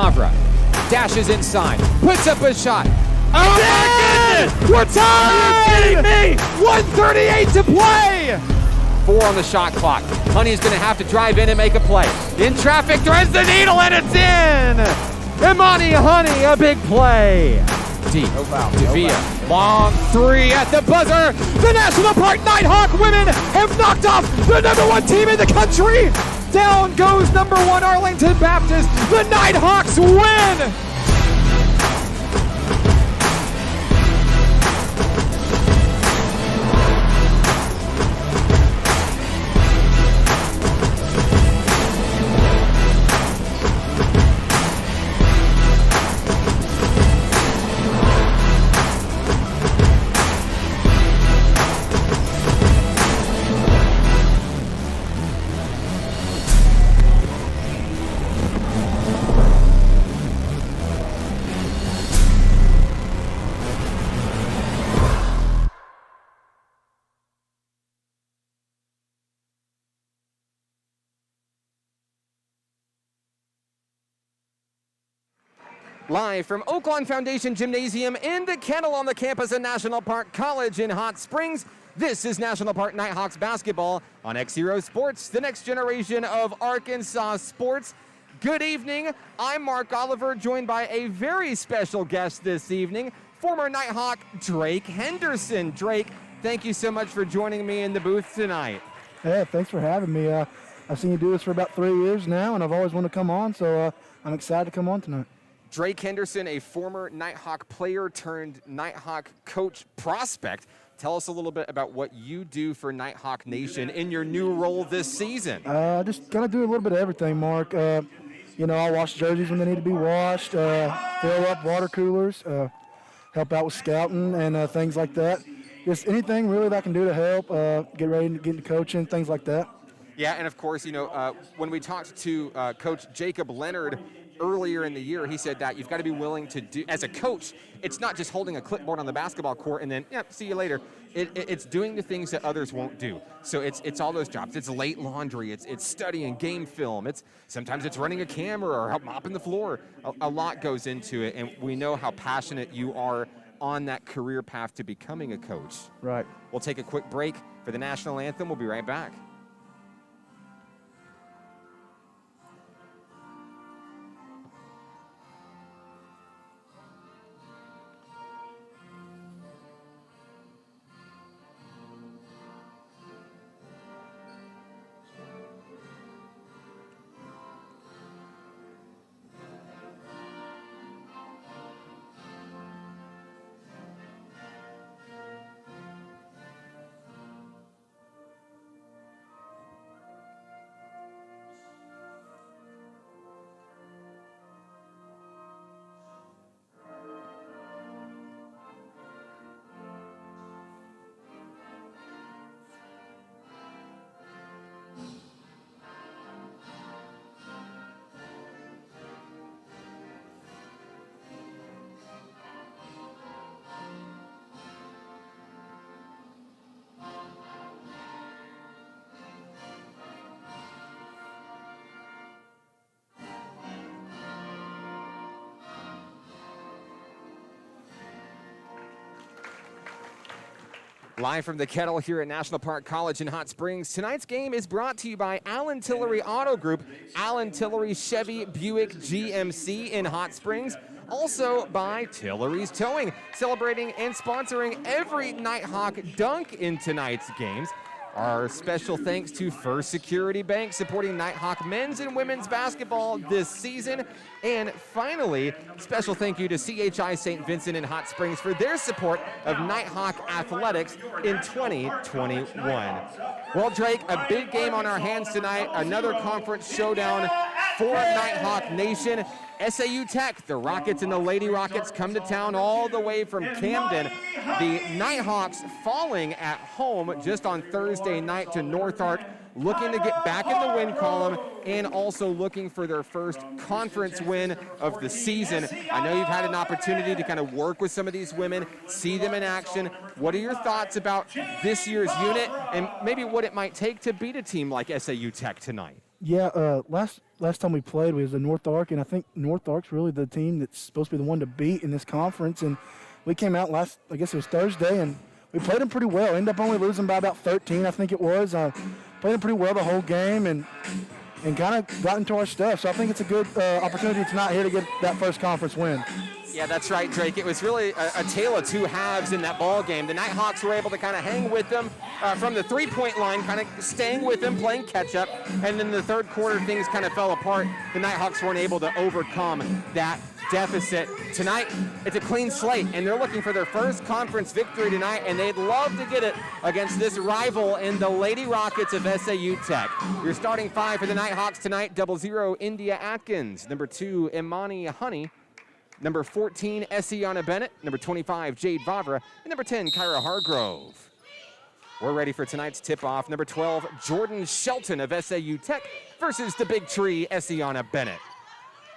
Mavra dashes inside, puts up a shot. Oh my goodness! We're tied! Are you kidding me? 1:38 to play! 4 on the shot clock. Honey's gonna have to drive in and make a play. In traffic, threads the needle, and it's in! Imani Honey, a big play. Deep. Oh, wow. Devia, long 3 at the buzzer. The National Park Nighthawk women have knocked off the #1 team in the country. Down goes #1 Arlington Baptist. The Nighthawks win. Live from Oaklawn Foundation Gymnasium in the Kettle on the campus of National Park College in Hot Springs, this is National Park Nighthawks basketball on XZero Sports, the next generation of Arkansas sports. Good evening. I'm Mark Oliver, joined by a very special guest this evening, former Nighthawk Drake Henderson. Drake, thank you so much for joining me in the booth tonight. Yeah, thanks for having me. I've seen you do this for about 3 years now, and I've always wanted to come on, so I'm excited to come on tonight. Drake Henderson, a former Nighthawk player turned Nighthawk coach prospect. Tell us a little bit about what you do for Nighthawk Nation in your new role this season. Just kind of do a little bit of everything, Mark. I'll wash jerseys when they need to be washed, fill up water coolers, help out with scouting and things like that. Just anything really that I can do to help, get ready to get into coaching, things like that. Yeah, and of course, when we talked to Coach Jacob Leonard earlier in the year, he said that you've got to be willing to do, as a coach, it's not just holding a clipboard on the basketball court and then, see you later. It's doing the things that others won't do. So it's all those jobs. It's late laundry. It's studying game film. Sometimes it's running a camera or help mopping the floor. A lot goes into it, and we know how passionate you are on that career path to becoming a coach. Right. We'll take a quick break for the national anthem. We'll be right back. Live from the Kettle here at National Park College in Hot Springs. Tonight's game is brought to you by Allen Tillery Auto Group, Allen Tillery Chevy Buick GMC in Hot Springs. Also by Tillery's Towing, celebrating and sponsoring every Nighthawk dunk in tonight's games. Our special thanks to First Security Bank, supporting Nighthawk men's and women's basketball this season. And finally, special thank you to CHI St. Vincent in Hot Springs for their support of Nighthawk athletics in 2021. Well, Drake, a big game on our hands tonight. Another conference showdown for Nighthawk Nation. SAU Tech, the Rockets and the Lady Rockets come to town all the way from Camden. The Nighthawks falling at home just on Thursday night to North Ark, looking to get back in the win column and also looking for their first conference win of the season. I know you've had an opportunity to kind of work with some of these women, see them in action. What are your thoughts about this year's unit and maybe what it might take to beat a team like SAU Tech tonight? Yeah, last time we played was the Nighthawk, and I think Nighthawk's really the team that's supposed to be the one to beat in this conference. And we came out I guess it was Thursday, and we played them pretty well. Ended up only losing by about 13, I think it was. Played them pretty well the whole game and kind of got into our stuff. So I think it's a good opportunity tonight here to get that first conference win. Yeah, that's right, Drake. It was really a tale of two halves in that ball game. The Nighthawks were able to kind of hang with them from the three-point line, kind of staying with them, playing catch-up. And then in the third quarter, things kind of fell apart. The Nighthawks weren't able to overcome that deficit. Tonight, it's a clean slate, and they're looking for their first conference victory tonight, and they'd love to get it against this rival in the Lady Rockets of SAU Tech. Your starting five for the Nighthawks tonight: 00 India Atkins, number 2 Imani Honey, number 14 Essiana Bennett, number 25 Jade Vavra, and number 10 Kyra Hargrove. We're ready for tonight's tip-off. Number 12 Jordan Shelton of SAU Tech versus the big tree Essiana Bennett.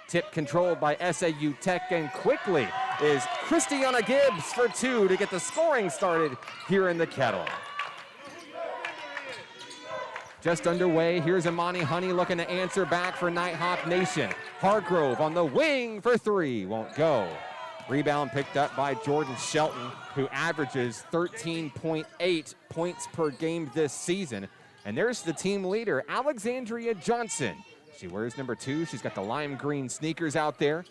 Tip controlled by SAU Tech, and quickly is Christiana Gibbs for 2 to get the scoring started here in the Kettle. Just underway, here's Imani Honey looking to answer back for Nighthawk Nation. Hargrove on the wing for 3, won't go. Rebound picked up by Jordan Shelton, who averages 13.8 points per game this season. And there's the team leader, Alexandria Johnson. She wears number 2. She's got the lime green sneakers out there,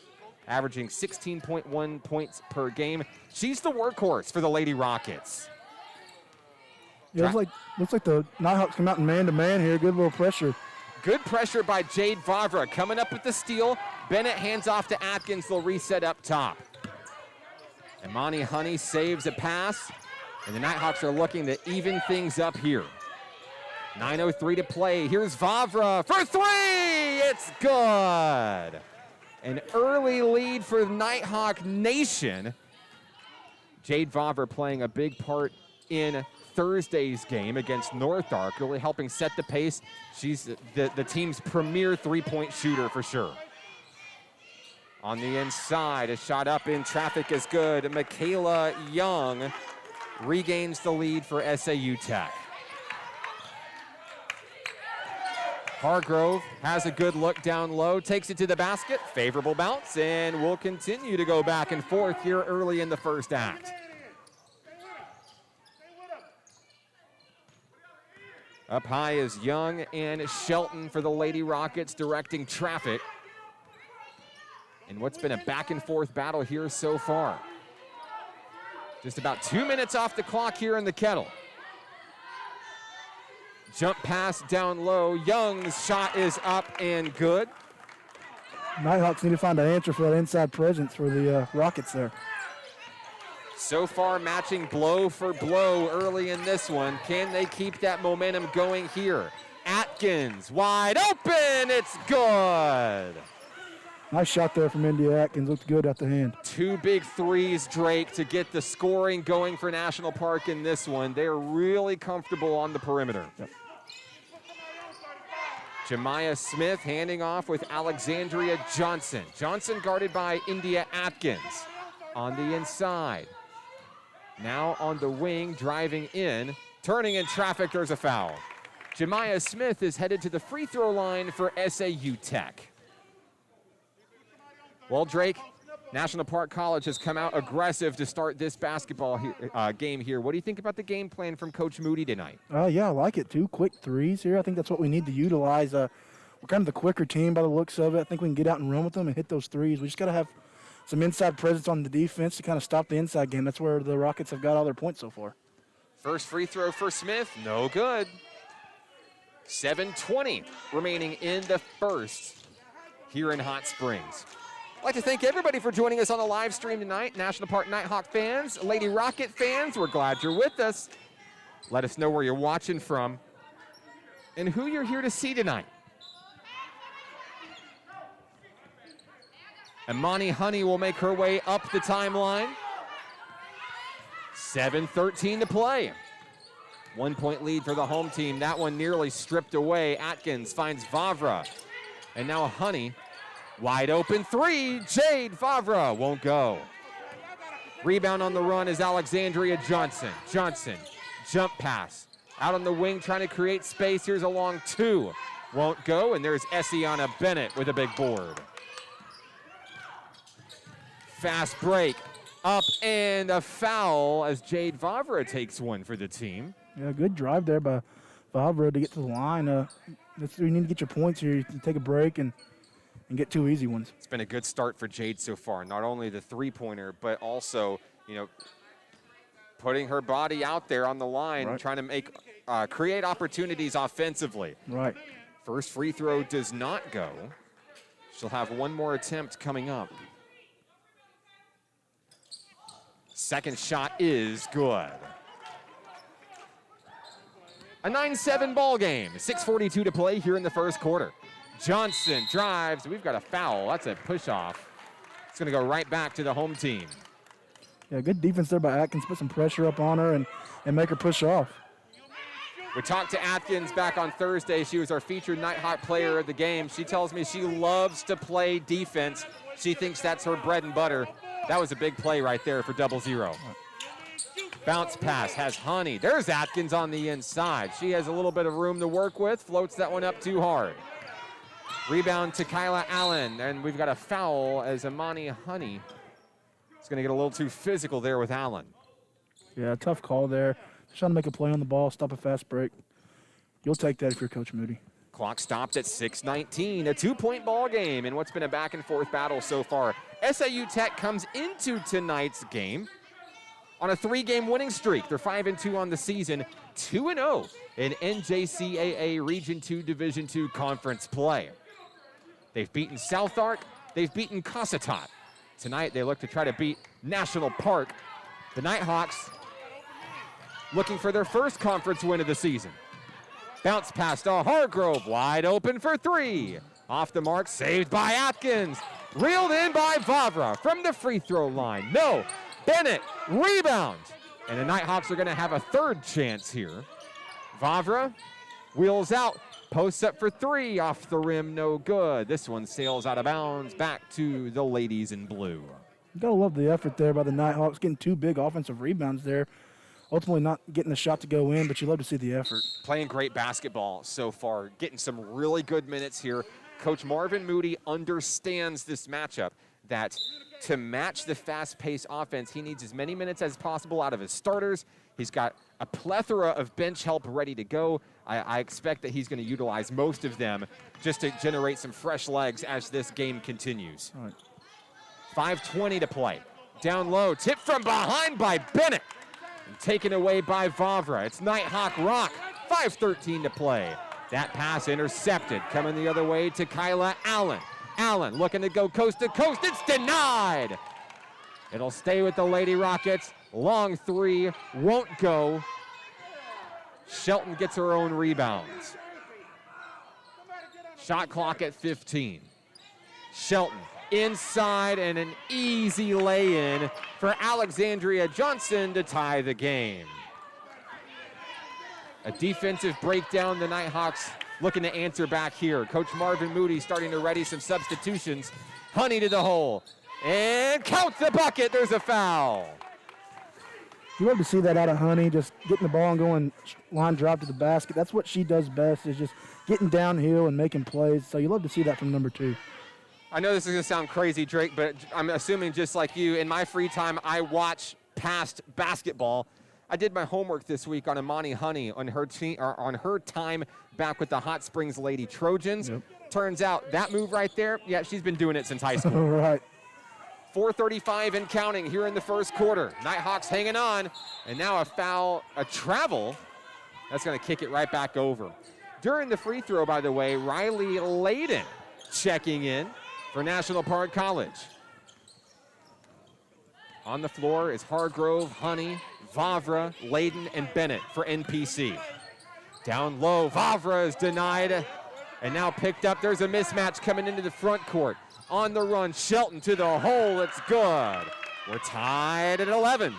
averaging 16.1 points per game. She's the workhorse for the Lady Rockets. Yeah, looks like the Nighthawks come out in man-to-man here. Good little pressure. Good pressure by Jade Vavra, coming up with the steal. Bennett hands off to Atkins. They'll reset up top. Imani Honey saves a pass, and the Nighthawks are looking to even things up here. 9:03 to play. Here's Vavra for 3. It's good. An early lead for Nighthawk Nation. Jade Vavra playing a big part in Thursday's game against Nighthawk, really helping set the pace. She's the team's premier three-point shooter for sure. On the inside, a shot up in traffic is good. Michaela Young regains the lead for SAU Tech. Hargrove has a good look down low, takes it to the basket, favorable bounce, and will continue to go back and forth here early in the first act. Up high is Young and Shelton for the Lady Rockets, directing traffic. And what's been a back and forth battle here so far. Just about 2 minutes off the clock here in the Kettle. Jump pass down low. Young's shot is up and good. Nighthawks need to find an answer for that inside presence for the Rockets there. So far matching blow for blow early in this one. Can they keep that momentum going here? Atkins wide open. It's good. Nice shot there from India Atkins. Looked good at the hand. 2 big threes, Drake, to get the scoring going for National Park in this one. They're really comfortable on the perimeter. Yep. Jemiah Smith handing off with Alexandria Johnson. Johnson guarded by India Atkins on the inside. Now on the wing, driving in, turning in traffic, there's a foul. Jemiah Smith is headed to the free throw line for SAU Tech. Well, Drake, National Park College has come out aggressive to start this basketball game here. What do you think about the game plan from Coach Moody tonight? Yeah, I like it. 2 quick threes here. I think that's what we need to utilize. We're kind of the quicker team by the looks of it. I think we can get out and run with them and hit those threes. We just got to have some inside presence on the defense to kind of stop the inside game. That's where the Rockets have got all their points so far. First free throw for Smith, no good. 7:20 remaining in the first here in Hot Springs. I'd like to thank everybody for joining us on the live stream tonight. National Park Nighthawk fans, Lady Rocket fans, we're glad you're with us. Let us know where you're watching from and who you're here to see tonight. Imani Honey will make her way up the timeline. 7:13 to play. 1 point lead for the home team. That one nearly stripped away. Atkins finds Vavra. And now Honey. Wide open 3. Jade Vavra won't go. Rebound on the run is Alexandria Johnson. Johnson, jump pass. Out on the wing trying to create space. Here's a long 2. won't go, and there's Essiana Bennett with a big board. Fast break, up and a foul as Jade Vavra takes one for the team. Yeah, good drive there by Vavra to get to the line. That's where you need to get your points here. You can take a break and get 2 easy ones. It's been a good start for Jade so far. Not only the three-pointer, but also, putting her body out there on the line, right. Trying to create opportunities offensively. Right. First free throw does not go. She'll have one more attempt coming up. Second shot is good. A 9-7 ball game. 6:42 to play here in the first quarter. Johnson drives. We've got a foul. That's a push-off. It's going to go right back to the home team. Yeah, good defense there by Atkins. Put some pressure up on her and make her push off. We talked to Atkins back on Thursday. She was our featured Nighthawk player of the game. She tells me she loves to play defense. She thinks that's her bread and butter. That was a big play right there for 0-0. Bounce pass has Honey. There's Atkins on the inside. She has a little bit of room to work with. Floats that one up too hard. Rebound to Kyla Allen. And we've got a foul as Amani Honey is going to get a little too physical there with Allen. Yeah, tough call there. Trying to make a play on the ball, stop a fast break. You'll take that if you're Coach Moody. Clock stopped at 6:19. A 2-point ball game in what's been a back-and-forth battle so far. SAU Tech comes into tonight's game on a 3-game winning streak. They're 5-2 on the season, 2-0 in NJCAA Region 2 Division II conference play. They've beaten South Ark. They've beaten Cossatot. Tonight they look to try to beat National Park. The Nighthawks looking for their first conference win of the season. Bounce pass to Hargrove, wide open for 3. Off the mark, saved by Atkins. Reeled in by Vavra from the free throw line. No, Bennett, rebound. And the Nighthawks are gonna have a third chance here. Vavra wheels out, posts up for 3, off the rim, no good. This one sails out of bounds, back to the ladies in blue. You gotta love the effort there by the Nighthawks, getting 2 big offensive rebounds there. Ultimately not getting the shot to go in, but you love to see the effort. Playing great basketball so far, getting some really good minutes here. Coach Marvin Moody understands this matchup, that to match the fast-paced offense, he needs as many minutes as possible out of his starters. He's got a plethora of bench help ready to go. I expect that he's going to utilize most of them just to generate some fresh legs as this game continues. All right. 5:20 to play. Down low, tip from behind by Bennett. And taken away by Vavra. It's Nighthawk rock. 5:13 to play. That pass intercepted. Coming the other way to Kyla Allen. Allen looking to go coast to coast. It's denied. It'll stay with the Lady Rockets. Long 3 won't go. Shelton gets her own rebounds. Shot clock at 15. Shelton inside, and an easy lay-in for Alexandria Johnson to tie the game. A defensive breakdown. The Nighthawks looking to answer back here. Coach Marvin Moody starting to ready some substitutions. Honey to the hole. And count the bucket. There's a foul. You love to see that out of Honey, just getting the ball and going line drive to the basket. That's what she does best, is just getting downhill and making plays. So you love to see that from number 2. I know this is going to sound crazy, Drake, but I'm assuming just like you, in my free time, I watch past basketball. I did my homework this week on Amani Honey on her time back with the Hot Springs Lady Trojans. Yep. Turns out that move right there, yeah, she's been doing it since high school. Right. 4:35 and counting here in the first quarter. Nighthawks hanging on, and now a foul, a travel. That's going to kick it right back over. During the free throw, by the way, Riley Layden checking in for National Park College. On the floor is Hargrove, Honey, Vavra, Layden, and Bennett for NPC. Down low, Vavra is denied and now picked up. There's a mismatch coming into the front court. On the run, Shelton to the hole. It's good. We're tied at 11.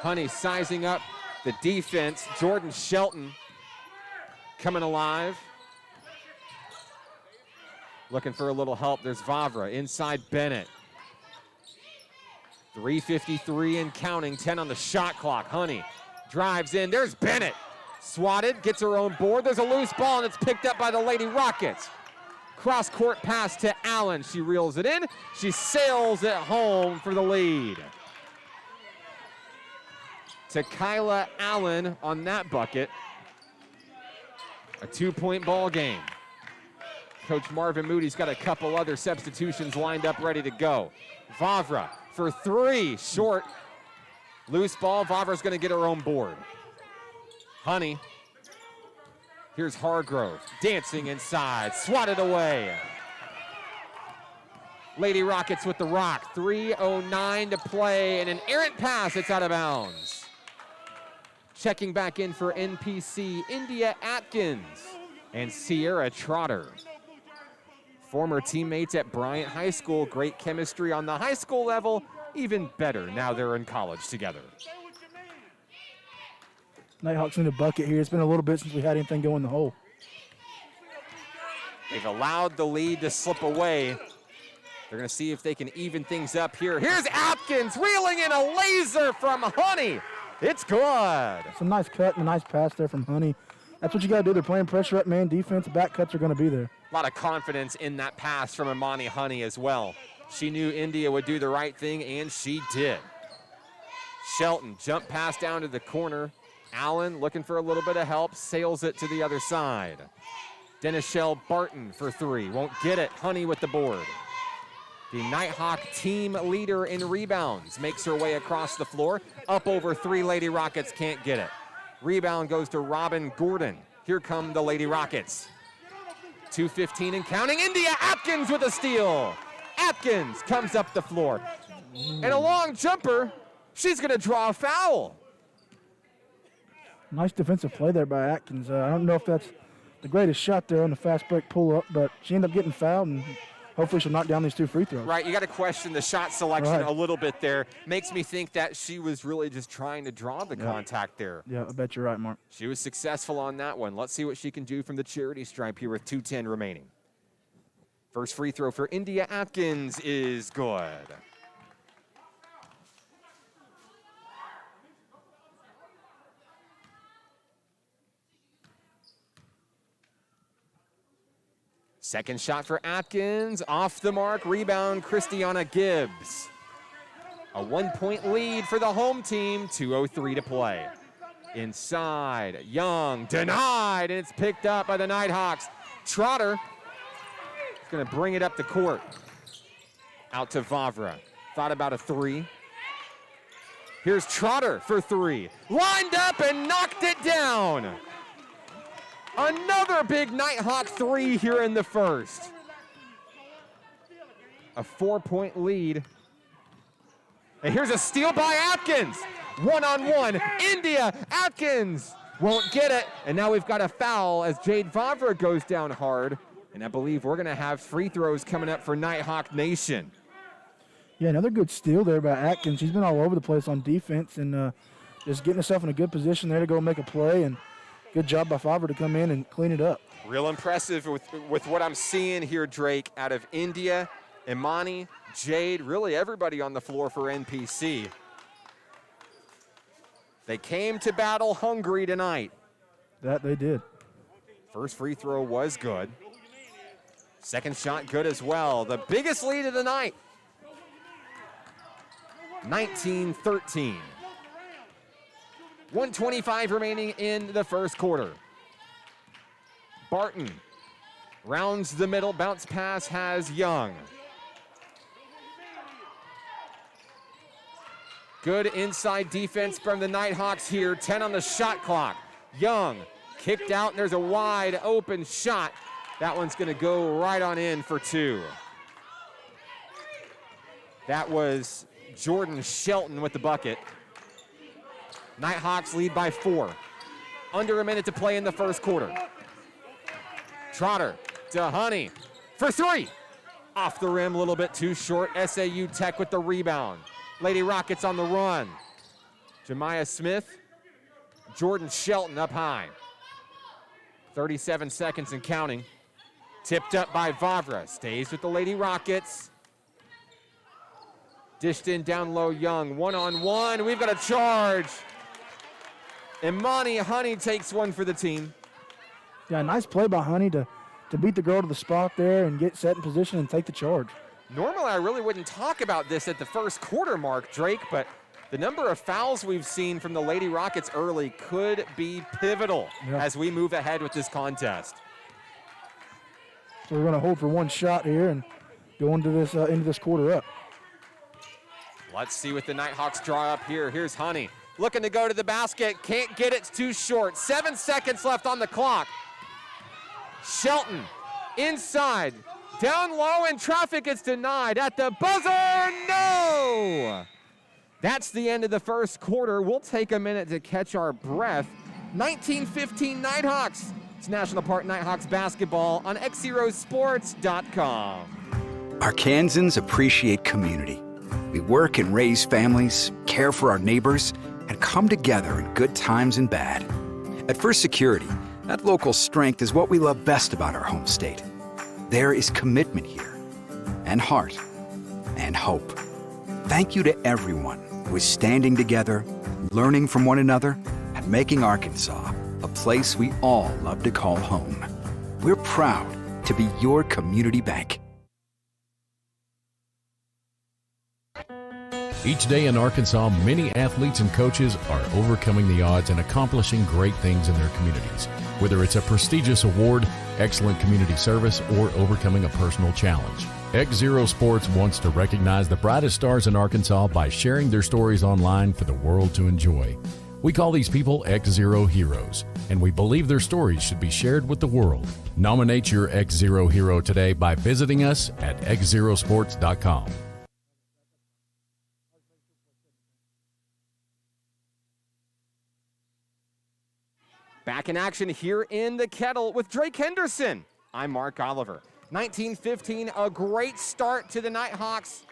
Honey sizing up the defense. Jordan Shelton coming alive. Looking for a little help. There's Vavra inside Bennett. 3:53 and counting, 10 on the shot clock. Honey drives in. There's Bennett. Swatted, gets her own board. There's a loose ball, and it's picked up by the Lady Rockets. Cross-court pass to Allen. She reels it in. She sails it home for the lead. To Kyla Allen on that bucket. A 2-point ball game. Coach Marvin Moody's got a couple other substitutions lined up ready to go. Vavra for 3, short. Loose ball, Vavra's gonna get her own board. Honey, here's Hargrove, dancing inside, swatted away. Lady Rockets with the rock, 3:09 to play, and an errant pass, it's out of bounds. Checking back in for NPC, India Atkins and Sierra Trotter. Former teammates at Bryant High School, great chemistry on the high school level, even better now they're in college together. Nighthawks in the bucket here. It's been a little bit since we had anything go in the hole. They've allowed the lead to slip away. They're gonna see if they can even things up here. Here's Atkins reeling in a laser from Honey. It's good. Some nice cut and a nice pass there from Honey. That's what you gotta do. They're playing pressure up man defense. Back cuts are gonna be there. A lot of confidence in that pass from Imani Honey as well. She knew India would do the right thing, and she did. Shelton, jump pass down to the corner. Allen looking for a little bit of help, sails it to the other side. Denishelle Barton for 3, won't get it. Honey with the board. The Nighthawk team leader in rebounds makes her way across the floor. Up over 3, Lady Rockets can't get it. Rebound goes to Robin Gordon. Here come the Lady Rockets. 2:15 and counting. India Atkins with a steal. Atkins comes up the floor. And a long jumper. She's gonna draw a foul. Nice defensive play there by Atkins. I don't know if that's the greatest shot there on the fast break pull-up, but she ended up getting fouled, and hopefully she'll knock down these 2 free throws. Right, you got to question the shot selection a little bit there. Makes me think that she was really just trying to draw the contact there. Yeah, I bet you're right, Mark. She was successful on that one. Let's see what she can do from the charity stripe here with 2:10 remaining. First free throw for India Atkins is good. Second shot for Atkins, off the mark, rebound, Christiana Gibbs. A 1-point lead for the home team, 2:03 to play. Inside, Young, denied, and it's picked up by the Nighthawks. Trotter is gonna bring it up the court. Out to Vavra, thought about a 3. Here's Trotter for 3. Lined up and knocked it down. Another big Nighthawk 3 here in the first. A 4-point lead. And here's a steal by Atkins. One-on-one, India Atkins won't get it. And now we've got a foul as Jade Vavra goes down hard. And I believe we're gonna have free throws coming up for Nighthawk Nation. Yeah, another good steal there by Atkins. She's been all over the place on defense and just getting herself in a good position there to go make a play. And good job by Favre to come in and clean it up. Real impressive with what I'm seeing here, Drake, out of India, Imani, Jade, really everybody on the floor for NPC. They came to battle hungry tonight. That they did. First free throw was good. Second shot good as well. The biggest lead of the night. 19-13. 1:25 remaining in the first quarter. Barton rounds the middle, bounce pass has Young. Good inside defense from the Nighthawks here, 10 on the shot clock. Young kicked out, and there's a wide open shot. That one's gonna go right on in for 2. That was Jordan Shelton with the bucket. Nighthawks lead by 4. Under a minute to play in the first quarter. Trotter to Honey for 3. Off the rim, a little bit too short. SAU Tech with the rebound. Lady Rockets on the run. Jemiah Smith, Jordan Shelton up high. 37 seconds and counting. Tipped up by Vavra, stays with the Lady Rockets. Dished in down low, Young, one-on-one. We've got a charge. Imani Honey takes one for the team. Yeah, nice play by Honey to beat the girl to the spot there and get set in position and take the charge. Normally, I really wouldn't talk about this at the first quarter mark, Drake, but the number of fouls we've seen from the Lady Rockets early could be pivotal as we move ahead with this contest. So we're going to hold for one shot here and go into this quarter up. Let's see what the Nighthawks draw up here. Here's Honey looking to go to the basket. Can't get it. It's too short. 7 seconds left on the clock. Shelton inside. Down low, and traffic is denied at the buzzer. No! That's the end of the first quarter. We'll take a minute to catch our breath. 19-15 Nighthawks. It's National Park Nighthawks basketball on XZeroSports.com. Arkansans appreciate community. We work and raise families, care for our neighbors, and come together in good times and bad. At First Security, that local strength is what we love best about our home state. There is commitment here, and heart, and hope. Thank you to everyone who is standing together, learning from one another, and making Arkansas a place we all love to call home. We're proud to be your community bank. Each day in Arkansas, many athletes and coaches are overcoming the odds and accomplishing great things in their communities. Whether it's a prestigious award, excellent community service, or overcoming a personal challenge. XZero Sports wants to recognize the brightest stars in Arkansas by sharing their stories online for the world to enjoy. We call these people XZero Heroes, and we believe their stories should be shared with the world. Nominate your XZero hero today by visiting us at XZeroSports.com. Back in action here in the Kettle with Drake Henderson. I'm Mark Oliver. 19-15, a great start to the Nighthawks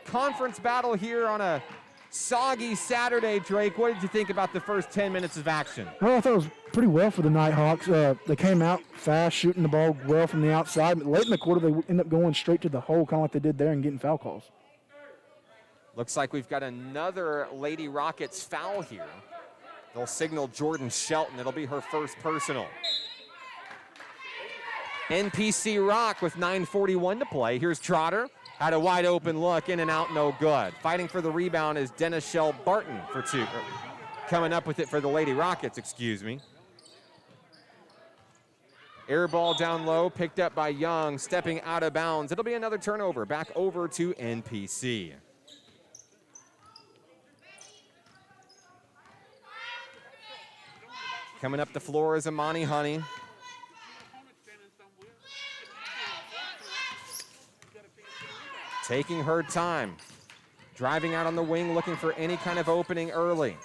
conference battle here on a soggy Saturday. Drake, what did you think about the first 10 minutes of action? Well, I thought it was pretty well for the Nighthawks. They came out fast, shooting the ball well from the outside, but late in the quarter they end up going straight to the hole, kind of like they did there, and getting foul calls. Looks like we've got another Lady Rockets foul here. They'll signal Jordan Shelton. It'll be her first personal. NPC Rock with 9:41 to play. Here's Trotter. Had a wide open look, in and out, no good. Fighting for the rebound is Denishelle Barton for two. Coming up with it for the Lady Rockets, excuse me. Air ball down low, picked up by Young, stepping out of bounds. It'll be another turnover. Back over to NPC. Coming up the floor is Imani Honey. Taking her time. Driving out on the wing, looking for any kind of opening early.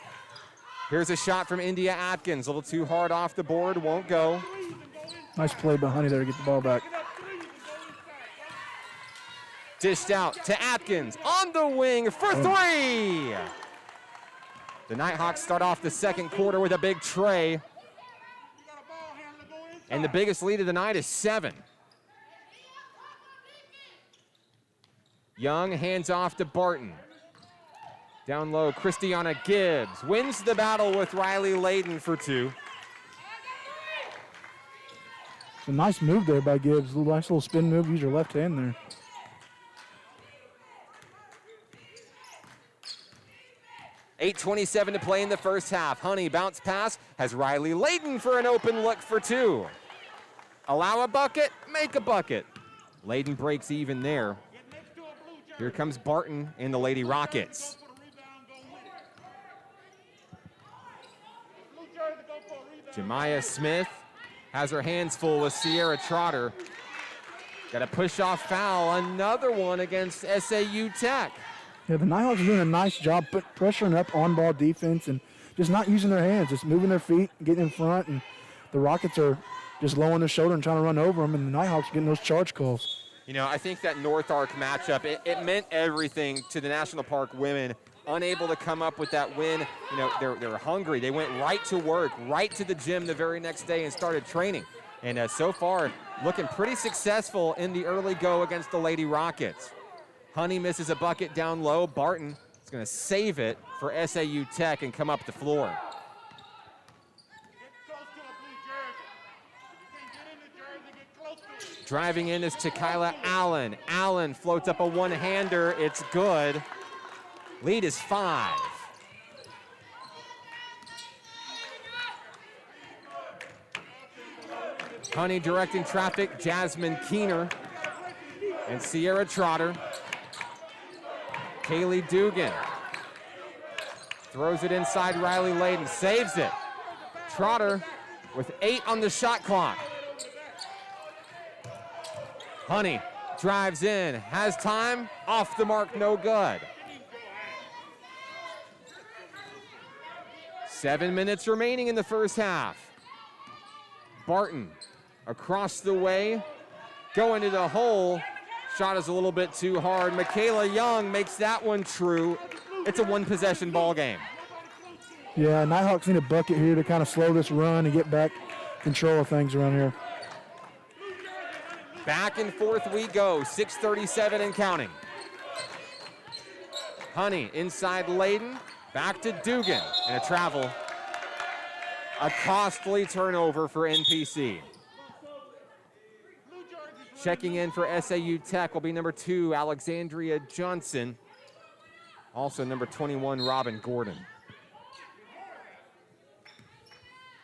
Here's a shot from India Atkins. A little too hard off the board, won't go. Nice play by Honey there to get the ball back. Dished out to Atkins on the wing for three. The Nighthawks start off the second quarter with a big tray. And the biggest lead of the night is 7. Young hands off to Barton. Down low, Christiana Gibbs wins the battle with Riley Layden for 2. It's a nice move there by Gibbs. Nice little spin move. Use your left hand there. .8:27 to play in the first half. Honey bounce pass has Riley Layden for an open look for 2. Allow a bucket, make a bucket. Layden breaks even there. Here comes Barton and the Lady Rockets. Jemiah Smith has her hands full with Sierra Trotter. Got a push-off foul, another one against SAU Tech. Yeah, the Nighthawks are doing a nice job pressuring up on-ball defense and just not using their hands, just moving their feet, getting in front, and the Rockets are just lowering their shoulder and trying to run over them, and the Nighthawks are getting those charge calls. You know, I think that North Ark matchup, it meant everything to the National Park women. Unable to come up with that win. You know, they're hungry. They went right to work, right to the gym the very next day and started training. And so far, looking pretty successful in the early go against the Lady Rockets. Honey misses a bucket down low. Barton is going to save it for SAU Tech and come up the floor. Driving in is Tequila Allen. Allen floats up a one-hander. It's good. Lead is 5. Honey directing traffic, Jasmine Keener and Sierra Trotter. Kaylee Dugan throws it inside Riley Layden, saves it. Trotter with 8 on the shot clock. Honey drives in, has time, off the mark, no good. 7 minutes remaining in the first half. Barton across the way, going to the hole. Shot is a little bit too hard. Michaela Young makes that one true. It's a one-possession ball game. Yeah, Nighthawks need a bucket here to kind of slow this run and get back control of things around here. Back and forth we go, 6:37 and counting. Honey inside Layden, back to Dugan, and a travel. A costly turnover for NPC. Checking in for SAU Tech will be number 2, Alexandria Johnson. Also number 21, Robin Gordon.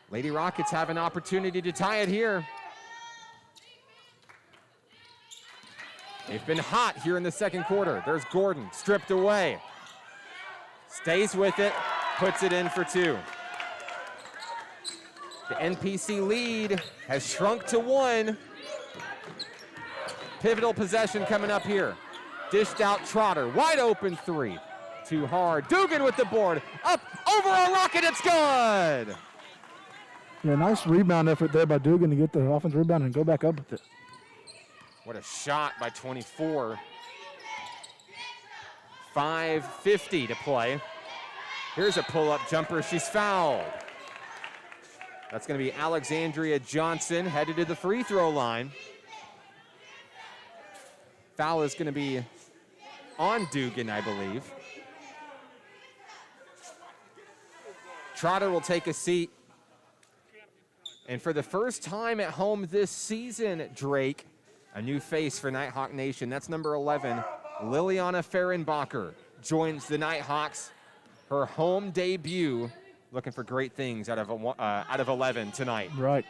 Lady Rockets have an opportunity to tie it here. They've been hot here in the second quarter. There's Gordon, stripped away. Stays with it, puts it in for 2. The NPC lead has shrunk to 1. Pivotal possession coming up here. Dished out Trotter, wide open 3. Too hard, Dugan with the board, up, over a rocket, it's good! Yeah, nice rebound effort there by Dugan to get the offense rebound and go back up with it. What a shot by 24. 5:50 to play. Here's a pull-up jumper, she's fouled. That's gonna be Alexandria Johnson headed to the free throw line. Foul is gonna be on Dugan, I believe. Trotter will take a seat. And for the first time at home this season, Drake, a new face for Nighthawk Nation. That's number 11, Liliana Fehrenbacher joins the Nighthawks. Her home debut, looking for great things out of 11 tonight. Right.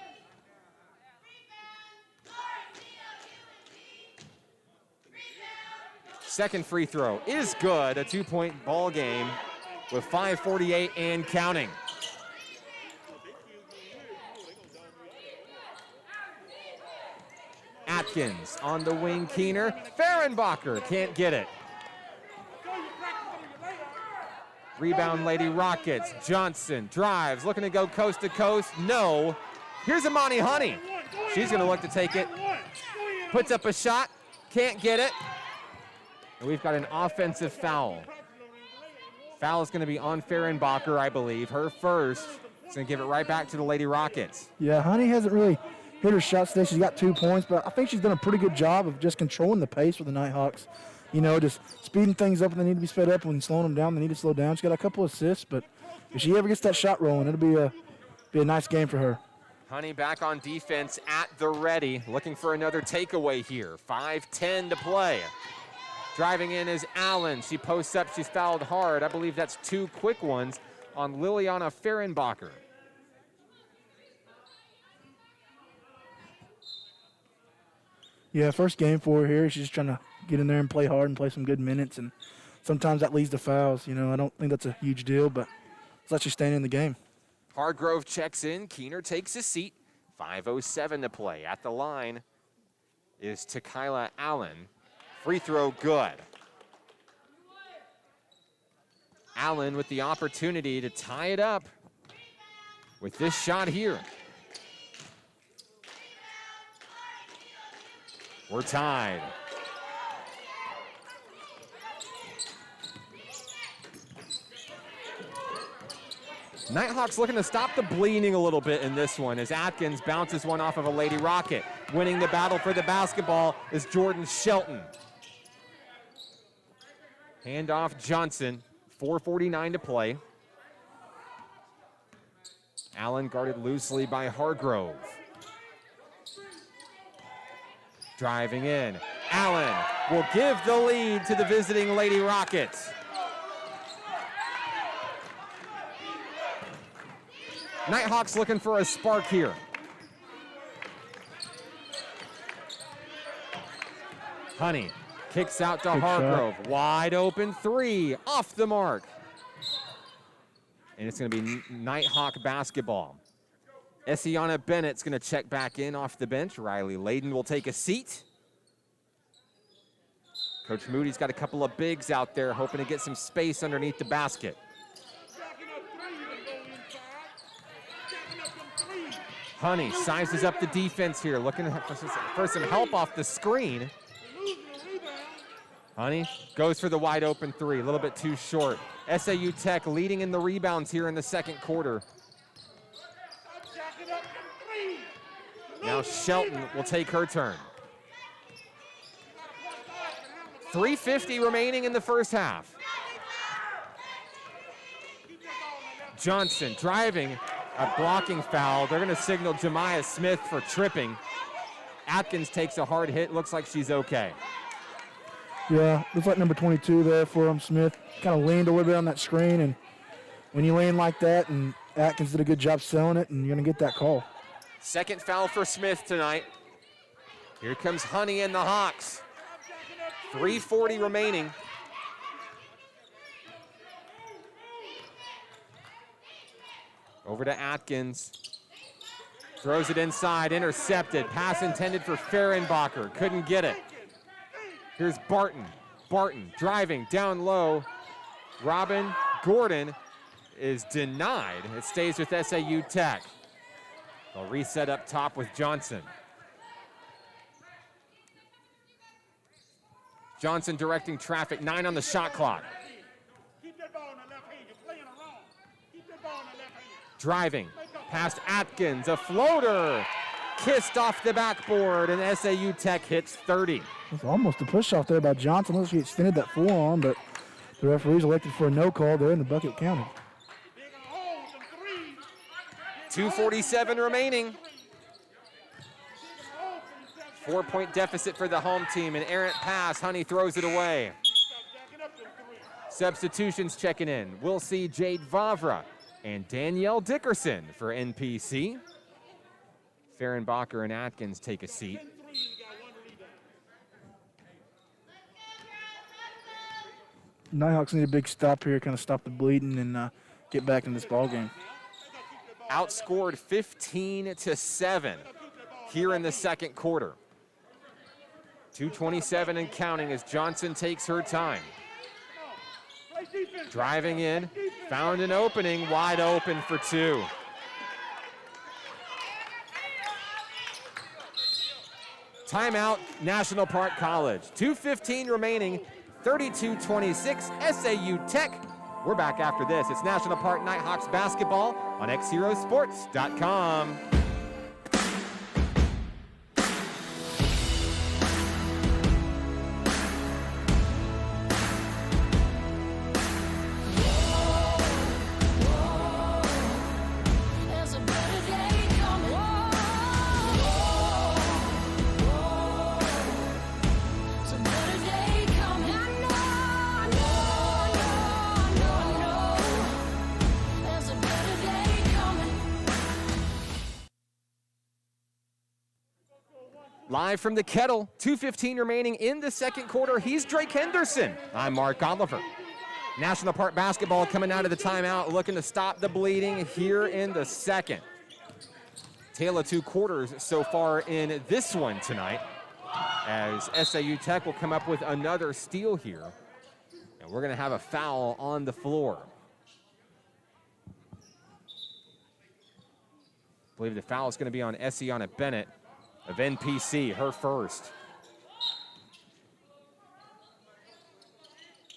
Second free throw is good, a 2-point ball game with 5:48 and counting. Atkins on the wing, Keener. Fehrenbacher can't get it. Rebound, Lady Rockets. Johnson drives, looking to go coast to coast. No. Here's Amani Honey. She's going to look to take it. Puts up a shot, can't get it. And we've got an offensive foul. Foul is going to be on Fehrenbacher, I believe. Her first. It's going to give it right back to the Lady Rockets. Yeah, Honey hasn't really hit her shot today. She's got 2 points, but I think she's done a pretty good job of just controlling the pace with the Nighthawks. You know, just speeding things up when they need to be sped up. When slowing them down, they need to slow down. She's got a couple assists, but if she ever gets that shot rolling, it'll be a nice game for her. Honey back on defense at the ready, looking for another takeaway here. 5:10 to play. Driving in is Allen. She posts up, she's fouled hard. I believe that's 2 quick ones on Liliana Fehrenbacher. Yeah, first game for her here. She's just trying to get in there and play hard and play some good minutes, and sometimes that leads to fouls. You know, I don't think that's a huge deal, but it's let you stay in the game. Hargrove checks in. Keener takes a seat. 5:07 to play. At the line is Tequila Allen. Free throw good. Allen with the opportunity to tie it up with this shot here. We're tied. Nighthawks looking to stop the bleeding a little bit in this one as Atkins bounces one off of a Lady Rocket. Winning the battle for the basketball is Jordan Shelton. Handoff Johnson, 4:49 to play. Allen guarded loosely by Hargrove. Driving in. Allen will give the lead to the visiting Lady Rockets. Nighthawks looking for a spark here. Honey kicks out to Hargrove. Wide open three, off the mark. And it's going to be Nighthawk basketball. Essiana Bennett's going to check back in off the bench. Riley Layden will take a seat. Coach Moody's got a couple of bigs out there hoping to get some space underneath the basket. Honey sizes up the defense here, looking for some help off the screen. Honey goes for the wide open three, a little bit too short. SAU Tech leading in the rebounds here in the second quarter. Now Shelton will take her turn. 3:50 remaining in the first half. Johnson driving, a blocking foul. They're going to signal Jemiah Smith for tripping. Atkins takes a hard hit, looks like she's okay. Yeah, looks like number 22 there for him. Smith kind of leaned a little bit on that screen, and when you lean like that, and Atkins did a good job selling it, and you're going to get that call. Second foul for Smith tonight. Here comes Honey and the Hawks. 3:40 remaining. Over to Atkins. Throws it inside, intercepted. Pass intended for Fehrenbacher. Couldn't get it. Here's Barton. Barton driving down low. Robin Gordon is denied. It stays with SAU Tech. They'll reset up top with Johnson. Johnson directing traffic, 9 on the shot clock. Driving past Atkins, a floater. Kissed off the backboard, and SAU Tech hits 30. It's almost a push off there by Johnson. Unless he extended that forearm, but the referees elected for a no call there, and the bucket counted. 2:47 remaining. 4-point deficit for the home team. An errant pass. Honey throws it away. Substitutions checking in. We'll see Jade Vavra and Danielle Dickerson for NPC. Fehrenbacher and Atkins take a seat. Nighthawks need a big stop here, kind of stop the bleeding and get back in this ball game. Outscored 15-7 here in the second quarter. 2:27 and counting as Johnson takes her time. Driving in, found an opening, wide open for two. Timeout, National Park College. 2:15 remaining, 32-26, SAU Tech. We're back after this. It's National Park Nighthawks basketball on XZeroSports.com. Live from the Kettle, 2:15 remaining in the second quarter. He's Drake Henderson. I'm Mark Oliver. National Park basketball coming out of the timeout, looking to stop the bleeding here in the second. Tale of two quarters so far in this one tonight, as SAU Tech will come up with another steal here. And we're going to have a foul on the floor. I believe the foul is going to be on Essiana Bennett of NPC, her first.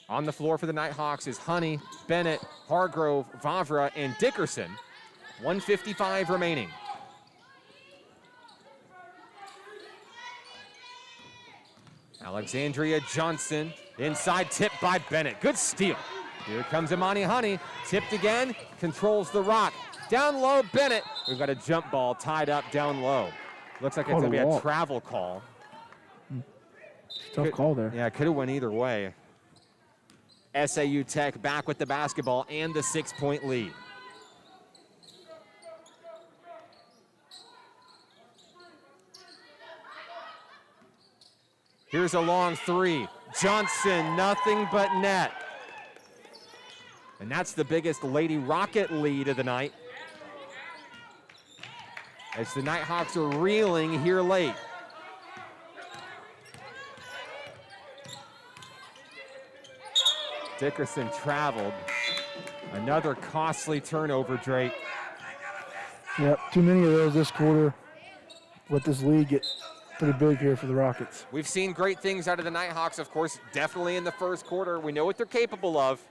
On the floor for the Nighthawks is Honey, Bennett, Hargrove, Vavra, and Dickerson. 1:55 remaining. Alexandria Johnson, inside tip by Bennett. Good steal. Here comes Imani Honey, tipped again, controls the rock. Down low, Bennett. We've got a jump ball tied up down low. Looks like it's going to be a travel call. Tough call there. Yeah, could have went either way. SAU Tech back with the basketball and the 6-point lead. Here's a long three. Johnson, nothing but net. And that's the biggest Lady Rocket lead of the night, as the Nighthawks are reeling here late. Dickerson traveled. Another costly turnover, Drake. Yep, too many of those this quarter. Let this lead get pretty big here for the Rockets. We've seen great things out of the Nighthawks, of course, definitely in the first quarter. We know what they're capable of.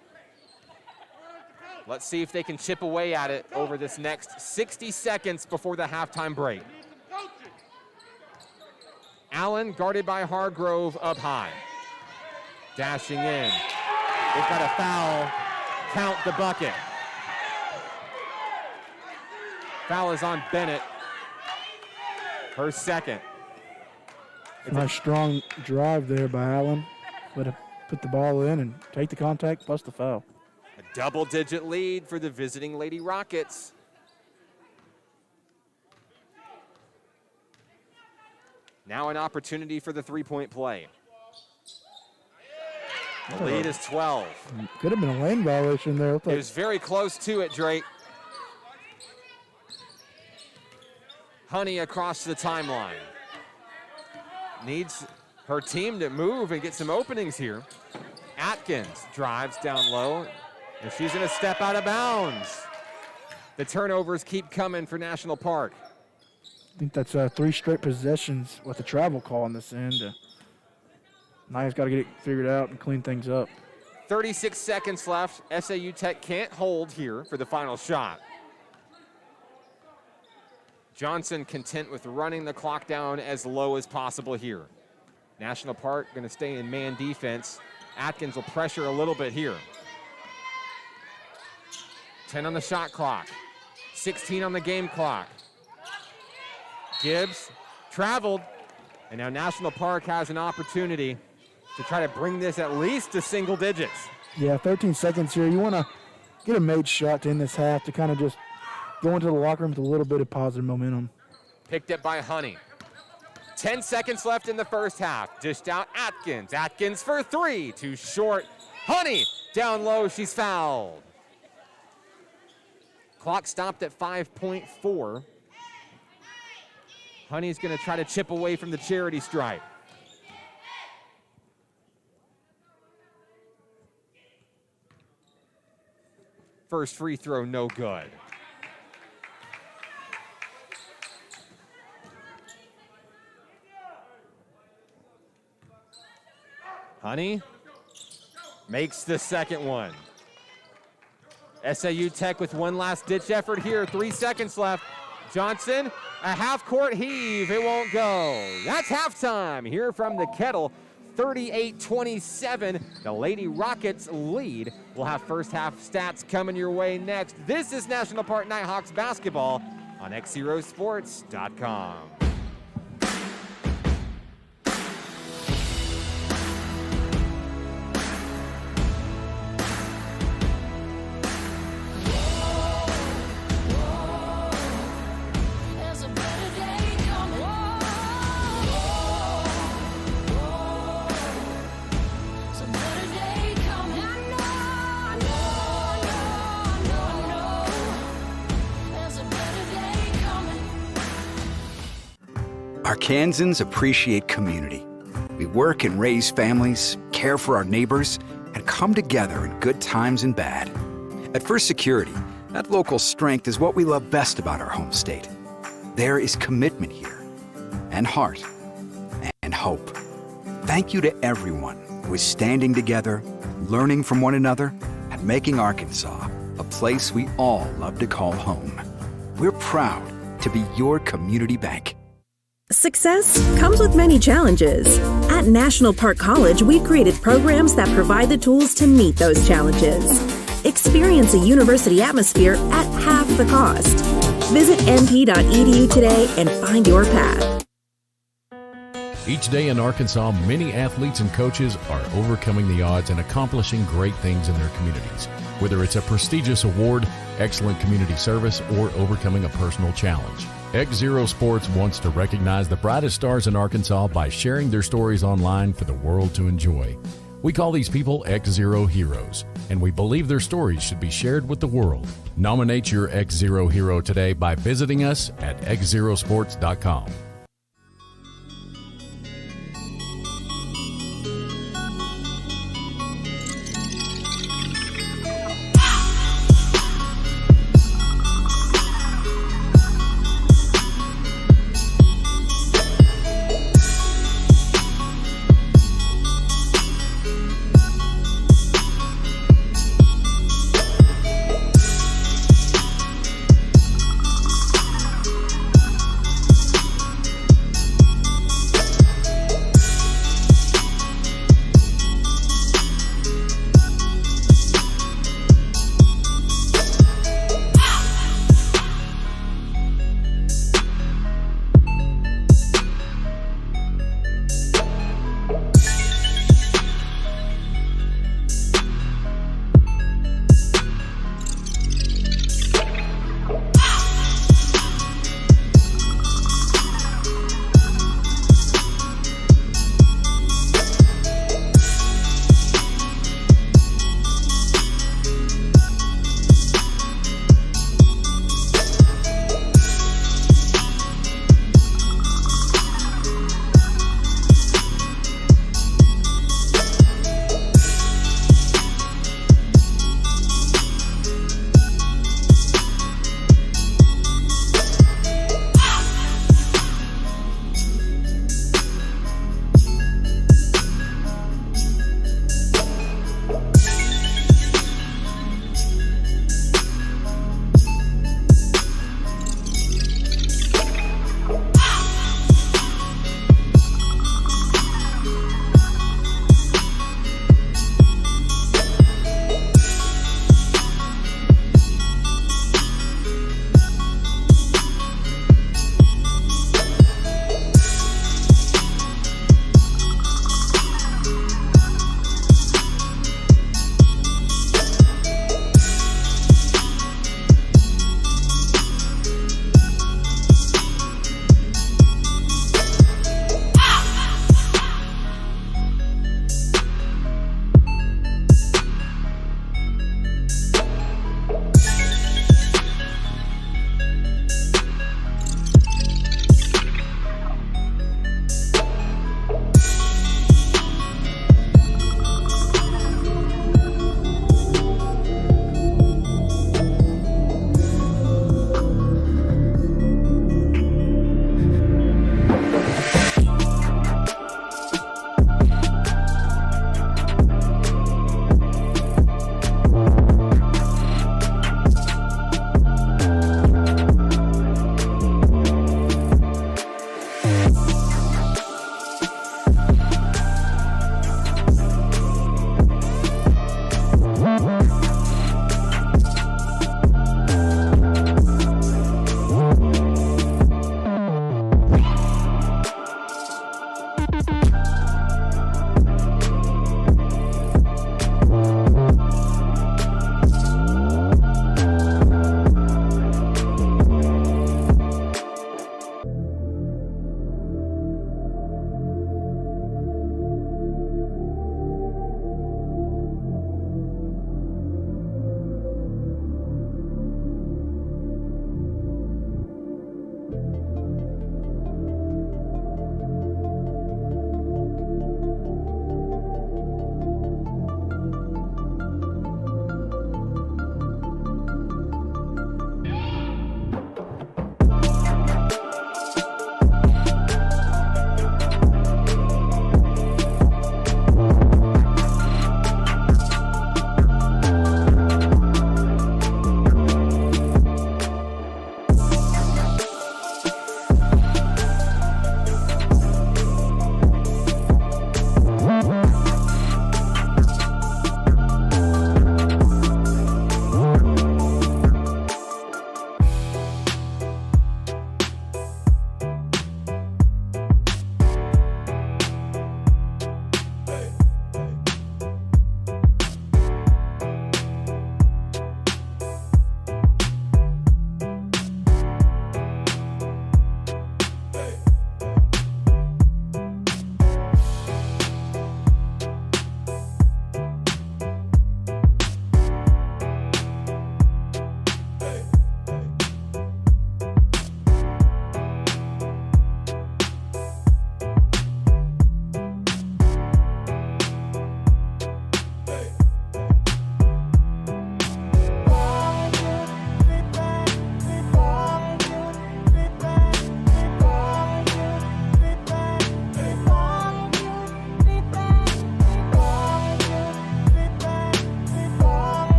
Let's see if they can chip away at it over this next 60 seconds before the halftime break. Allen guarded by Hargrove up high. Dashing in. They've got a foul. Count the bucket. Foul is on Bennett. Her second. Nice strong drive there by Allen. Way to put the ball in and take the contact plus the foul. A double-digit lead for the visiting Lady Rockets. Now an opportunity for the three-point play. The lead is 12. Could have been a lane violation there. It was very close to it, Drake. Honey across the timeline. Needs her team to move and get some openings here. Atkins drives down low, and she's going to step out of bounds. The turnovers keep coming for National Park. I think that's 3 straight possessions with a travel call on this end. Nia's got to get it figured out and clean things up. 36 seconds left. SAU Tech can't hold here for the final shot. Johnson content with running the clock down as low as possible here. National Park going to stay in man defense. Atkins will pressure a little bit here. 10 on the shot clock. 16 on the game clock. Gibbs traveled, and now National Park has an opportunity to try to bring this at least to single digits. Yeah, 13 seconds here. You want to get a made shot to end this half to kind of just go into the locker room with a little bit of positive momentum. Picked up by Honey. 10 seconds left in the first half. Dished out Atkins. Atkins for 3. Too short. Honey down low. She's fouled. Clock stopped at 5.4. Honey's going to try to chip away from the charity stripe. First free throw, no good. Honey makes the second one. SAU Tech with one last ditch effort here. 3 seconds left. Johnson, a half-court heave. It won't go. That's halftime here from the Kettle. 38-27. The Lady Rockets lead. We'll have first half stats coming your way next. This is National Park Nighthawks basketball on XZeroSports.com. Arkansans appreciate community. We work and raise families, care for our neighbors, and come together in good times and bad. At First Security, that local strength is what we love best about our home state. There is commitment here, and heart, and hope. Thank you to everyone who is standing together, learning from one another, and making Arkansas a place we all love to call home. We're proud to be your community bank. Success comes with many challenges. At National Park College, we've created programs that provide the tools to meet those challenges. Experience a university atmosphere at half the cost. Visit np.edu today and find your path. Each day in Arkansas, many athletes and coaches are overcoming the odds and accomplishing great things in their communities. Whether it's a prestigious award, excellent community service, or overcoming a personal challenge. XZero Sports wants to recognize the brightest stars in Arkansas by sharing their stories online for the world to enjoy. We call these people XZero Heroes, and we believe their stories should be shared with the world. Nominate your XZero hero today by visiting us at xzerosports.com.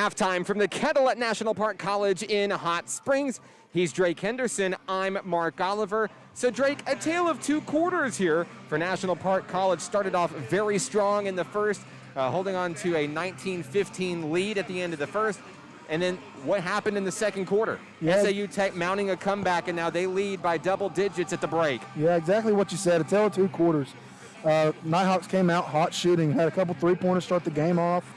Halftime from the Kettle at National Park College in Hot Springs. He's Drake Henderson. I'm Mark Oliver. So Drake, a tale of two quarters here for National Park College. Started off very strong in the first, holding on to a 19-15 lead at the end of the first. And then what happened in the second quarter? Yeah. SAU Tech mounting a comeback, and now they lead by double digits at the break. Yeah, exactly what you said. A tale of two quarters. Nighthawks came out hot shooting, had a couple three-pointers start the game off.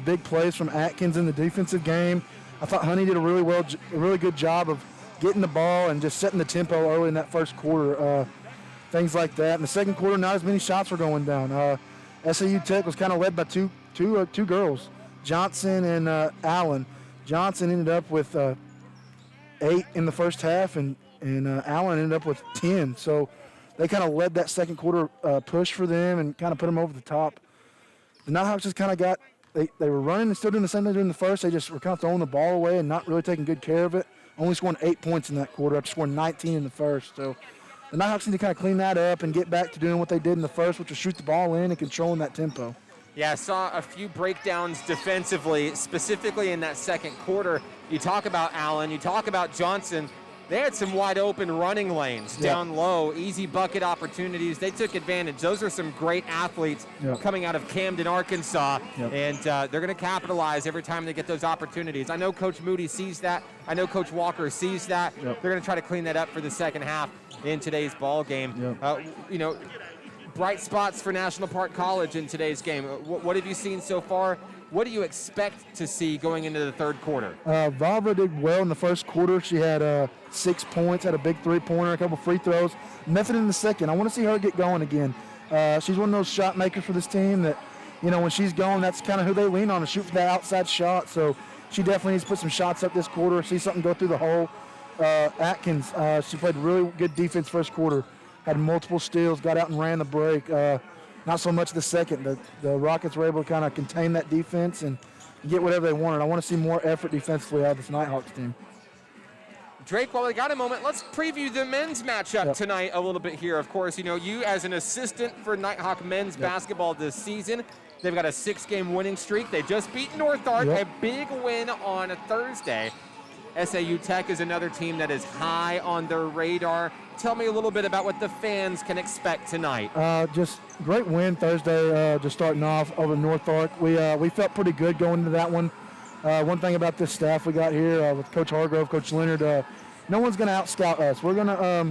Big plays from Atkins in the defensive game. I thought Honey did a really good job of getting the ball and just setting the tempo early in that first quarter. Things like that. In the second quarter, not as many shots were going down. SAU Tech was kind of led by two girls, Johnson and Allen. Johnson ended up with 8 in the first half, and Allen ended up with 10. So they kind of led that second quarter push for them and kind of put them over the top. The Nighthawks just kind of got. They were running and still doing the same thing during the first. They just were kind of throwing the ball away and not really taking good care of it. Only scoring 8 points in that quarter after scoring 19 in the first. So the Nighthawks need to kind of clean that up and get back to doing what they did in the first, which was shoot the ball in and controlling that tempo. Yeah, I saw a few breakdowns defensively, specifically in that second quarter. You talk about Allen, you talk about Johnson. They had some wide open running lanes down low, easy bucket opportunities. They took advantage. Those are some great athletes coming out of Camden, Arkansas, and they're going to capitalize every time they get those opportunities. I know Coach Moody sees that. I know Coach Walker sees that. They're going to try to clean that up for the second half in today's ball game. Bright spots for National Park College in today's game. What have you seen so far? What do you expect to see going into the third quarter? Vavra did well in the first quarter. She had 6 points, had a big three-pointer, a couple free throws. Nothing in the second. I want to see her get going again. She's one of those shot makers for this team that, when she's going, that's kind of who they lean on to shoot for that outside shot. So she definitely needs to put some shots up this quarter, see something go through the hole. Atkins, she played really good defense first quarter, had multiple steals, got out and ran the break. Not so much the second. The Rockets were able to kind of contain that defense and get whatever they wanted. I want to see more effort defensively out of this Nighthawks team. Drake, while we got a moment, let's preview the men's matchup tonight a little bit here. Of course, you as an assistant for Nighthawk men's basketball this season, they've got a 6-game winning streak. They just beat Northawk, a big win on a Thursday. SAU Tech is another team that is high on their radar. Tell me a little bit about what the fans can expect tonight. Just great win Thursday, just starting off over Northawk. We felt pretty good going into that one. One thing about this staff we got here with Coach Hargrove, Coach Leonard, no one's going to out-scout us. We're gonna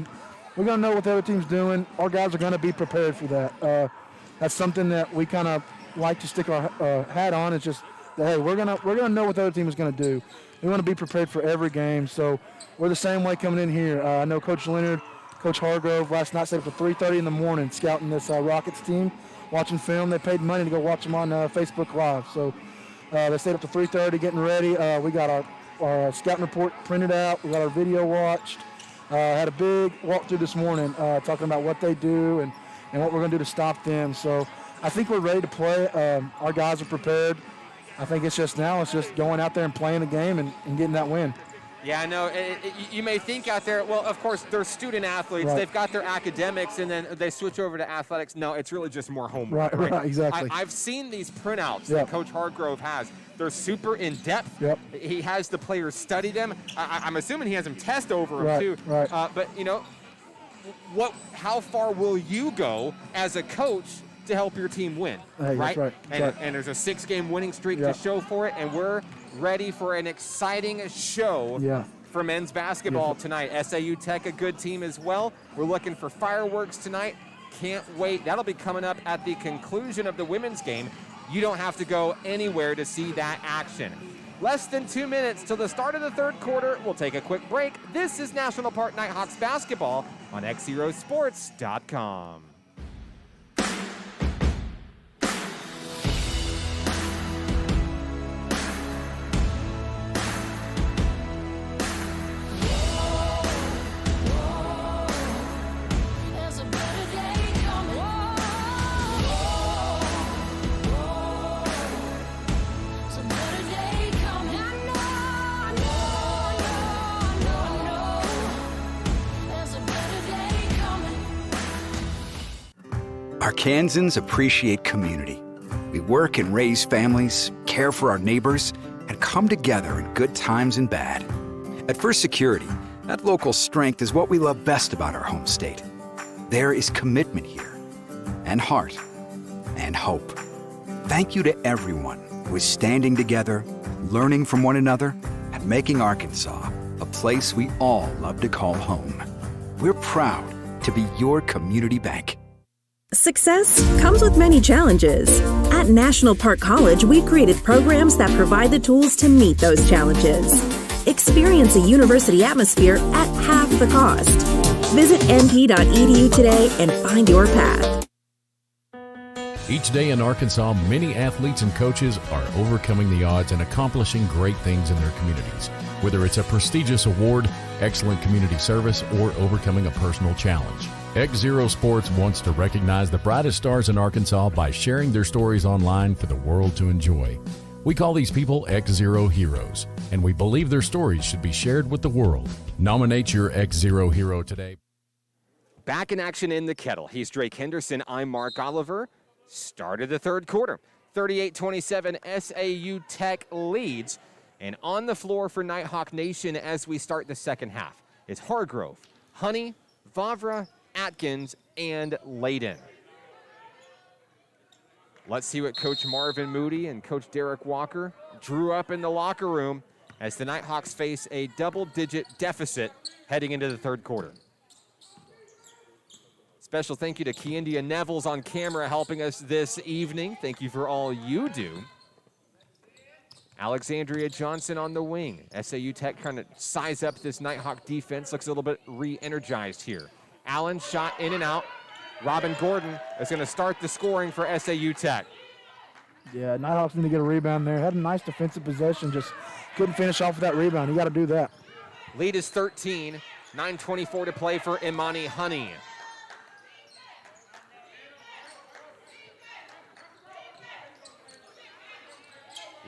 know what the other team's doing. Our guys are going to be prepared for that. That's something that we kind of like to stick our hat on. It's just that, hey, we're gonna know what the other team is going to do. We want to be prepared for every game, so we're the same way coming in here. I know Coach Leonard, Coach Hargrove last night stayed up to 3:30 in the morning scouting this Rockets team, watching film. They paid money to go watch them on Facebook Live. So they stayed up to 3:30 getting ready. We got our scouting report printed out. We got our video watched. Had a big walkthrough this morning talking about what they do and what we're going to do to stop them. So I think we're ready to play. Our guys are prepared. I think it's just going out there and playing the game and getting that win. Yeah, I know. You may think out there, well, of course, they're student athletes. Right. They've got their academics, and then they switch over to athletics. No, it's really just more homework. Right, exactly. I've seen these printouts that Coach Hargrove has. They're super in-depth. Yep. He has the players study them. I'm assuming he has them test over them, too. Right. But, how far will you go as a coach to help your team win, Hey, right? That's right. And there's a 6-game winning streak to show for it, and we're ready for an exciting show for men's basketball tonight. SAU Tech, a good team as well. We're looking for fireworks tonight. Can't wait. That'll be coming up at the conclusion of the women's game. You don't have to go anywhere to see that action. Less than 2 minutes till the start of the third quarter. We'll take a quick break. This is National Park Nighthawks basketball on XZeroSports.com. Arkansans appreciate community. We work and raise families, care for our neighbors, and come together in good times and bad. At First Security, that local strength is what we love best about our home state. There is commitment here, and heart, and hope. Thank you to everyone who is standing together, learning from one another, and making Arkansas a place we all love to call home. We're proud to be your community bank. Success comes with many challenges. At National Park College, we've created programs that provide the tools to meet those challenges. Experience a university atmosphere at half the cost. Visit np.edu today and find your path. Each day in Arkansas, many athletes and coaches are overcoming the odds and accomplishing great things in their communities. Whether it's a prestigious award, excellent community service, or overcoming a personal challenge. XZero Sports wants to recognize the brightest stars in Arkansas by sharing their stories online for the world to enjoy. We call these people XZero Heroes, and we believe their stories should be shared with the world. Nominate your XZero hero today. Back in action in the Kettle. He's Drake Henderson. I'm Mark Oliver. Started the third quarter. 38-27, SAU Tech leads. And on the floor for Nighthawk Nation as we start the second half is Hargrove, Honey, Vavra, Atkins, and Layden. Let's see what Coach Marvin Moody and Coach Derek Walker drew up in the locker room as the Nighthawks face a double-digit deficit heading into the third quarter. Special thank you to Keandia Nevels on camera helping us this evening. Thank you for all you do. Alexandria Johnson on the wing. SAU Tech trying to size up this Nighthawk defense. Looks a little bit re-energized here. Allen shot in and out. Robin Gordon is going to start the scoring for SAU Tech. Yeah, Nighthawks need to get a rebound there. Had a nice defensive possession, just couldn't finish off with that rebound. You got to do that. Lead is 13. 9:24 to play for Imani Honey.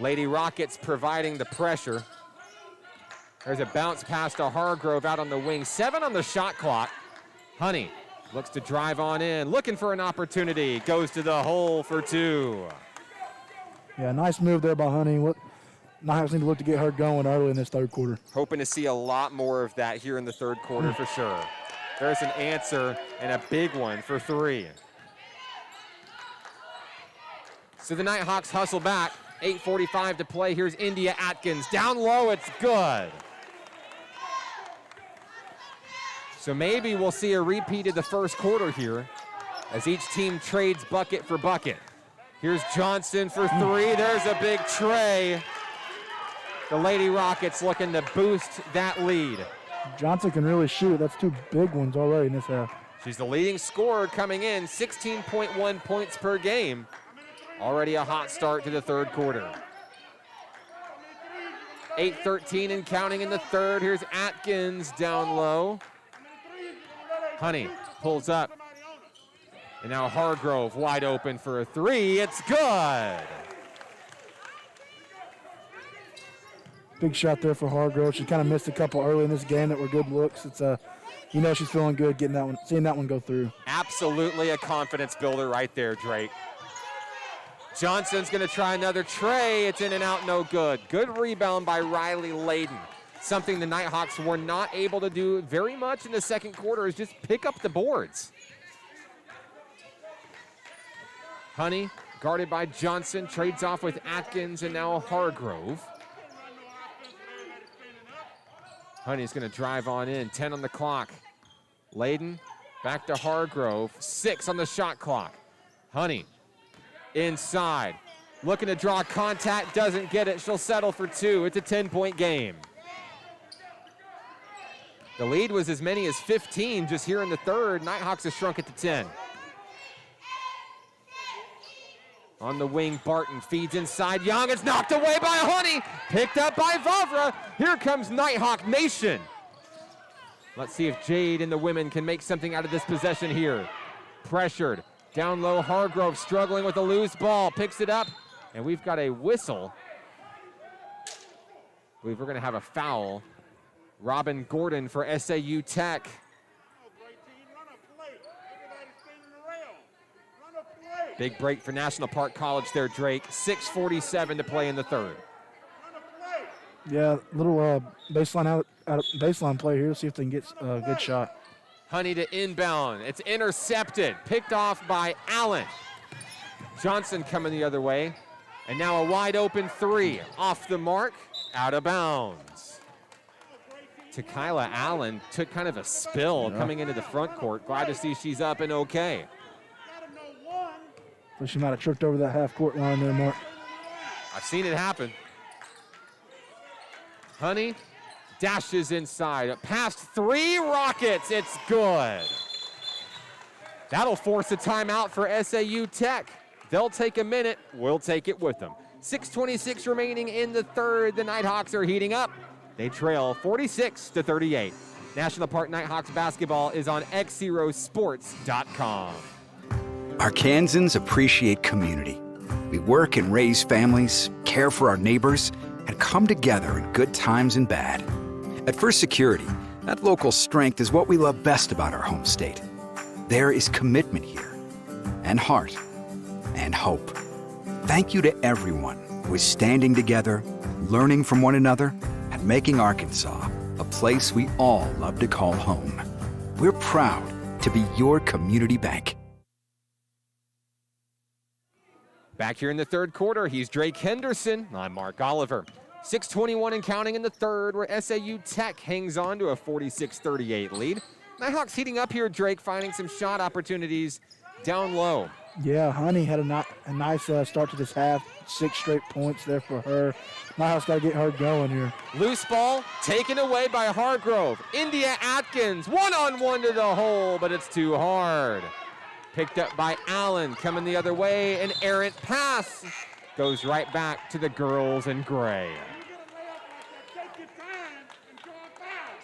Lady Rockets providing the pressure. There's a bounce pass to Hargrove out on the wing. 7 on the shot clock. Honey looks to drive on in, looking for an opportunity. Goes to the hole for 2. Yeah, nice move there by Honey. Nighthawks need to look to get her going early in this third quarter. Hoping to see a lot more of that here in the third quarter for sure. There's an answer and a big one for 3. So the Nighthawks hustle back. 8:45 to play. Here's India Atkins. Down low, it's good. So maybe we'll see a repeat of the first quarter here as each team trades bucket for bucket. Here's Johnson for 3. There's a big tray. The Lady Rockets looking to boost that lead. Johnson can really shoot. That's 2 big ones already in this half. She's the leading scorer coming in, 16.1 points per game. Already a hot start to the third quarter. 8:13 and counting in the third. Here's Atkins down low. Honey pulls up. And now Hargrove wide open for a 3. It's good. Big shot there for Hargrove. She kind of missed a couple early in this game that were good looks. It's she's feeling good getting that one, seeing that one go through. Absolutely a confidence builder right there, Drake. Johnson's going to try another tray. It's in and out, no good. Good rebound by Riley Layden. Something the Nighthawks were not able to do very much in the second quarter is just pick up the boards. Honey, guarded by Johnson, trades off with Atkins and now Hargrove. Honey's going to drive on in, 10 on the clock. Layden back to Hargrove, 6 on the shot clock. Honey inside, looking to draw contact, doesn't get it. She'll settle for 2. It's a 10-point game. The lead was as many as 15 just here in the third. Nighthawks have shrunk it to 10. On the wing, Barton feeds inside. Young, it's knocked away by Honey. Picked up by Vavra. Here comes Nighthawk Nation. Let's see if Jade and the women can make something out of this possession here. Pressured. Down low, Hargrove struggling with a loose ball. Picks it up, and we've got a whistle. I believe we're going to have a foul. Robin Gordon for SAU Tech. Big break for National Park College there, Drake. 6:47 to play in the third. Yeah, little baseline baseline play here. See if they can get a good shot. Honey to inbound. It's intercepted. Picked off by Allen. Johnson coming the other way. And now a wide open three. Off the mark, out of bounds. Tequila Allen took kind of a spill coming into the front court. Glad to see she's up and okay. So she might have tripped over that half court line there, Mark. I've seen it happen. Honey dashes inside. Past three Rockets. It's good. That'll force a timeout for SAU Tech. They'll take a minute. We'll take it with them. 6:26 remaining in the third. The Nighthawks are heating up. They trail 46-38. National Park Nighthawks basketball is on XZeroSports.com. Arkansans appreciate community. We work and raise families, care for our neighbors, and come together in good times and bad. At First Security, that local strength is what we love best about our home state. There is commitment here, and heart, and hope. Thank you to everyone who is standing together, learning from one another, and making Arkansas a place we all love to call home. We're proud to be your community bank. Back here in the third quarter, he's Drake Henderson. I'm Mark Oliver. 6:21 and counting in the third, where SAU Tech hangs on to a 46-38 lead. Nighthawks heating up here, Drake, finding some shot opportunities down low. Yeah, Honey had a nice start to this half. 6 straight points there for her. Nighthawks got to get her going here. Loose ball taken away by Hargrove. India Atkins, one-on-one to the hole, but it's too hard. Picked up by Allen, coming the other way. An errant pass goes right back to the girls in gray.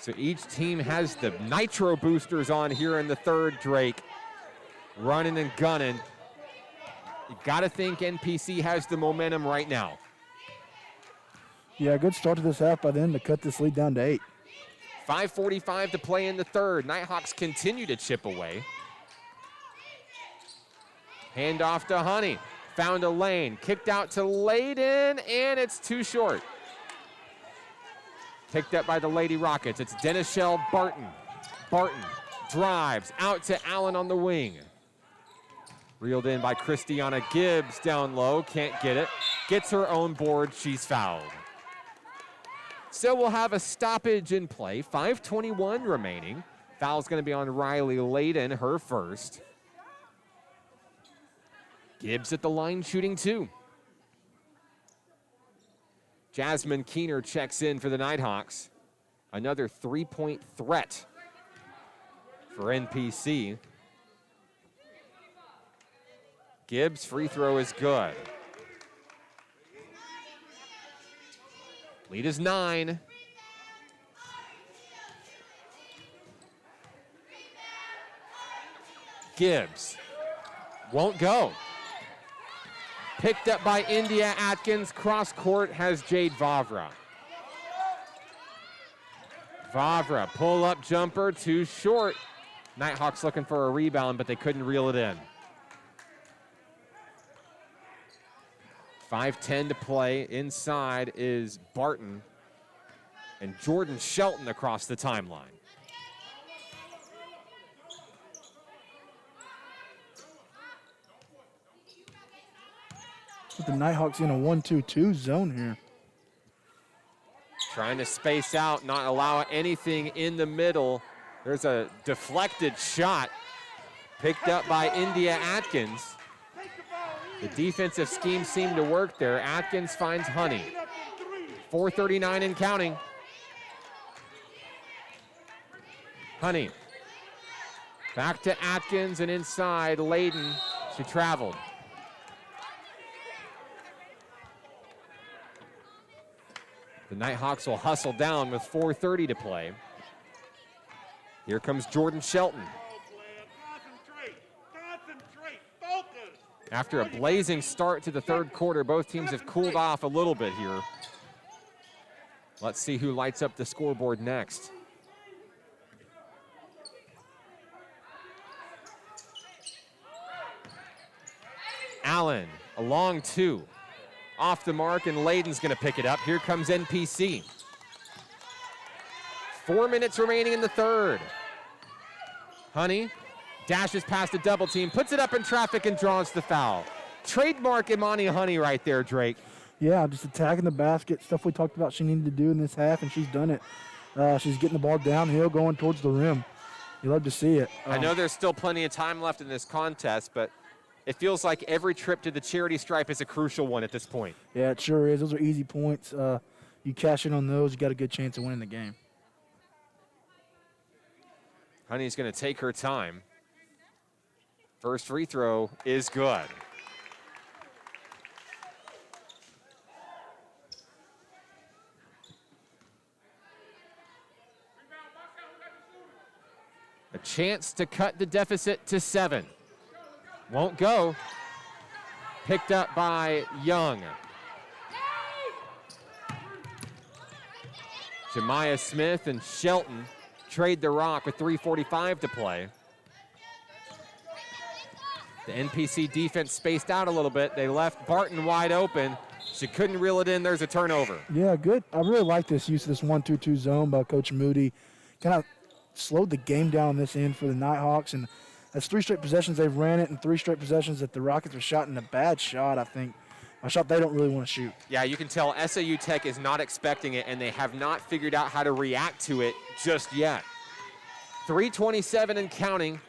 So each team has the nitro boosters on here in the third, Drake. Running and gunning. You got to think NPC has the momentum right now. Yeah, good start to this half by them to cut this lead down to 8. 5:45 to play in the third. Nighthawks continue to chip away. Hand off to Honey. Found a lane. Kicked out to Layden, and it's too short. Picked up by the Lady Rockets. It's Denishelle Barton. Barton drives out to Allen on the wing. Reeled in by Christiana Gibbs down low. Can't get it. Gets her own board. She's fouled. So we'll have a stoppage in play. 5:21 remaining. Foul's going to be on Riley Layden, her first. Gibbs at the line shooting 2. Jasmine Keener checks in for the Nighthawks. Another 3-point threat for NPC. Gibbs' free throw is good. Lead is 9. Gibbs won't go. Picked up by India Atkins. Cross court has Jade Vavra. Vavra, pull up jumper, too short. Nighthawks looking for a rebound, but they couldn't reel it in. 5:10 to play. Inside is Barton and Jordan Shelton across the timeline. With the Nighthawks in a 1-2-2 zone here. Trying to space out, not allow anything in the middle. There's a deflected shot picked up by India Atkins. The defensive scheme seemed to work there. Atkins finds Honey. 4:39 and counting. Honey. Back to Atkins and inside Layden. She traveled. The Nighthawks will hustle down with 4:30 to play. Here comes Jordan Shelton. After a blazing start to the third quarter, both teams have cooled off a little bit here. Let's see who lights up the scoreboard next. Allen, a long 2. Off the mark, and Layden's going to pick it up. Here comes NPC. 4 minutes remaining in the third. Honey dashes past a double team, puts it up in traffic, and draws the foul. Trademark Imani Honey right there, Drake. Yeah, just attacking the basket, stuff we talked about she needed to do in this half, and she's done it. She's getting the ball downhill, going towards the rim. You love to see it. I know there's still plenty of time left in this contest, but it feels like every trip to the charity stripe is a crucial one at this point. Yeah, it sure is. Those are easy points. You cash in on those, you got a good chance of winning the game. Honey's going to take her time. First free throw is good. A chance to cut the deficit to 7. Won't go. Picked up by Young. Jemiah Smith and Shelton trade the rock with 3:45 to play. The NPC defense spaced out a little bit. They left Barton wide open. She couldn't reel it in. There's a turnover. Yeah, good. I really like this use of this 1-2-2 zone by Coach Moody. Kind of slowed the game down on this end for the Nighthawks, and that's 3 straight possessions they've ran it, and 3 straight possessions that the Rockets are shot in a bad shot, I think. A shot they don't really want to shoot. Yeah, you can tell SAU Tech is not expecting it, and they have not figured out how to react to it just yet. 3:27 and counting.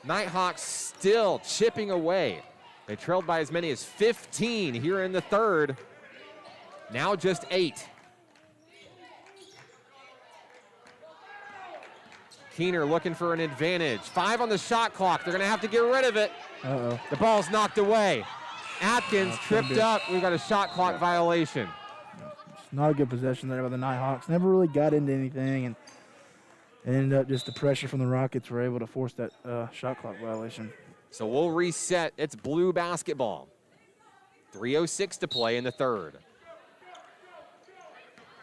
Nighthawks still chipping away. They trailed by as many as 15 here in the third. Now just 8. Keener looking for an advantage. 5 on the shot clock. They're going to have to get rid of it. Uh-oh. The ball's knocked away. Atkins tripped up. We've got a shot clock violation. It's not a good possession there by the Nighthawks. Never really got into anything, and it ended up just the pressure from the Rockets were able to force that shot clock violation. So we'll reset. It's blue basketball. 3:06 to play in the third.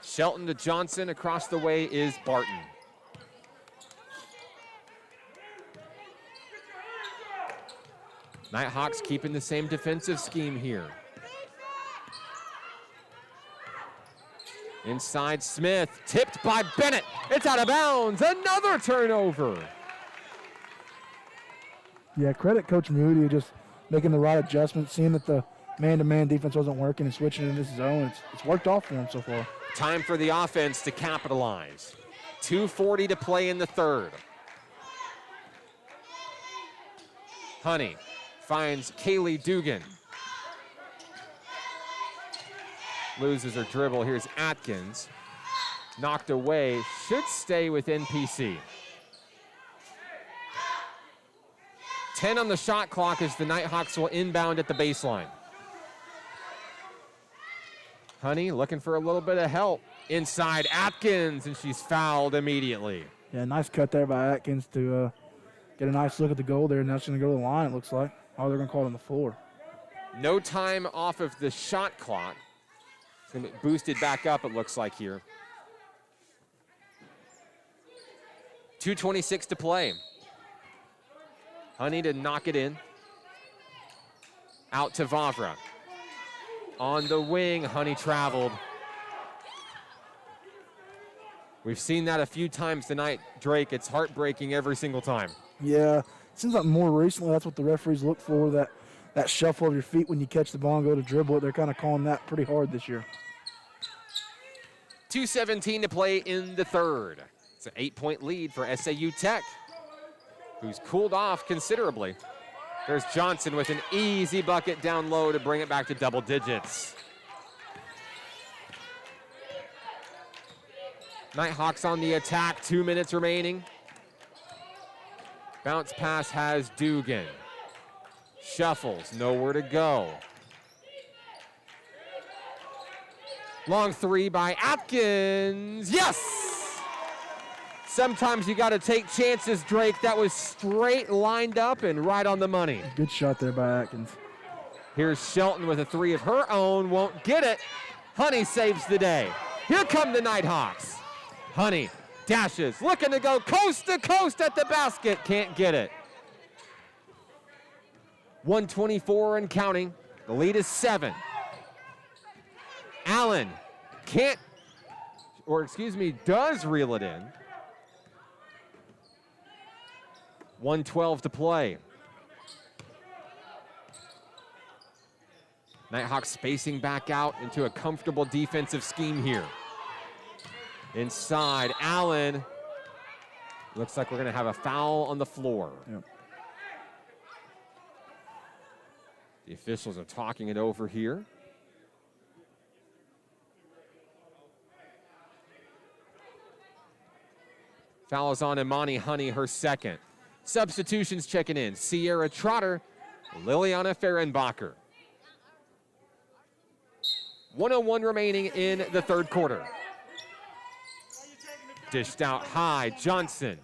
Shelton to Johnson. Across the way is Barton. Nighthawks keeping the same defensive scheme here. Inside Smith, tipped by Bennett. It's out of bounds, another turnover. Yeah, credit Coach Moody just making the right adjustments, seeing that the man-to-man defense wasn't working and switching in this zone. It's worked off for him so far. Time for the offense to capitalize. 2:40 to play in the third. Honey finds Kaylee Dugan. Loses her dribble. Here's Atkins. Knocked away. Should stay with NPC. 10 on the shot clock as the Nighthawks will inbound at the baseline. Honey looking for a little bit of help. Inside Atkins, and she's fouled immediately. Yeah, nice cut there by Atkins to get a nice look at the goal there. Now she's going to go to the line, it looks like. Oh, they're going to call it on the floor. No time off of the shot clock. It's going to be boosted back up, it looks like here. 2:26 to play. Honey to knock it in. Out to Vavra. On the wing, Honey traveled. We've seen that a few times tonight, Drake. It's heartbreaking every single time. Yeah, it seems like more recently that's what the referees look for, that shuffle of your feet when you catch the ball and go to dribble it. They're kind of calling that pretty hard this year. 2:17 to play in the third. It's an 8-point lead for SAU Tech, who's cooled off considerably. There's Johnson with an easy bucket down low to bring it back to double digits. Nighthawks on the attack, 2 minutes remaining. Bounce pass has Dugan. Shuffles, nowhere to go. Long three by Atkins, yes! Sometimes you gotta take chances, Drake. That was straight lined up and right on the money. Good shot there by Atkins. Here's Shelton with a three of her own, won't get it. Honey saves the day. Here come the Nighthawks. Honey dashes, looking to go coast to coast at the basket, can't get it. 1:24 and counting, the lead is 7. Allen does reel it in. 1:12 to play. Nighthawks spacing back out into a comfortable defensive scheme here. Inside, Allen. Looks like we're going to have a foul on the floor. Yep. The officials are talking it over here. Foul is on Imani Honey, her second. Substitutions checking in. Sierra Trotter, Liliana Fehrenbacher. 1:01 remaining in the third quarter. Dished out high, Johnson.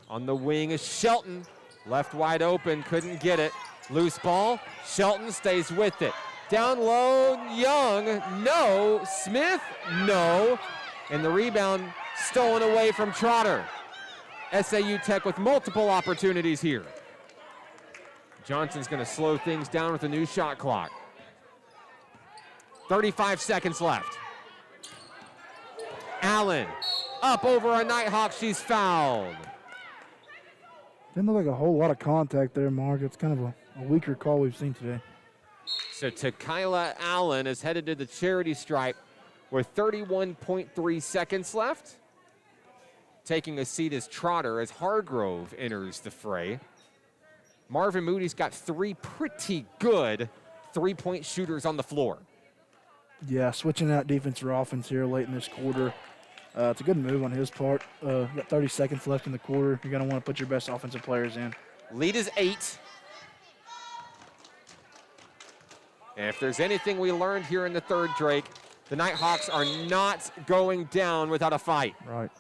On the wing is Shelton. Left wide open, couldn't get it. Loose ball, Shelton stays with it. Down low, Young, no. Smith, no. And the rebound stolen away from Trotter. SAU Tech with multiple opportunities here. Johnson's going to slow things down with a new shot clock. 35 seconds left. Allen up over a Nighthawk. She's fouled. Didn't look like a whole lot of contact there, Mark. It's kind of a weaker call we've seen today. So Tequila Allen is headed to the charity stripe with 31.3 seconds left. Taking a seat is Trotter as Hargrove enters the fray. Marvin Moody's got three pretty good three-point shooters on the floor. Yeah, switching out defense or offense here late in this quarter. It's a good move on his part. Got 30 seconds left in the quarter. You're going to want to put your best offensive players in. Lead is 8. And if there's anything we learned here in the third, Drake, the Nighthawks are not going down without a fight. Right.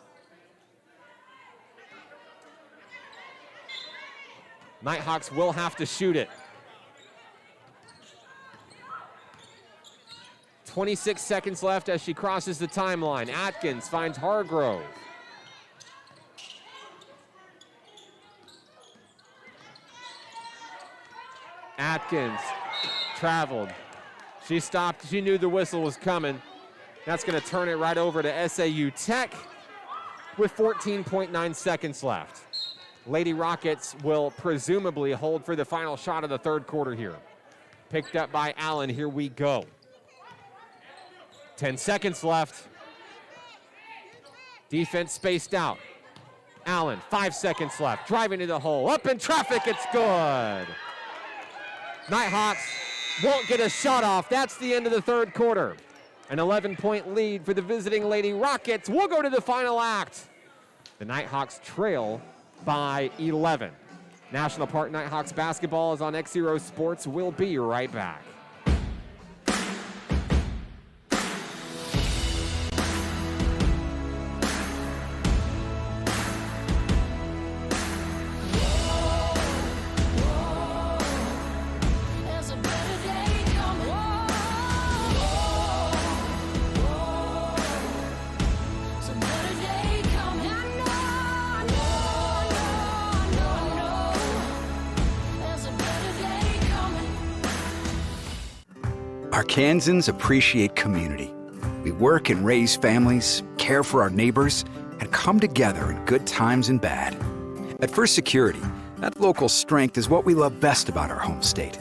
Nighthawks will have to shoot it. 26 seconds left as she crosses the timeline. Atkins finds Hargrove. Atkins traveled. She stopped. She knew the whistle was coming. That's going to turn it right over to SAU Tech with 14.9 seconds left. Lady Rockets will presumably hold for the final shot of the third quarter here. Picked up by Allen. Here we go. 10 seconds left. Defense spaced out. Allen, 5 seconds left. Driving to the hole. Up in traffic. It's good. Nighthawks won't get a shot off. That's the end of the third quarter. An 11-point lead for the visiting Lady Rockets. We'll go to the final act. The Nighthawks trail by 11. National Park Nighthawks basketball is on XZero Sports. We'll be right back. Arkansans appreciate community. We work and raise families, care for our neighbors, and come together in good times and bad. At First Security, that local strength is what we love best about our home state.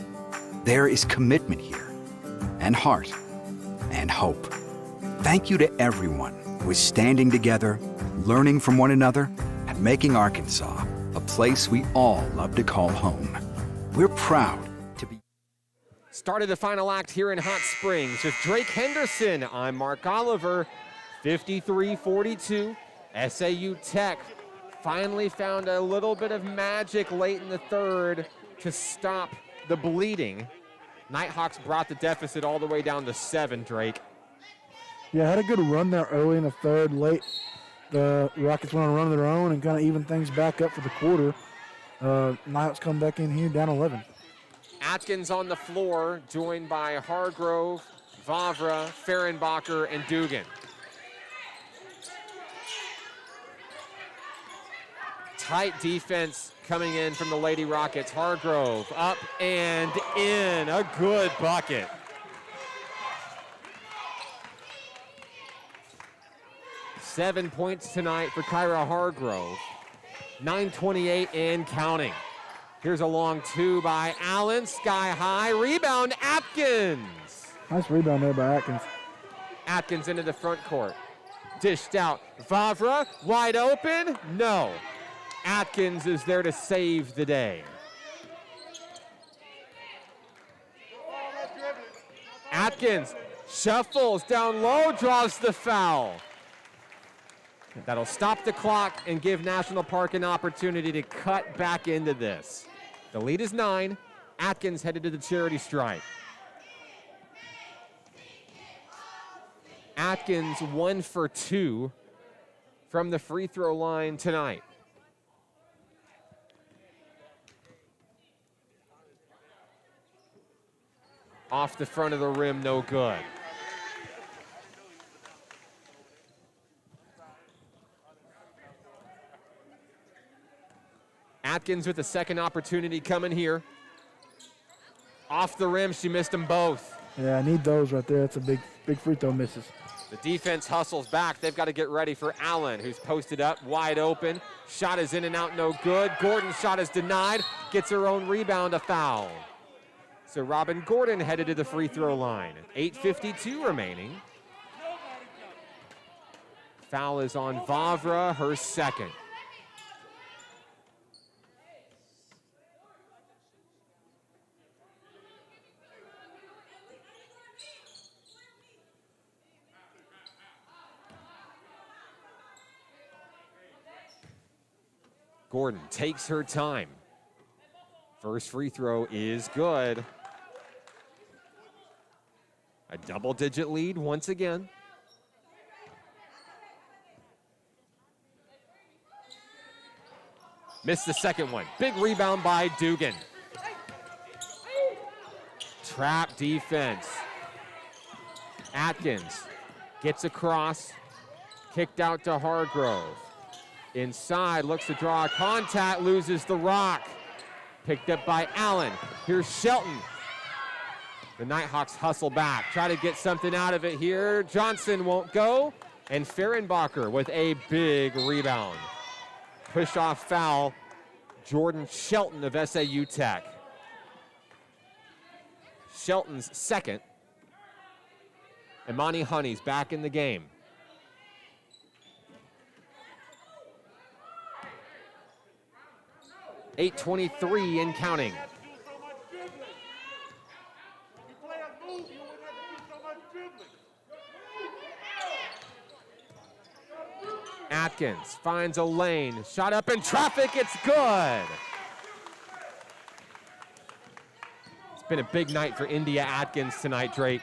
There is commitment here, and heart, and hope. Thank you to everyone who is standing together, learning from one another, and making Arkansas a place we all love to call home. We're proud to be. Started the final act here in Hot Springs with Drake Henderson. I'm Mark Oliver. 53-42. SAU Tech finally found a little bit of magic late in the third to stop the bleeding. Nighthawks brought the deficit all the way down to 7, Drake. Yeah, had a good run there early in the third. Late, the Rockets went on a run of their own and kind of evened things back up for the quarter. Nighthawks come back in here down 11. Atkins on the floor, joined by Hargrove, Vavra, Fehrenbacher, and Dugan. Tight defense coming in from the Lady Rockets. Hargrove up and in. A good bucket. 7 points tonight for Kyra Hargrove. 9:28 and counting. Here's a long two by Allen, sky high, rebound Atkins. Nice rebound there by Atkins. Atkins into the front court. Dished out, Vavra, wide open, no. Atkins is there to save the day. Atkins shuffles down low, draws the foul. That'll stop the clock and give National Park an opportunity to cut back into this. The lead is 9. Atkins headed to the charity stripe. Atkins 1 for 2 from the free throw line tonight. Off the front of the rim, no good. Atkins with a second opportunity coming here. Off the rim, she missed them both. Yeah, I need those right there. That's a big free throw misses. The defense hustles back. They've got to get ready for Allen, who's posted up, wide open. Shot is in and out, no good. Gordon's shot is denied. Gets her own rebound, a foul. So Robin Gordon headed to the free throw line. 8:52 remaining. Foul is on Vavra, her second. Gordon takes her time. First free throw is good. A double-digit lead once again. Missed the second one. Big rebound by Dugan. Trap defense. Atkins gets across. Kicked out to Hargrove. Inside, looks to draw a contact, loses the rock. Picked up by Allen. Here's Shelton. The Nighthawks hustle back, try to get something out of it here. Johnson won't go, and Fehrenbacher with a big rebound. Push-off foul, Jordan Shelton of SAU Tech. Shelton's second. Imani Honey's back in the game. .823 and counting. Atkins finds a lane, shot up in traffic, it's good. It's been a big night for India Atkins tonight, Drake.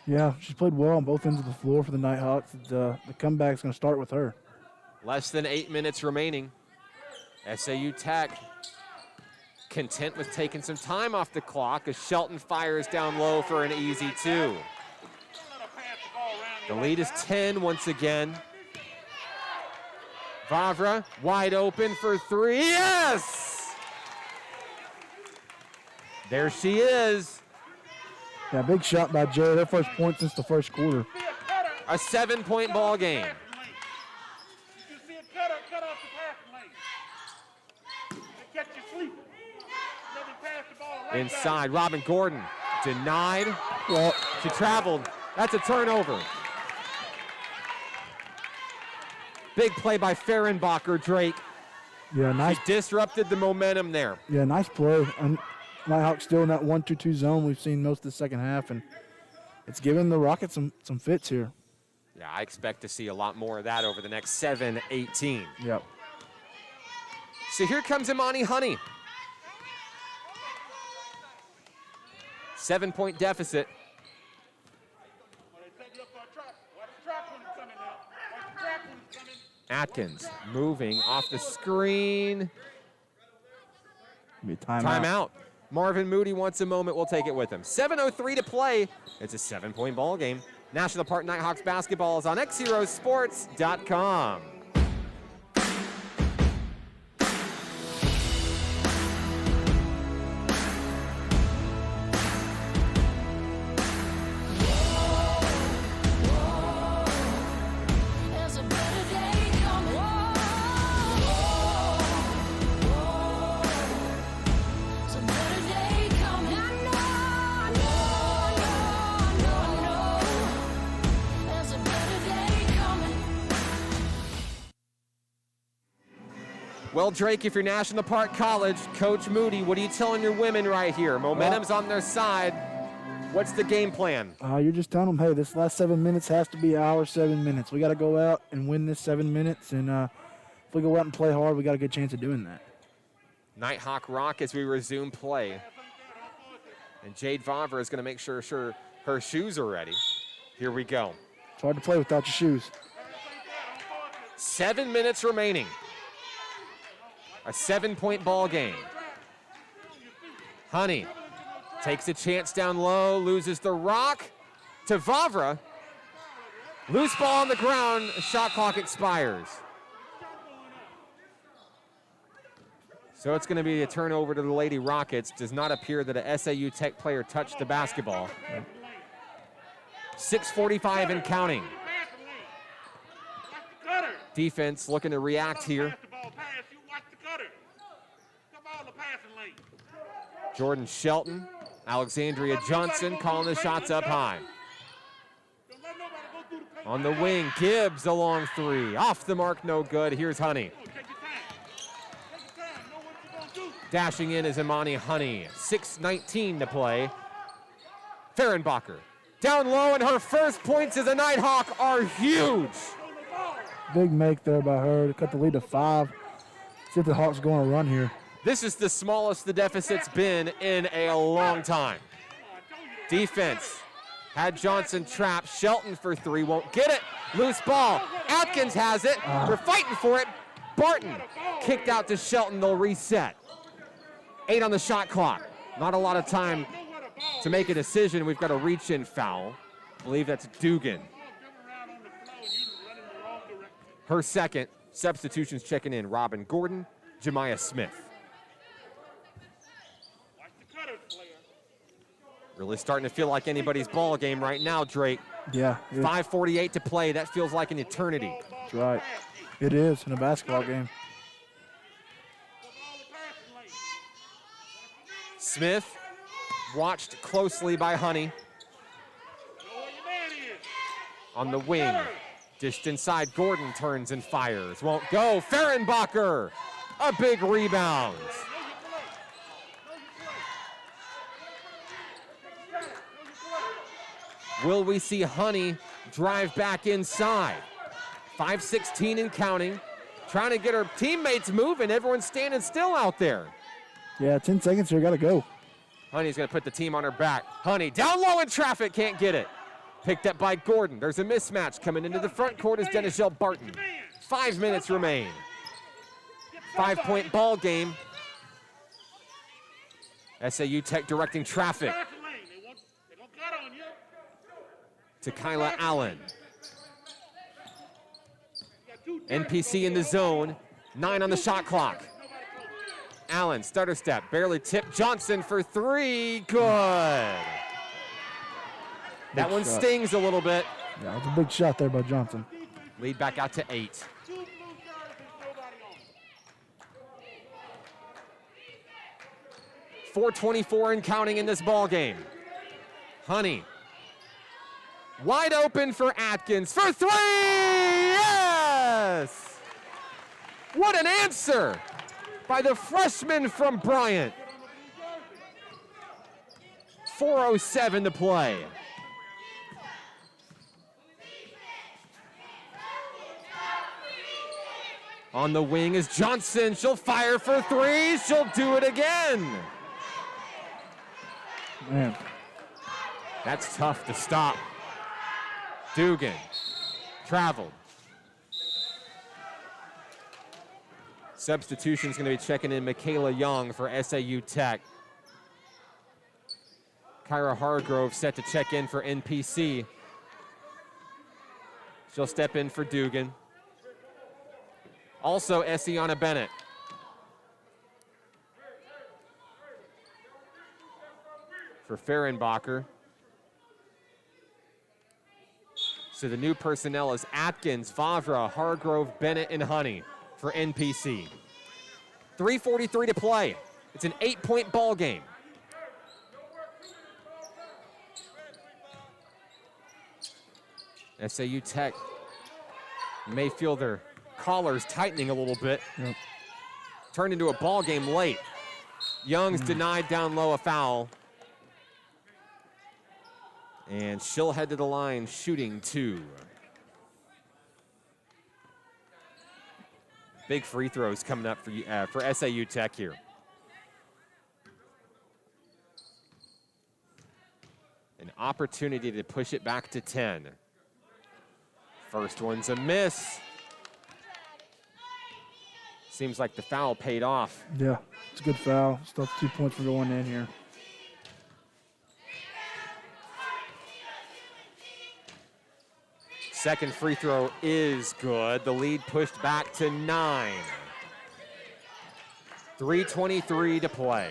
Yeah, she's played well on both ends of the floor for the Nighthawks. The comeback's going to start with her. Less than 8 minutes remaining. SAU Tech content with taking some time off the clock as Shelton fires down low for an easy two. The lead is 10 once again. Vavra wide open for three. Yes! There she is. Yeah, big shot by Jay. Their first point since the first quarter. A 7-point ball game. Inside, Robin Gordon denied. Well, she traveled. That's a turnover. Big play by Fehrenbacher, Drake. Yeah, nice. She disrupted the momentum there. Yeah, nice play. And Nighthawks still in that 1-2-2 zone we've seen most of the second half, and it's giving the Rockets some fits here. Yeah, I expect to see a lot more of that over the next 7-18. Yep. So here comes Imani Honey. 7-point deficit. Atkins moving off the screen. Timeout. Marvin Moody wants a moment. We'll take it with him. 7:03 to play. It's a 7-point ball game. National Park Nighthawks basketball is on XZeroSports.com. There's a Well, Drake, if you're National Park College, Coach Moody, what are you telling your women right here? Momentum's on their side. What's the game plan? You're just telling them, hey, this last 7 minutes has to be our 7 minutes. We got to go out and win this 7 minutes, and if we go out and play hard, we got a good chance of doing that. Nighthawk rock as we resume play. And Jade Vavra is going to make sure her shoes are ready. Here we go. It's hard to play without your shoes. 7 minutes remaining. A 7-point ball game. Honey takes a chance down low, loses the rock to Vavra. Loose ball on the ground, shot clock expires. So it's going to be a turnover to the Lady Rockets. Does not appear that a SAU Tech player touched the basketball. 6:45 and counting. Defense looking to react here. Jordan Shelton, Alexandria Johnson calling the shots up high. On the wing, Gibbs a long three. Off the mark, no good. Here's Honey. Dashing in is Imani Honey. 6:19 to play. Fehrenbacher down low, and her first points as a Nighthawk are huge. Big make there by her to cut the lead to 5. See if the Hawks going to run here. This is the smallest the deficit's been in a long time. Defense had Johnson trapped. Shelton for 3, won't get it. Loose ball. Atkins has it. We're fighting for it. Barton kicked out to Shelton. They'll reset. 8 on the shot clock. Not a lot of time to make a decision. We've got a reach-in foul. I believe that's Dugan. Her second. Substitutions checking in. Robin Gordon, Jemiah Smith. Really starting to feel like anybody's ball game right now, Drake. Yeah. 5:48 to play. That feels like an eternity. That's right. It is in a basketball game. Smith watched closely by Honey. On the wing. Dished inside. Gordon turns and fires. Won't go. Fehrenbacher. A big rebound. Will we see Honey drive back inside? 5:16 and counting. Trying to get her teammates moving. Everyone's standing still out there. Yeah, 10 seconds here. Got to go. Honey's going to put the team on her back. Honey down low in traffic. Can't get it. Picked up by Gordon. There's a mismatch coming into the front court as Denishelle Barton. 5 minutes remain. 5-point ball game. SAU Tech directing traffic to Kyla Allen. NPC in the zone. 9 on the shot clock. Allen, stutter step, barely tipped. Johnson for 3, good. That one stings a little bit. Yeah, it's a big shot there by Johnson. Lead back out to 8. .424 and counting in this ball game. Honey. Wide open for Atkins for 3! Yes! What an answer by the freshman from Bryant. 4:07 to play. On the wing is Johnson. She'll fire for 3. She'll do it again. Man. That's tough to stop. Dugan traveled. Substitution's going to be checking in Michaela Young for SAU Tech. Kyra Hargrove set to check in for NPC. She'll step in for Dugan. Also, Essiana Bennett. For Fehrenbacher. So the new personnel is Atkins, Favre, Hargrove, Bennett, and Honey for NPC. 3:43 to play. It's an 8-point ball game. SAU Tech may feel their collars tightening a little bit. Yep. turned into a ball game late. Young's denied down low a foul. And she'll head to the line shooting 2. Big free throws coming up for SAU Tech here. An opportunity to push it back to 10. First one's a miss. Seems like the foul paid off. Yeah, it's a good foul. Still 2 points for going in here. Second free throw is good. The lead pushed back to 9. 3:23 to play.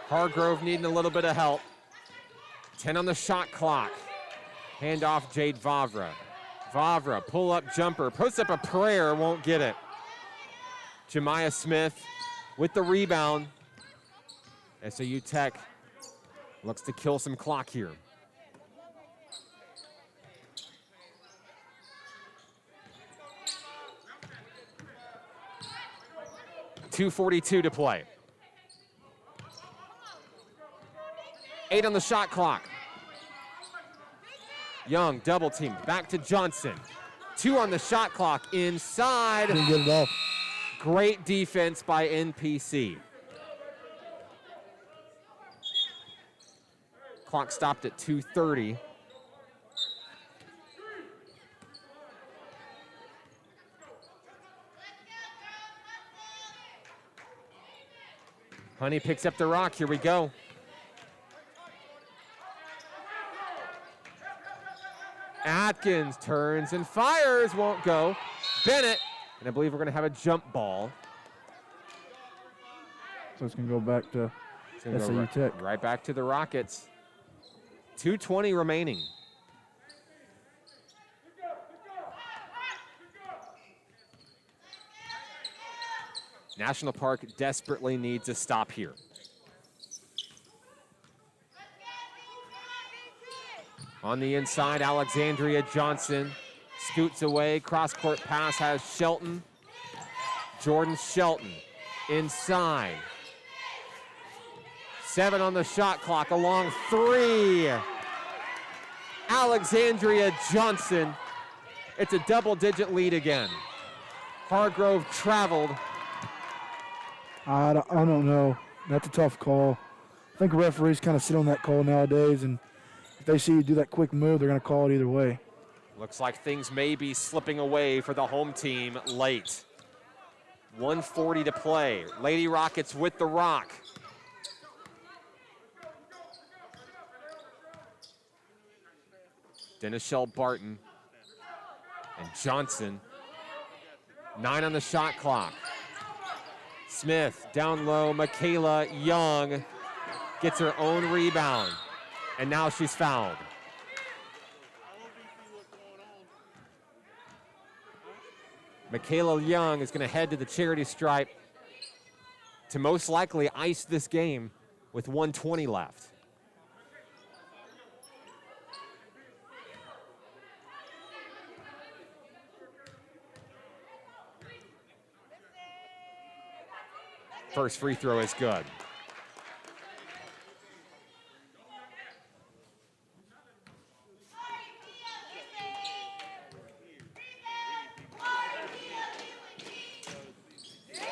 Hargrove needing a little bit of help. 10 on the shot clock. Hand off Jade Vavra. Vavra, pull-up jumper, puts up a prayer, won't get it. Jemiah Smith with the rebound. SAU Tech looks to kill some clock here. .242 to play. 8 on the shot clock. Young double team, back to Johnson. 2 on the shot clock, inside. Didn't get it off. Great defense by NPC. Clock stopped at 2:30. Honey picks up the rock, here we go. Atkins turns and fires, won't go. Bennett, and I believe we're going to have a jump ball. So it's going to go back to SAU Tech. Right back to the Rockets. 2:20 remaining. National Park desperately needs a stop here. On the inside, Alexandria Johnson scoots away. Cross-court pass has Shelton. Jordan Shelton inside. 7 on the shot clock, a long 3. Alexandria Johnson. It's a double-digit lead again. Hargrove traveled. I don't know. That's a tough call. I think referees kind of sit on that call nowadays, and if they see you do that quick move, they're going to call it either way. Looks like things may be slipping away for the home team late. 1:40 to play. Lady Rockets with the rock. Denishelle Barton and Johnson. 9 on the shot clock. Smith down low. Michaela Young gets her own rebound. And now she's fouled. Michaela Young is going to head to the charity stripe to most likely ice this game with 1:20 left. First free throw is good.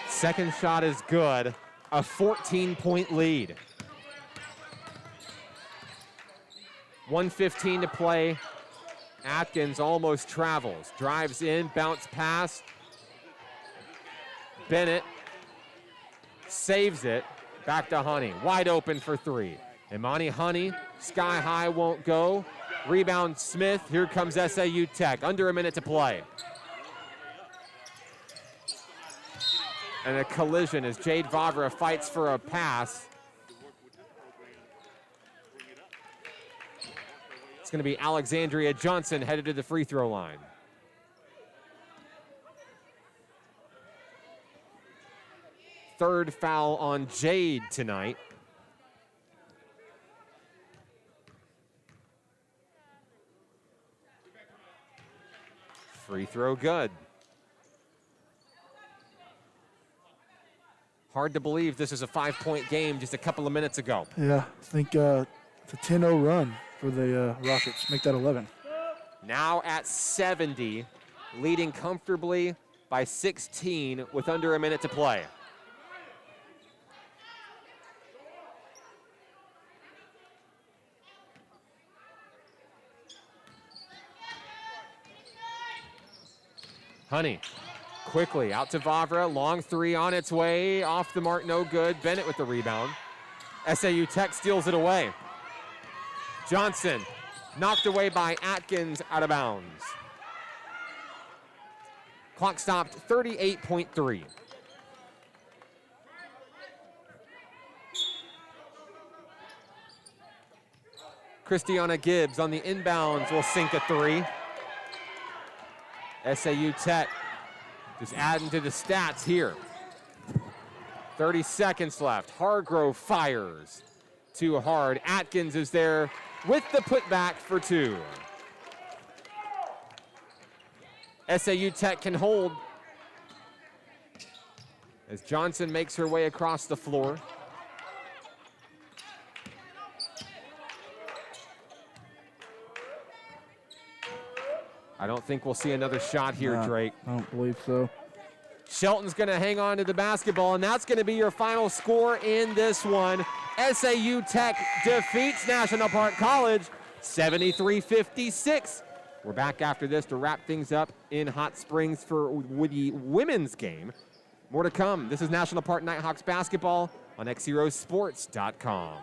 Second shot is good. A 14-point lead. 1:15 to play. Atkins almost travels. Drives in, bounce pass. Bennett saves it. Back to Honey. Wide open for 3. Imani Honey, sky high, won't go. Rebound Smith. Here comes SAU Tech. Under a minute to play. And a collision as Jade Vavra fights for a pass. It's going to be Alexandria Johnson headed to the free throw line. Third foul on Jade tonight. Free throw good. Hard to believe this is a 5-point game just a couple of minutes ago. Yeah, I think it's a 10-0 run for the Rockets. Make that 11. Now at 70, leading comfortably by 16 with under a minute to play. Honey, quickly out to Vavra, long three on its way, off the mark, no good. Bennett with the rebound. SAU Tech steals it away. Johnson knocked away by Atkins, out of bounds. Clock stopped 38.3. Christiana Gibbs on the inbounds will sink a three. SAU Tech just adding to the stats here. 30 seconds left. Hargrove fires. Too hard. Atkins is there with the putback for two. SAU Tech can hold as Johnson makes her way across the floor. I don't think we'll see another shot here, Drake. I don't believe so. Shelton's going to hang on to the basketball, and that's going to be your final score in this one. SAU Tech defeats National Park College 73-56. We're back after this to wrap things up in Hot Springs for the women's game. More to come. This is National Park Nighthawks basketball on XZeroSports.com.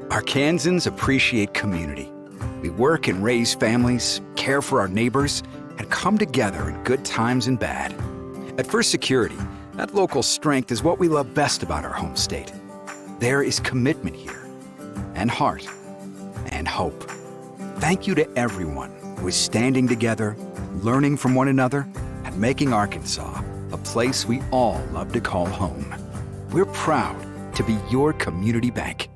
Arkansans appreciate community. We work and raise families, care for our neighbors, and come together in good times and bad. At First Security, that local strength is what we love best about our home state. There is commitment here, and heart, and hope. Thank you to everyone who is standing together, learning from one another, and making Arkansas a place we all love to call home. We're proud to be your community bank.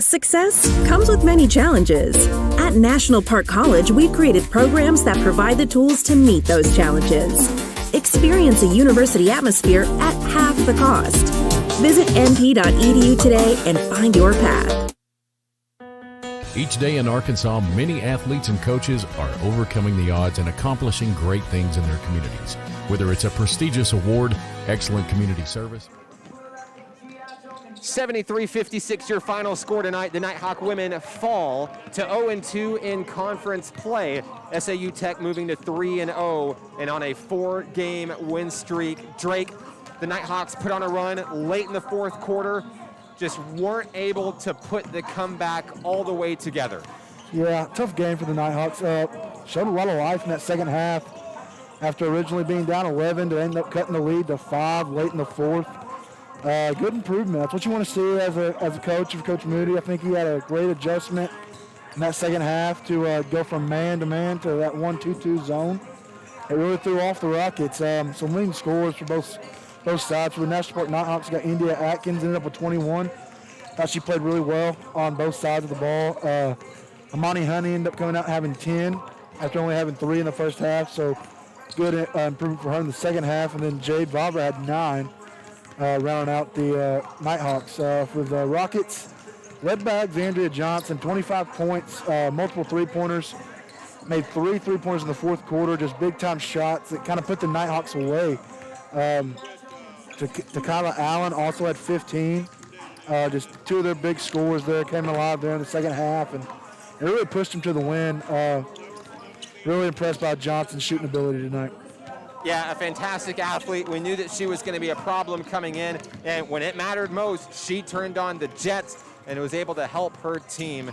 Success comes with many challenges. At National Park College, we've created programs that provide the tools to meet those challenges. Experience a university atmosphere at half the cost. Visit np.edu today and find your path. Each day in Arkansas, many athletes and coaches are overcoming the odds and accomplishing great things in their communities. Whether it's a prestigious award, excellent community service. 73-56 your final score tonight. The Nighthawk women fall to 0-2 in conference play. SAU Tech moving to 3-0 and on a 4-game win streak. Drake, the Nighthawks put on a run late in the fourth quarter, just weren't able to put the comeback all the way together. Yeah, tough game for the Nighthawks. Showed a lot of life in that second half. After originally being down 11 to end up cutting the lead to 5 late in the fourth. Good improvement. That's what you want to see as a coach of Coach Moody. I think he had a great adjustment in that second half to go from man to man to that 1-2-2 zone. It really threw off the Rockets. Some leading scores for both sides. For the National Park Nighthawks, got India Atkins, ended up with 21. Thought she played really well on both sides of the ball. Amani Honey ended up coming out having 10 after only having 3 in the first half. So good improvement for her in the second half. And then Jade Vavra had 9. Rounding out the Nighthawks. For the Rockets, led by Xandria Johnson, 25 points, multiple three-pointers. Made 3 three-pointers in the fourth quarter, just big-time shots that kind of put the Nighthawks away. Takala Allen also had 15. Just 2 of their big scores there came alive there in the second half, and it really pushed them to the win. Really impressed by Johnson's shooting ability tonight. Yeah, a fantastic athlete. We knew that she was going to be a problem coming in, and when it mattered most, she turned on the Jets and was able to help her team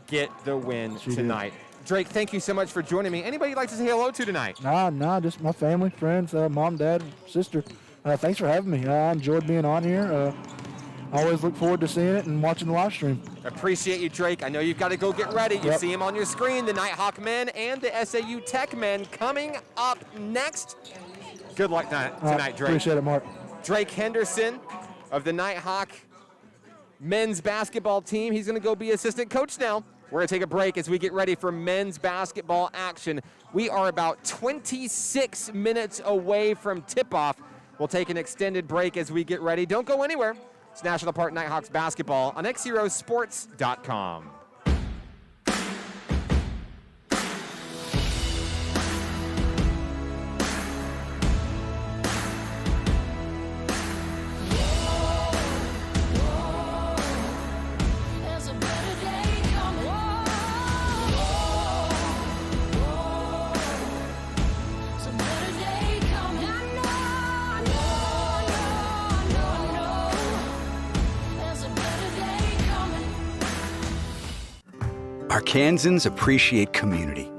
get the win tonight. Drake, thank you so much for joining me. Anybody you'd like to say hello to tonight? Nah, just my family, friends, mom, dad, sister. Thanks for having me. I enjoyed being on here. I always look forward to seeing it and watching the live stream. Appreciate you, Drake. I know you've got to go get ready. You Yep. see him on your screen, the Nighthawk men and the SAU Tech men coming up next. Good luck tonight, Drake. Appreciate it, Mark. Drake Henderson of the Nighthawk men's basketball team. He's going to go be assistant coach now. We're going to take a break as we get ready for men's basketball action. We are about 26 minutes away from tip-off. We'll take an extended break as we get ready. Don't go anywhere. It's National Park Nighthawks basketball on XZeroSports.com. Arkansans appreciate community.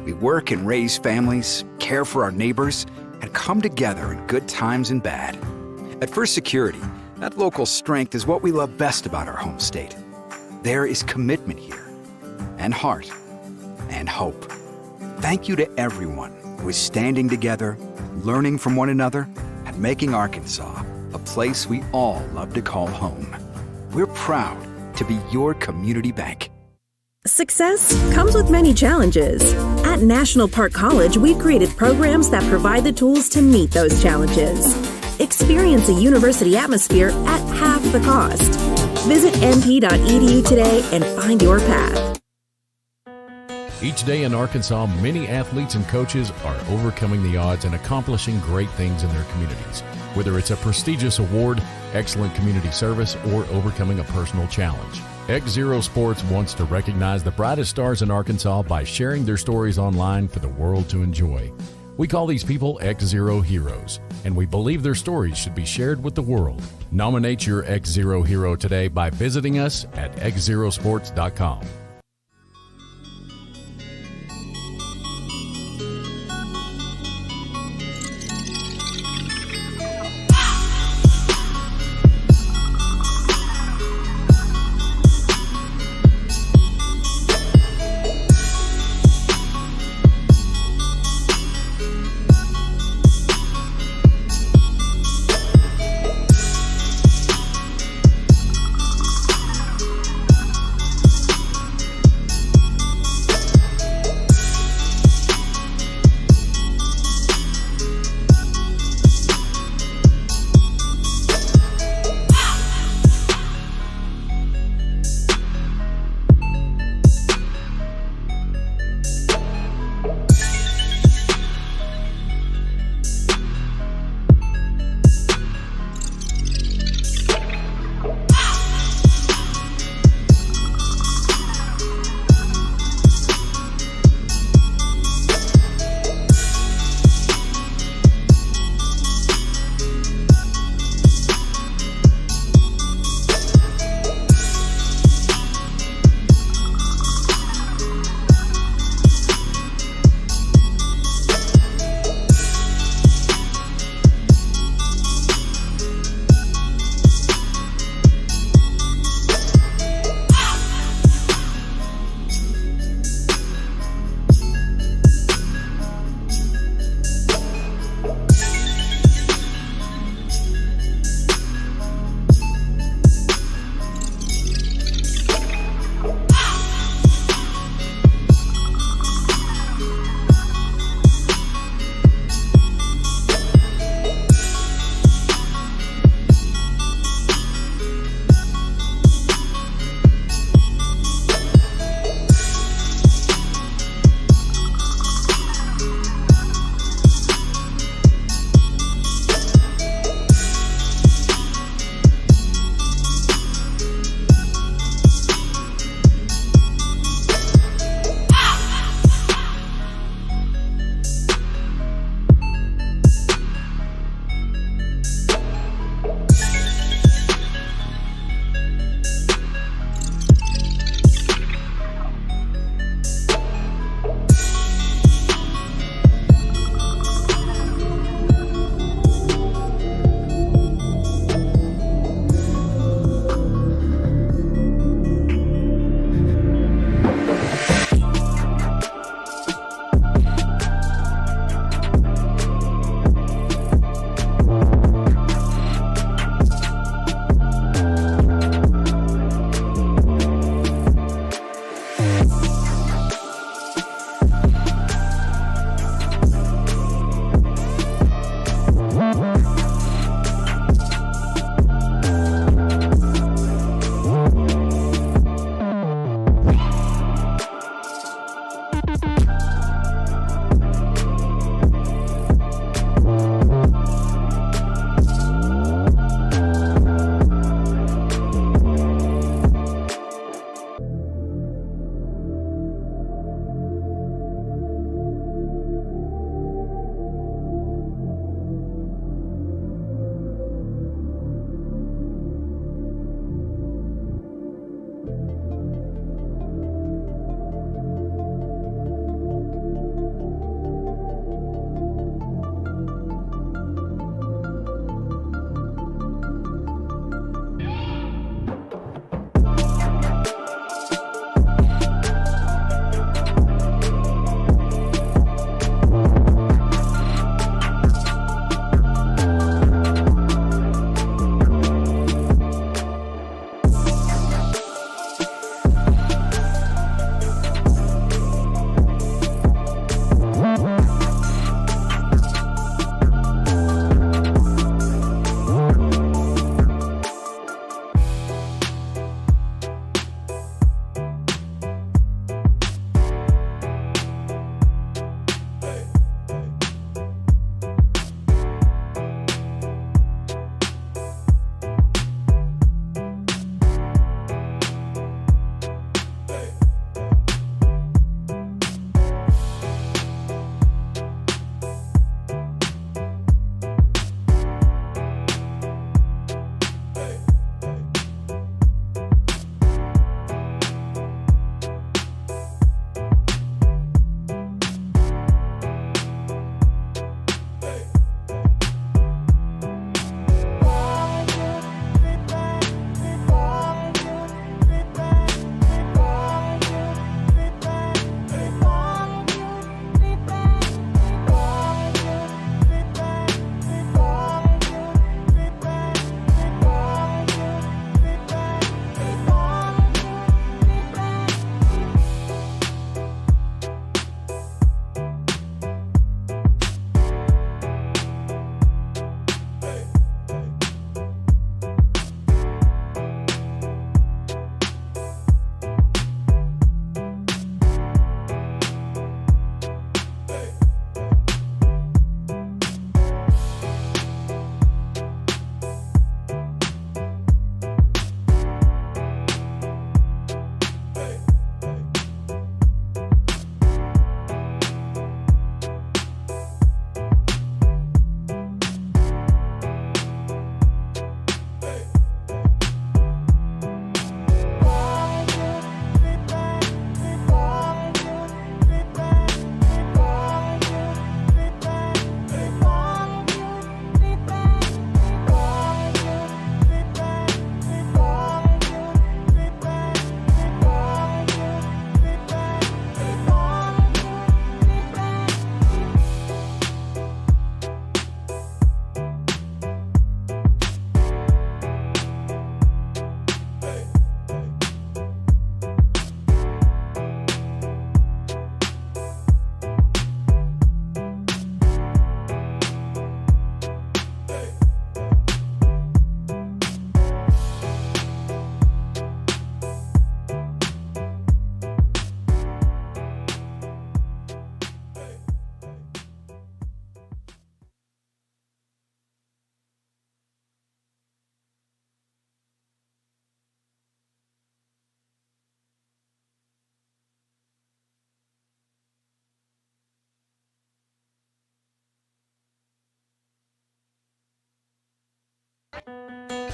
We work and raise families, care for our neighbors, and come together in good times and bad. At First Security, that local strength is what we love best about our home state. There is commitment here, and heart, and hope. Thank you to everyone who is standing together, learning from one another, and making Arkansas a place we all love to call home. We're proud to be your community bank. Success comes with many challenges. At National Park College, we've created programs that provide the tools to meet those challenges. Experience a university atmosphere at half the cost. Visit np.edu today and find your path. Each day in Arkansas, many athletes and coaches are overcoming the odds and accomplishing great things in their communities. Whether it's a prestigious award, excellent community service, or overcoming a personal challenge. XZero Sports wants to recognize the brightest stars in Arkansas by sharing their stories online for the world to enjoy. We call these people XZero Heroes, and we believe their stories should be shared with the world. Nominate your XZero hero today by visiting us at XZeroSports.com.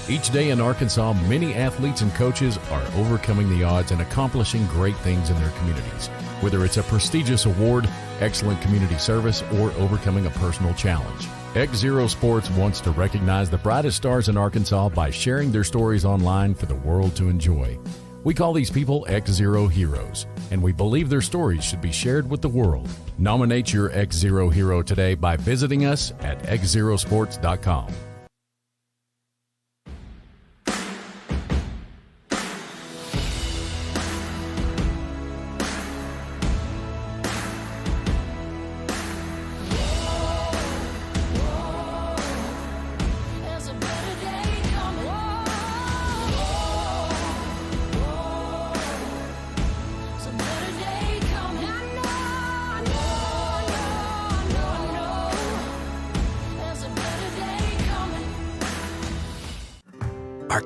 Each day in Arkansas, many athletes and coaches are overcoming the odds and accomplishing great things in their communities. Whether it's a prestigious award, excellent community service, or overcoming a personal challenge. XZero Sports wants to recognize the brightest stars in Arkansas by sharing their stories online for the world to enjoy. We call these people XZero Heroes, and we believe their stories should be shared with the world. Nominate your XZero hero today by visiting us at XZerosports.com.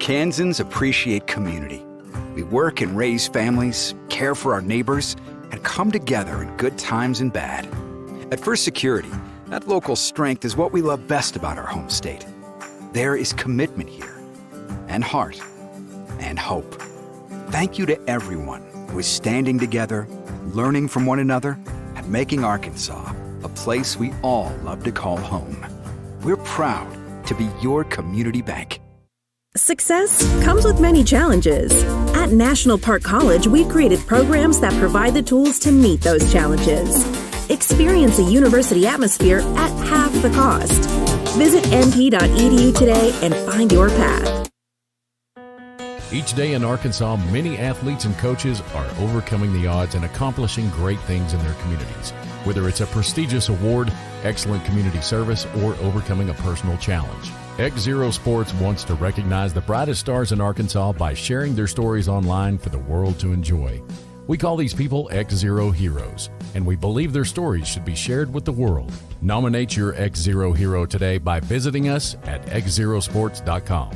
Arkansans appreciate community. We work and raise families, care for our neighbors, and come together in good times and bad. At First Security, that local strength is what we love best about our home state. There is commitment here, and heart, and hope. Thank you to everyone who is standing together, learning from one another, and making Arkansas a place we all love to call home. We're proud to be your community bank. Success comes with many challenges. At National Park College, we've created programs that provide the tools to meet those challenges. Experience a university atmosphere at half the cost. Visit np.edu today and find your path. Each day in Arkansas, many athletes and coaches are overcoming the odds and accomplishing great things in their communities. Whether it's a prestigious award, excellent community service, or overcoming a personal challenge. XZero Sports wants to recognize the brightest stars in Arkansas by sharing their stories online for the world to enjoy. We call these people XZero Heroes, and we believe their stories should be shared with the world. Nominate your XZero hero today by visiting us at XZerosports.com.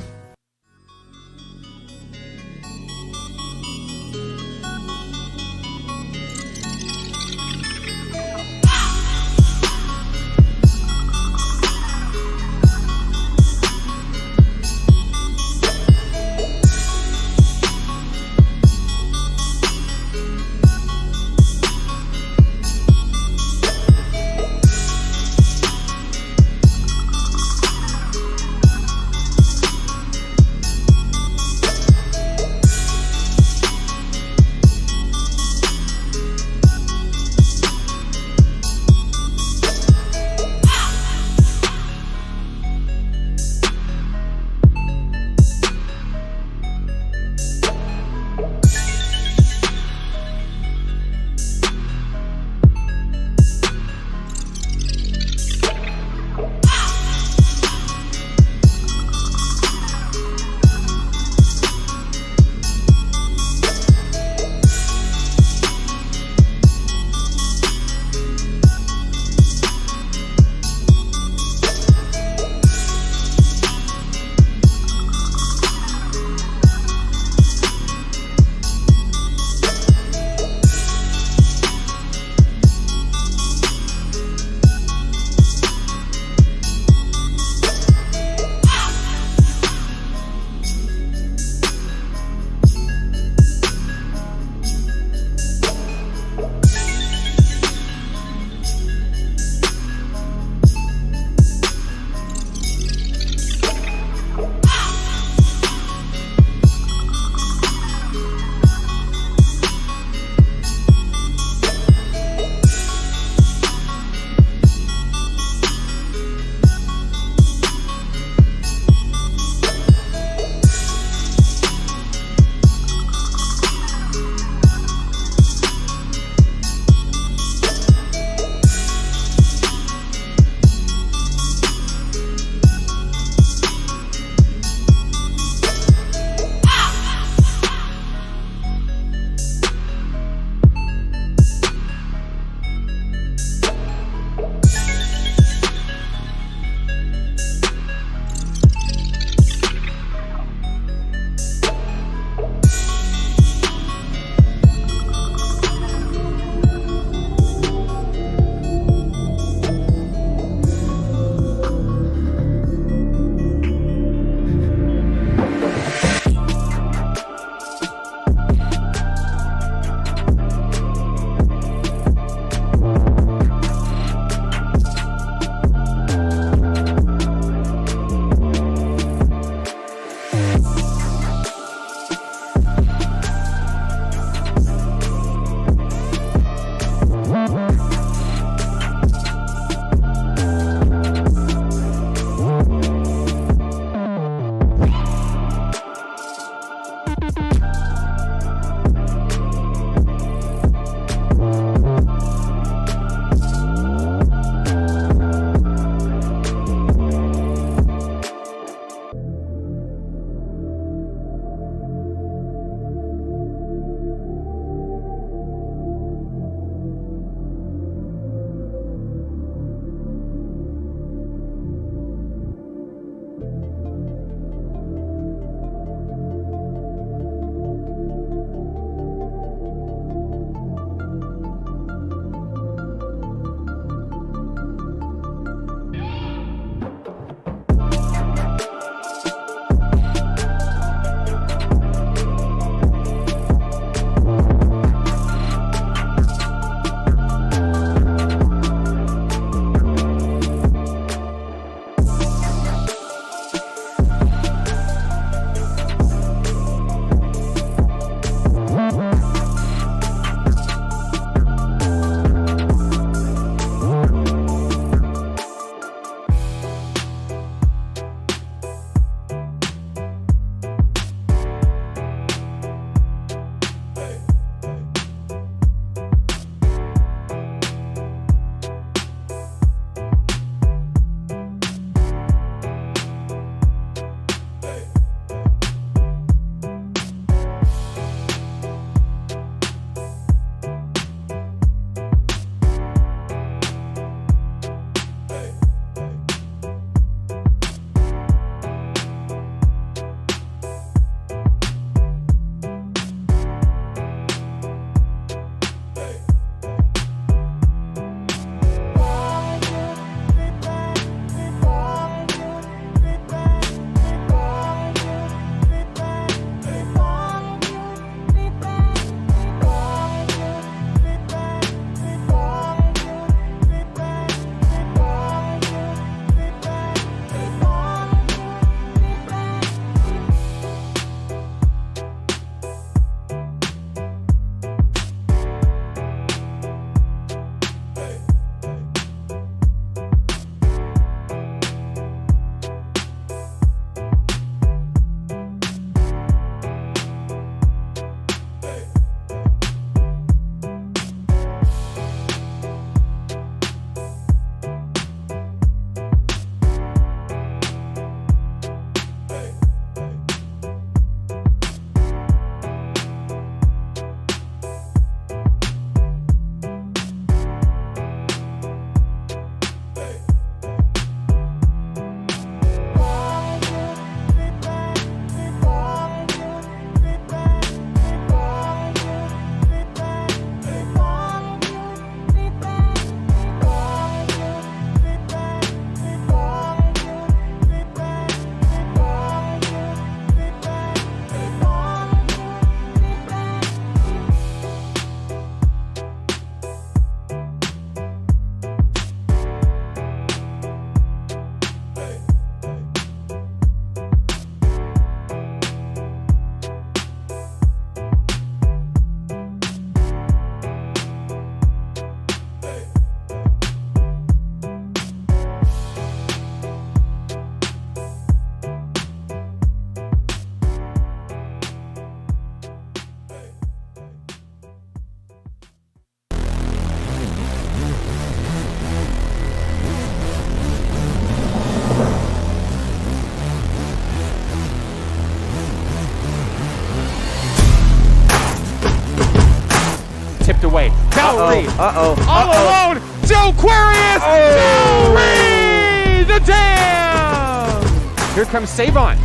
Reed. All alone. Joe Aquarius. Joe Reed. The dam. Here comes Savon.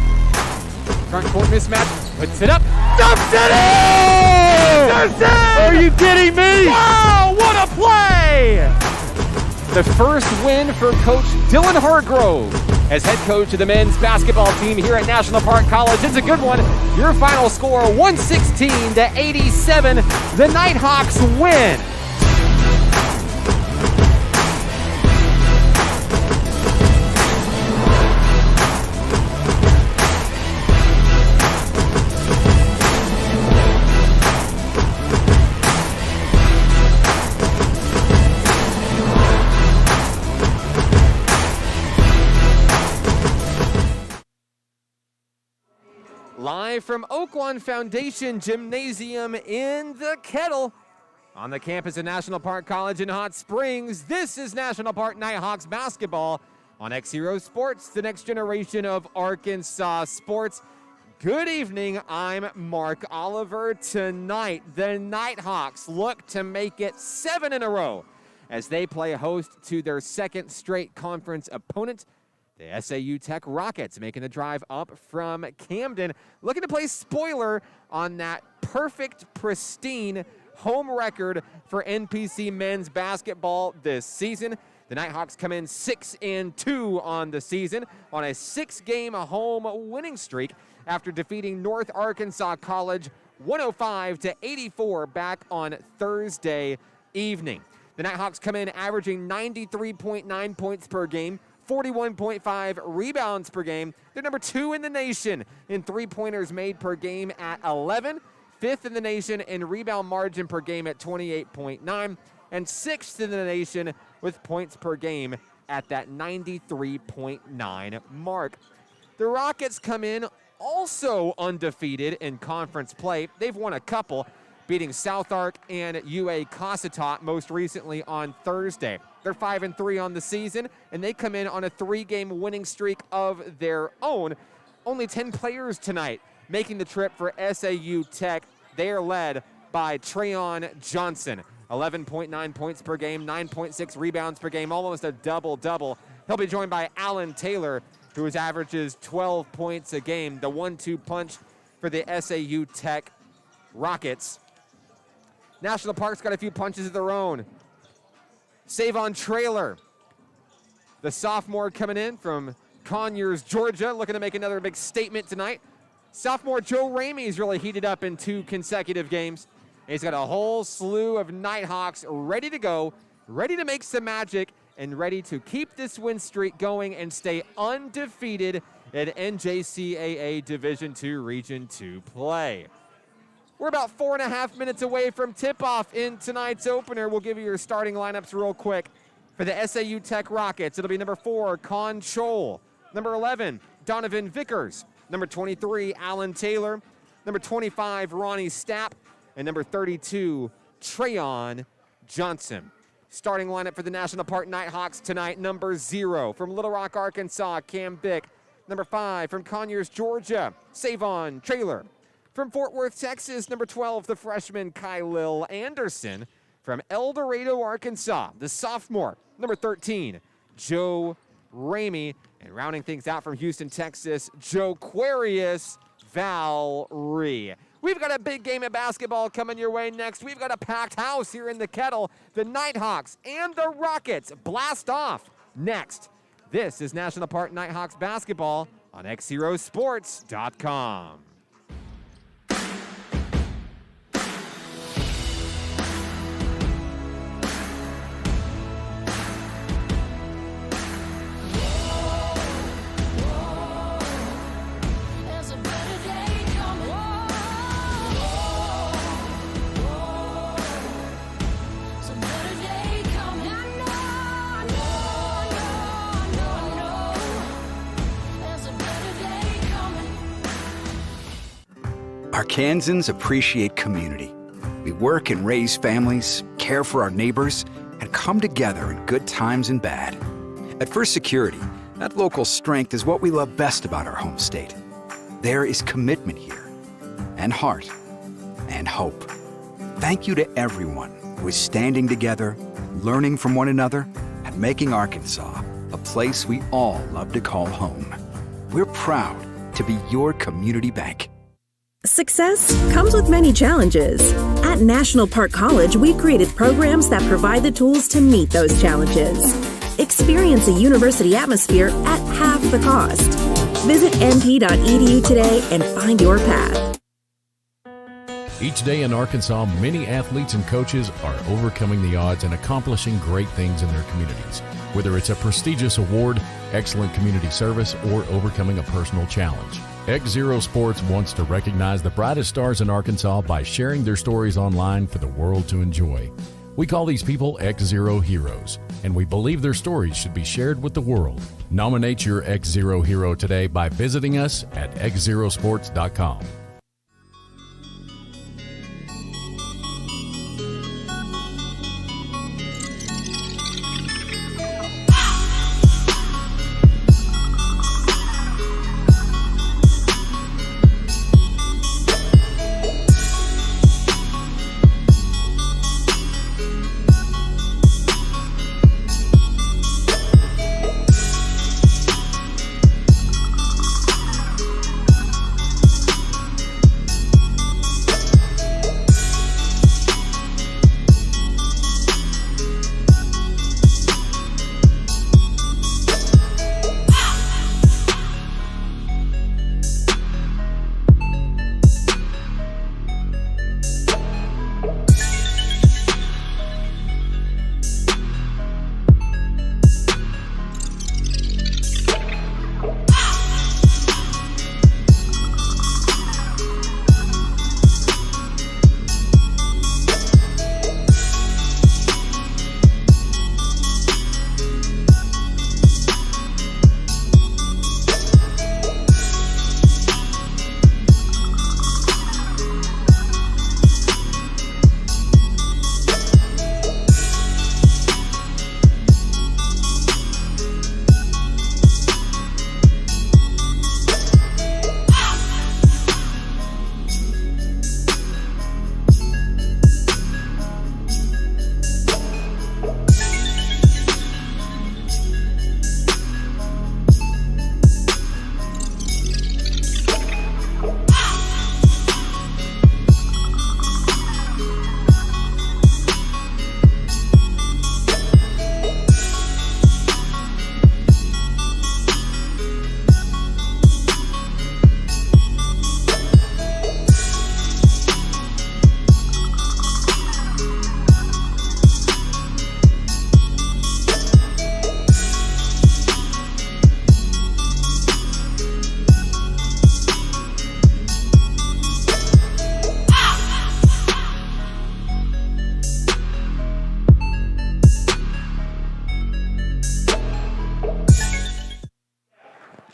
Front court mismatch. Puts it up. Dumps it in. Are you kidding me? Wow, what a play. The first win for Coach Dylan Hargrove as head coach of the men's basketball team here at National Park College. It's a good one. Your final score, 116-87. The Nighthawks win. Live from Oaklawn Foundation Gymnasium in the Kettle on the campus of National Park College in Hot Springs, this is National Park Nighthawks basketball on XZero Sports, the next generation of Arkansas sports. Good evening, I'm Mark Oliver. Tonight, the Nighthawks look to make it 7 in a row as they play host to their second straight conference opponent, the SAU Tech Rockets, making the drive up from Camden, looking to play spoiler on that perfect, pristine home record for NPC men's basketball this season. The Nighthawks come in 6-2 on the season on a 6-game home winning streak after defeating North Arkansas College 105-84 back on Thursday evening. The Nighthawks come in averaging 93.9 points per game, 41.5 rebounds per game. They're number 2 in the nation in three-pointers made per game at 11, 5th in the nation in rebound margin per game at 28.9, and 6th in the nation with points per game at that 93.9 mark. The Rockets come in also undefeated in conference play. They've won a couple, beating South Ark and UA Cossatot most recently on Thursday. They're 5-3 on the season, and they come in on a 3-game winning streak of their own. Only 10 players tonight making the trip for SAU Tech. They are led by Trayon Johnson, 11.9 points per game, 9.6 rebounds per game, almost a double-double. He'll be joined by Alan Taylor, who averages 12 points a game, the 1-2 punch for the SAU Tech Rockets. National Park's got a few punches of their own. Savon Trailer, the sophomore coming in from Conyers, Georgia, looking to make another big statement tonight. Sophomore Joe Ramey's really heated up in 2 consecutive games. He's got a whole slew of Nighthawks ready to go, ready to make some magic, and ready to keep this win streak going and stay undefeated at NJCAA Division II Region II play. We're about 4.5 minutes away from tip-off in tonight's opener. We'll give you your starting lineups real quick. For the SAU Tech Rockets, it'll be number 4, Con Scholl. Number 11, Donovan Vickers. Number 23, Alan Taylor. Number 25, Ronnie Stapp. And number 32, Trayon Johnson. Starting lineup for the National Park Nighthawks tonight, number 0 from Little Rock, Arkansas, Cam Bick. Number 5 from Conyers, Georgia, Savon Trailer. From Fort Worth, Texas, number 12, the freshman Kylil Anderson. From El Dorado, Arkansas, the sophomore, number 13, Joe Ramey. And rounding things out from Houston, Texas, Joe Aquarius Valry. We've got a big game of basketball coming your way next. We've got a packed house here in the Kettle. The Nighthawks and the Rockets blast off next. This is National Park Nighthawks basketball on XZeroSports.com. Arkansans appreciate community. We work and raise families, care for our neighbors, and come together in good times and bad. At First Security, that local strength is what we love best about our home state. There is commitment here, and heart, and hope. Thank you to everyone who is standing together, learning from one another, and making Arkansas a place we all love to call home. We're proud to be your community bank. Success comes with many challenges. At National Park College, we created programs that provide the tools to meet those challenges. Experience a university atmosphere at half the cost. Visit np.edu today and find your path. Each day in Arkansas, many athletes and coaches are overcoming the odds and accomplishing great things in their communities. Whether it's a prestigious award, excellent community service, or overcoming a personal challenge. XZero Sports wants to recognize the brightest stars in Arkansas by sharing their stories online for the world to enjoy. We call these people XZero Heroes, and we believe their stories should be shared with the world. Nominate your XZero hero today by visiting us at xzerosports.com.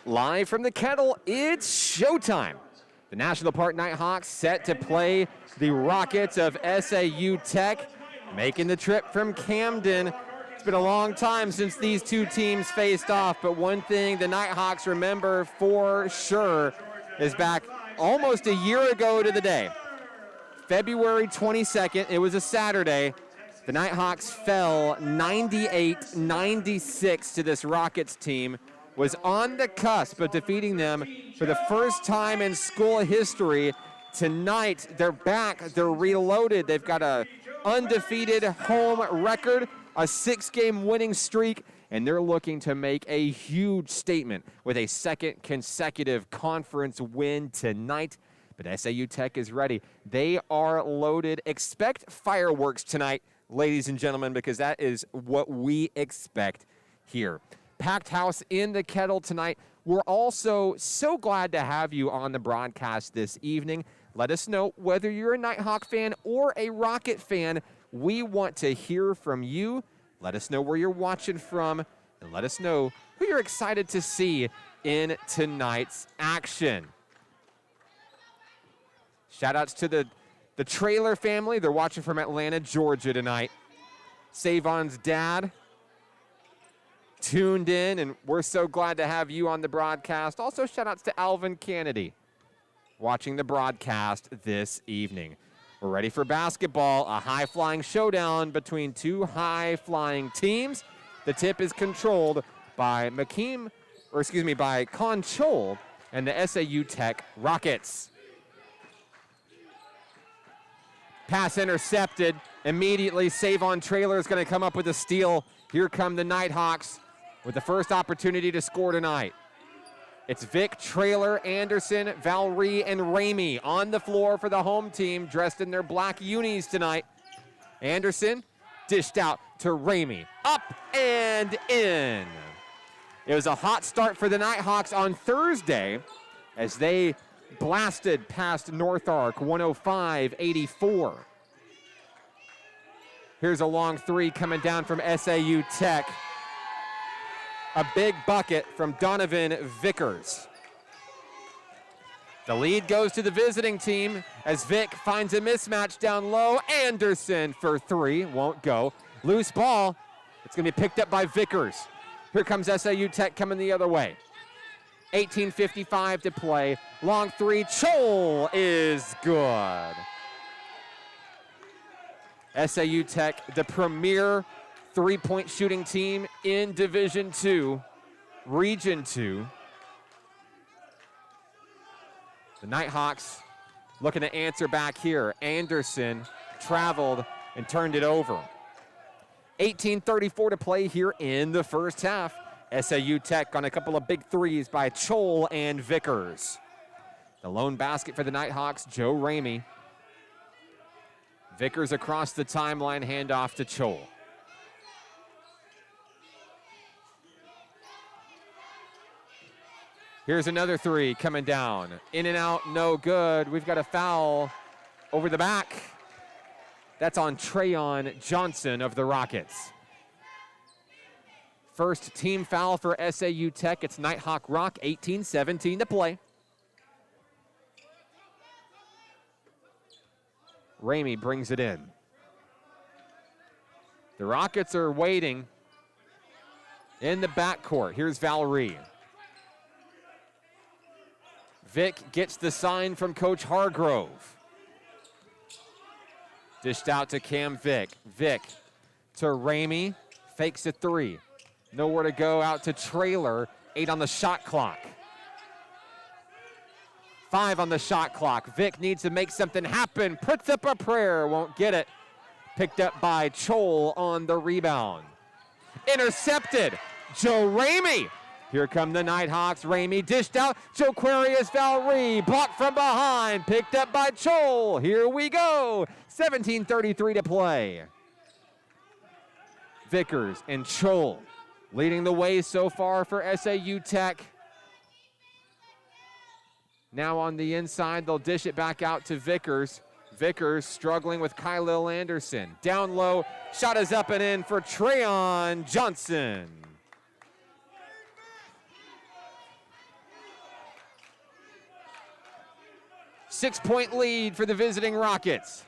Live from the Kettle, it's showtime. The National Park Nighthawks set to play the Rockets of SAU Tech, making the trip from Camden. It's been a long time since these two teams faced off, but one thing the Nighthawks remember for sure is back almost a year ago to the day. February 22nd, it was a Saturday. The Nighthawks fell 98-96 to this Rockets team, was on the cusp of defeating them for the first time in school history. Tonight, they're back, they're reloaded. They've got a undefeated home record, a 6-game winning streak, and they're looking to make a huge statement with a second consecutive conference win tonight. But SAU Tech is ready. They are loaded. Expect fireworks tonight, ladies and gentlemen, because that is what we expect here. Packed house in the Kettle tonight. We're also so glad to have you on the broadcast this evening. Let us know whether you're a Nighthawk fan or a Rocket fan. We want to hear from you. Let us know where you're watching from, and let us know who you're excited to see in tonight's action. Shout-outs to the Trailer family. They're watching from Atlanta, Georgia tonight. Savon's dad tuned in, and we're so glad to have you on the broadcast. Also, shout-outs to Alvin Kennedy watching the broadcast this evening. We're ready for basketball, a high-flying showdown between two high-flying teams. The tip is controlled by by Conchol and the SAU Tech Rockets. Pass intercepted. Immediately, Savon Traylor is going to come up with a steal. Here come the Nighthawks with the first opportunity to score tonight. It's Vic, Traylor, Anderson, Valry, and Ramey on the floor for the home team, dressed in their black unis tonight. Anderson dished out to Ramey. Up and in. It was a hot start for the Nighthawks on Thursday as they blasted past North Ark 105-84. Here's a long three coming down from SAU Tech. A big bucket from Donovan Vickers. The lead goes to the visiting team as Vic finds a mismatch down low. Anderson for three, won't go. Loose ball, it's gonna be picked up by Vickers. Here comes SAU Tech coming the other way. 18:55 to play. Long three, Chol is good. SAU Tech, the premier three-point shooting team in Division II, Region II. The Nighthawks looking to answer back here. Anderson traveled and turned it over. 18:34 to play here in the first half. SAU Tech on a couple of big threes by Chol and Vickers. The lone basket for the Nighthawks, Joe Ramey. Vickers across the timeline, handoff to Chol. Here's another three coming down. In and out, no good. We've got a foul over the back. That's on Trayon Johnson of the Rockets. First team foul for SAU Tech. It's Nighthawk Rock, 18-17 to play. Ramey brings it in. The Rockets are waiting in the backcourt. Here's Valerie. Vic gets the sign from Coach Hargrove. Dished out to Cam Vic. Vic to Ramey, fakes a three. Nowhere to go, out to Traylor. 8 on the shot clock. 5 on the shot clock. Vic needs to make something happen. Puts up a prayer, won't get it. Picked up by Chol on the rebound. Intercepted, Joe Ramey. Here come the Nighthawks. Ramey dished out. Joquarius Valry blocked from behind. Picked up by Chol. Here we go. 17:33 to play. Vickers and Chol leading the way so far for SAU Tech. Now on the inside, they'll dish it back out to Vickers. Vickers struggling with Kylil Anderson. Down low, shot is up and in for Trayon Johnson. Six-point lead for the visiting Rockets.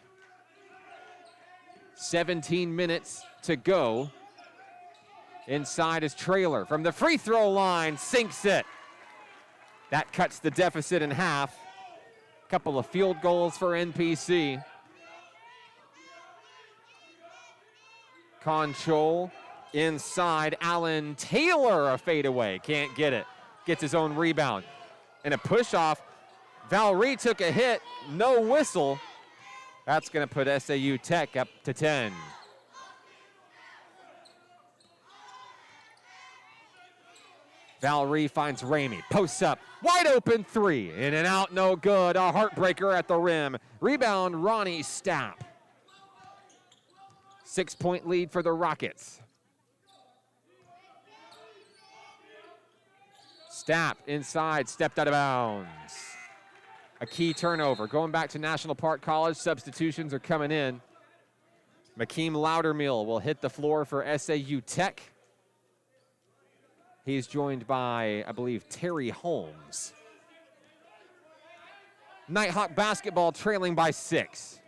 17 minutes to go. Inside is Traylor from the free throw line, sinks it. That cuts the deficit in half. Couple of field goals for NPC. Conchol inside, Allen Taylor a fadeaway, can't get it. Gets his own rebound. And a push off. Valerie took a hit, no whistle. That's gonna put SAU Tech up to 10. Valerie finds Ramey, posts up, wide open three. In and out, no good, a heartbreaker at the rim. Rebound, Ronnie Stapp. 6-point lead for the Rockets. Stapp inside, stepped out of bounds. A key turnover. Going back to National Park College, substitutions are coming in. Makeem Loudermill will hit the floor for SAU Tech. He's joined by, I believe, Terry Holmes. Nighthawk basketball trailing by 6.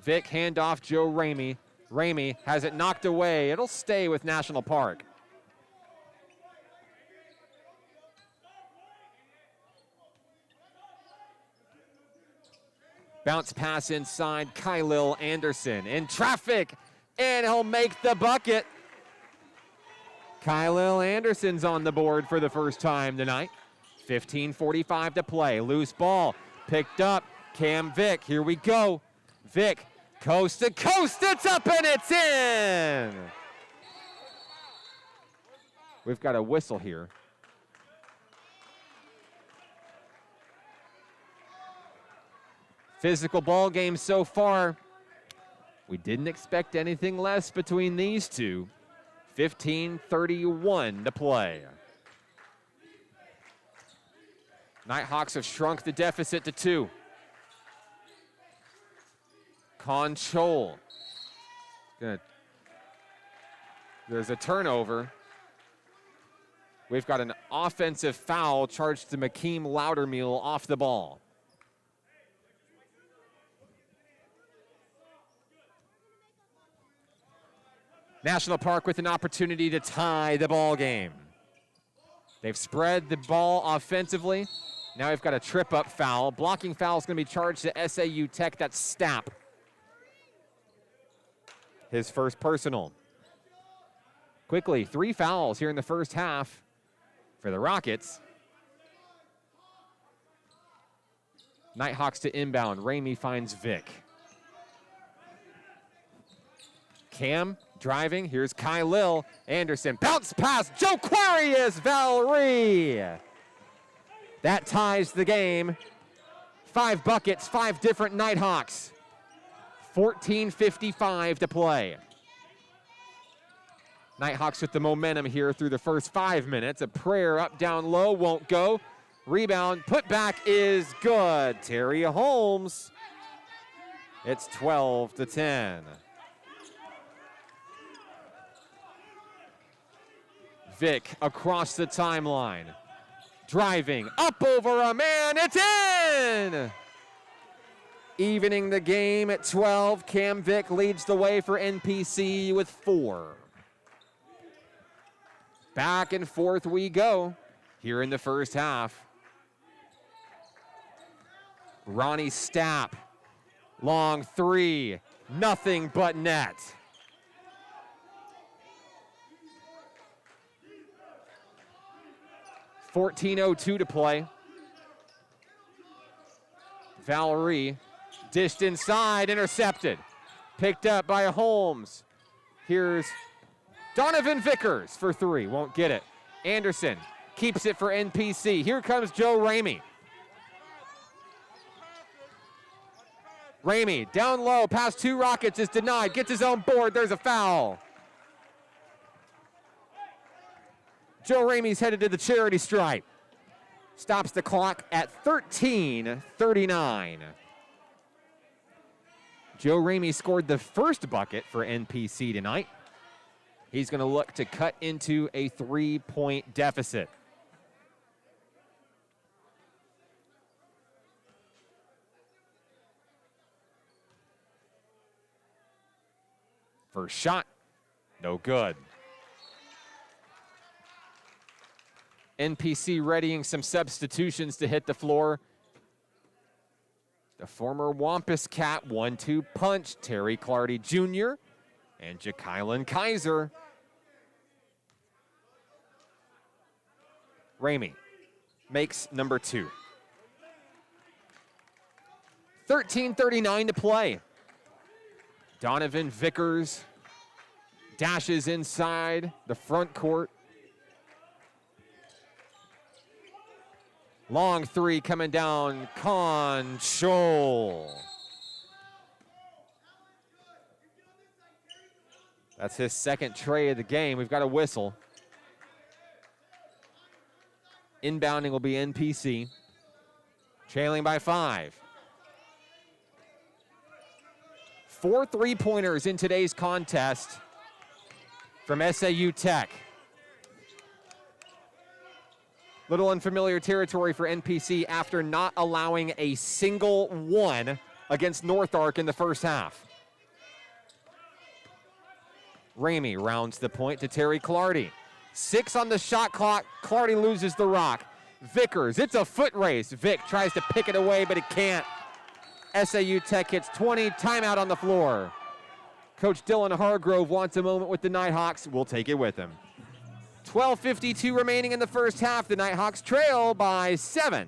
Vic handoff, Joe Ramey. Ramey has it knocked away. It'll stay with National Park. Bounce pass inside, Kylil Anderson in traffic, and he'll make the bucket. Kylil Anderson's on the board for the first time tonight. 15:45 to play, loose ball, picked up, Cam Vick, here we go. Vick, coast to coast, it's up and it's in! We've got a whistle here. Physical ball game so far. We didn't expect anything less between these two. 15:31 to play. Nighthawks have shrunk the deficit to 2. Conchol. There's a turnover. We've got an offensive foul charged to Makeem Loudermilk off the ball. National Park with an opportunity to tie the ball game. They've spread the ball offensively. Now we've got a trip-up foul. Blocking foul is going to be charged to SAU Tech. That's Stapp. His first personal. Quickly, 3 fouls here in the first half for the Rockets. Nighthawks to inbound. Ramey finds Vick. Cam driving. Here's Kylil Anderson. Bounce pass. Joquarius Valerie. That ties the game. 5 buckets, 5 different Nighthawks. 14:55 to play. Nighthawks with the momentum here through the first 5 minutes. A prayer up, down, low, won't go. Rebound, put back is good. Terry Holmes. It's 12-10. Vick across the timeline. Driving, up over a man, it's in! Evening the game at 12. Cam Vick leads the way for NPC with 4. Back and forth we go here in the first half. Ronnie Stapp, long 3, nothing but net. .14:02 to play. Valerie dished inside, intercepted. Picked up by Holmes. Here's Donovan Vickers for 3, won't get it. Anderson keeps it for NPC. Here comes Joe Ramey. Ramey down low, past 2 Rockets is denied, gets his own board, there's a foul. Joe Ramey's headed to the charity stripe. Stops the clock at 13:39. Joe Ramey scored the first bucket for NPC tonight. He's going to look to cut into a 3-point deficit. First shot, no good. NPC readying some substitutions to hit the floor. The former Wampus Cat 1-2 punch, Terry Clardy Jr. and Ja'Kylan Kaiser. Ramey makes number 2. 13:39 to play. Donovan Vickers dashes inside the front court. Long 3 coming down, Conchol. That's his second tray of the game. We've got a whistle. Inbounding will be NPC. Trailing by 5. 4 3-pointers in today's contest from SAU Tech. Little unfamiliar territory for NPC after not allowing a single one against North Ark in the first half. Ramey rounds the point to Terry Clardy. 6 on the shot clock. Clardy loses the rock. Vickers, it's a foot race. Vick tries to pick it away, but it can't. SAU Tech hits 20, timeout on the floor. Coach Dylan Hargrove wants a moment with the Nighthawks. We'll take it with him. 12:52 remaining in the first half. The Nighthawks trail by 7.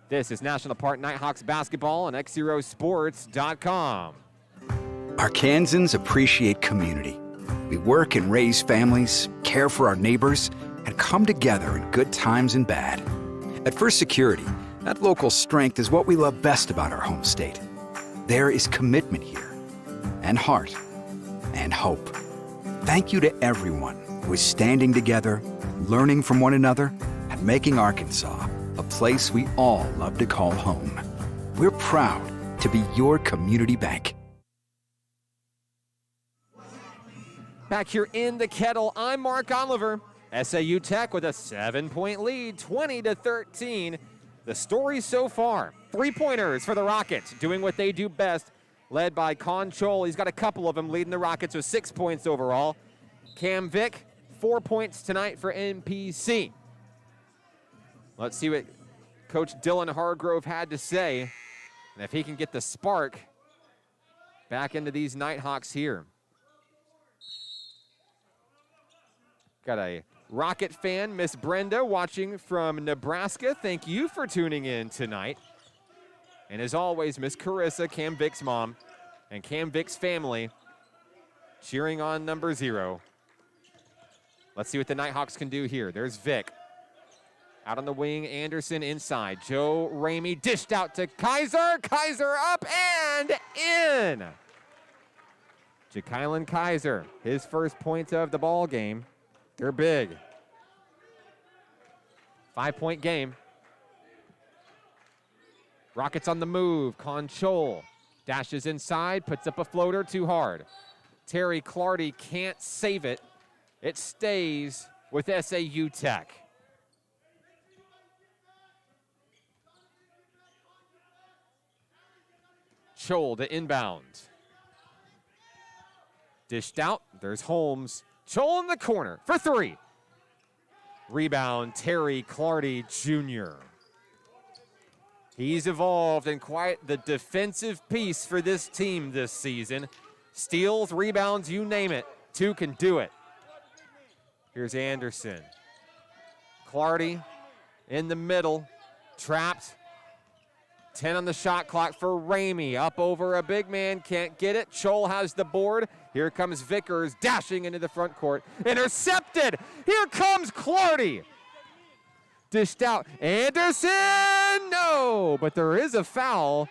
This is National Park Nighthawks basketball on XZeroSports.com. Arkansans appreciate community. We work and raise families, care for our neighbors, and come together in good times and bad. At First Security, that local strength is what we love best about our home state. There is commitment here, and heart, and hope. Thank you to everyone who is standing together, learning from one another, and making Arkansas a place we all love to call home. We're proud to be your community bank. Back here in the Kettle, I'm Mark Oliver. SAU Tech with a 7-point lead, 20-13. The story so far, 3-pointers for the Rockets, doing what they do best, led by Con Chol. He's got a couple of them, leading the Rockets with 6 points overall. Cam Vick, 4 points tonight for NPC. Let's see what Coach Dylan Hargrove had to say, and if he can get the spark back into these Nighthawks here. Got a Rocket fan, Miss Brenda, watching from Nebraska. Thank you for tuning in tonight. And as always, Miss Carissa, Cam Vick's mom, and Cam Vick's family cheering on number 0. Let's see what the Nighthawks can do here. There's Vick. Out on the wing, Anderson inside. Joe Ramey dished out to Kaiser. Kaiser up and in. Ja'Kylan Kaiser, his first points of the ball game. They're big. 5-point game. Rockets on the move. Conchol dashes inside, puts up a floater too hard. Terry Clardy can't save it. It stays with SAU Tech. Chol to inbound. Dished out. There's Holmes. Chol in the corner for 3. Rebound, Terry Clardy Jr. He's evolved and quite the defensive piece for this team this season. Steals, rebounds, you name it. 2 can do it. Here's Anderson. Clardy in the middle, trapped. 10 on the shot clock for Ramey. Up over a big man, can't get it. Chol has the board. Here comes Vickers dashing into the front court. Intercepted. Here comes Clardy. Dished out. Anderson, no, but there is a foul.